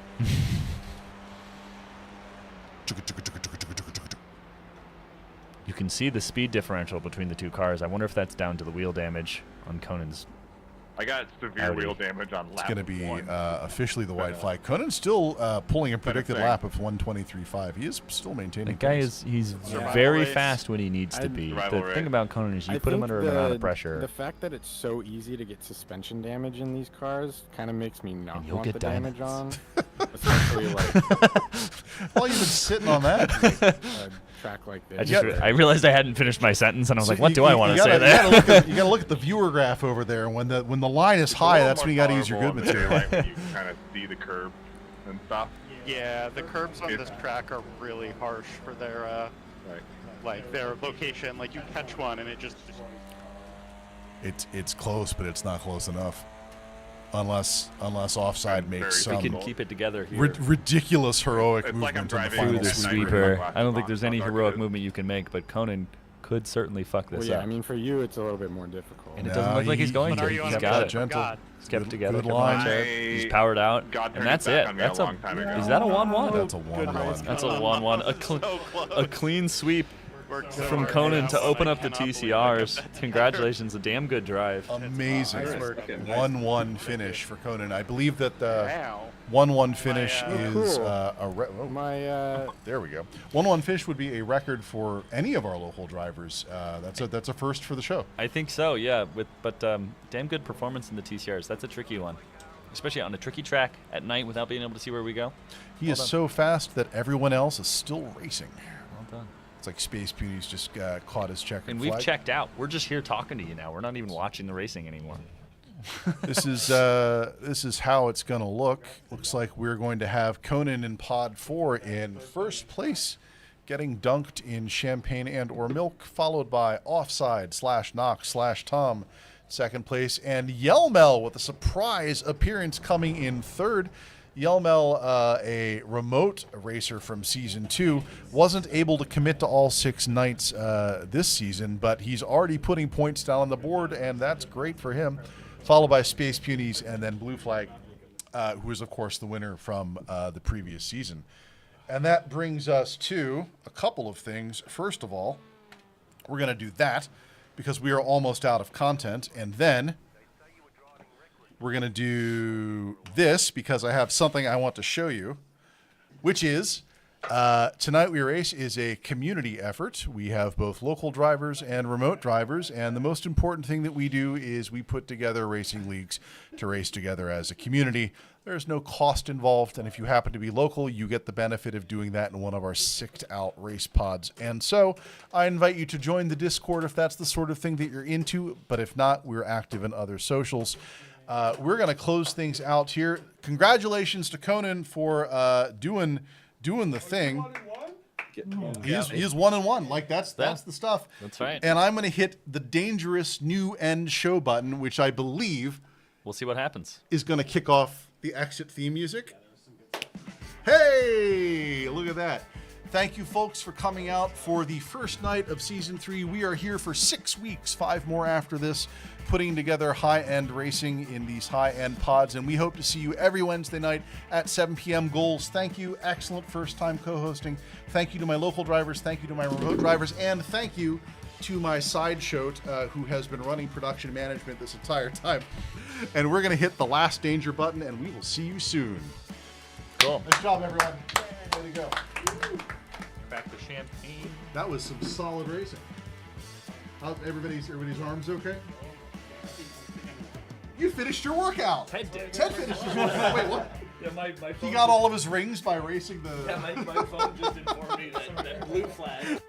You can see the speed differential between the two cars. I wonder if that's down to the wheel damage on Conan's. I got severe wheel damage on lap It's going to be 1. officially the white flag. Conan's still pulling a predicted lap of 123.5. He is still maintaining. The guy he's very fast when he needs to be. The thing about Conan is you put him under an amount of pressure. The fact that it's so easy to get suspension damage in these cars kind of makes me not you'll want get the diamonds. damage on. Especially like while you've been sitting on that a track like this. I realized I hadn't finished my sentence, and I was like, "What do I want to say You there?" gotta look at the viewer graph over there. And when the line is high, that's when you got to use your good material. Right, when you kind of see the curb and stuff. Yeah, the curbs on this track are really harsh for their like their location. Like you catch one and it just. It's close, but it's not close enough. Unless offside makes some we can keep it together here. Ridiculous heroic It's movement like I'm in the driving final the sweeper. I don't think there's any Dark heroic Mode. movement you can make, but Conan could certainly fuck this Well, yeah, up. I mean, for you, it's a little bit more difficult. And it doesn't look like he's going to. He's got it. Gentle. He's kept it together. Good Come on, line. Chad. He's powered out, and that's it. That's a. Is that a 1-1? That's a 1-1. That's a 1-1. A clean sweep from Conan to open up the TCRs. Congratulations, a damn good drive. Amazing. 1-1 finish for Conan. I believe that the 1-1 finish is there we go. 1-1 finish would be a record for any of our local drivers. That's a first for the show. I think so, yeah. But damn good performance in the TCRs. That's a tricky one, especially on a tricky track at night without being able to see where we go. He is so fast that everyone else is still racing. Well done. It's like Space Beauty's just caught his checkered And flag. we've checked out. We're just here talking to you now. We're not even watching the racing anymore. This is how it's going to look. Looks like we're going to have Conan in Pod 4 in first place, getting dunked in champagne and or milk, followed by Offside/Knox/Tom second place, and Yelmel with a surprise appearance coming in third. Yelmel, a remote racer from Season 2, wasn't able to commit to all 6 nights this season, but he's already putting points down on the board, and that's great for him. Followed by Space Punies and then Blue Flag, who is, of course, the winner from the previous season. And that brings us to a couple of things. First of all, we're going to do that because we are almost out of content, and then we're going to do this because I have something I want to show you, which is Tonight We Race is a community effort. We have both local drivers and remote drivers, and the most important thing that we do is we put together racing leagues to race together as a community. There's no cost involved, and if you happen to be local, you get the benefit of doing that in one of our sicked-out race pods. And so I invite you to join the Discord if that's the sort of thing that you're into, but if not, we're active in other socials. We're going to close things out here. Congratulations to Conan for doing the thing. He is 1-1. Like that's the stuff. That's right. And I'm going to hit the dangerous new end show button, which I believe we'll see what happens. Is going to kick off the exit theme music. Hey, look at that. Thank you, folks, for coming out for the first night of Season 3. We are here for 6 weeks, 5 more after this, putting together high-end racing in these high-end pods, and we hope to see you every Wednesday night at 7 p.m. Goals. Thank you. Excellent first-time co-hosting. Thank you to my local drivers. Thank you to my remote drivers. And thank you to my sideshow who has been running production management this entire time. And we're going to hit the last danger button, and we will see you soon. Cool. Nice job, everyone. Way to go. Back to champagne. That was some solid racing. How's everybody's arms okay? You finished your workout. Ted did. Ted finished his workout. Wait, what? Yeah, my phone He got all of his rings by racing the... Yeah, my phone just informed me that blue flag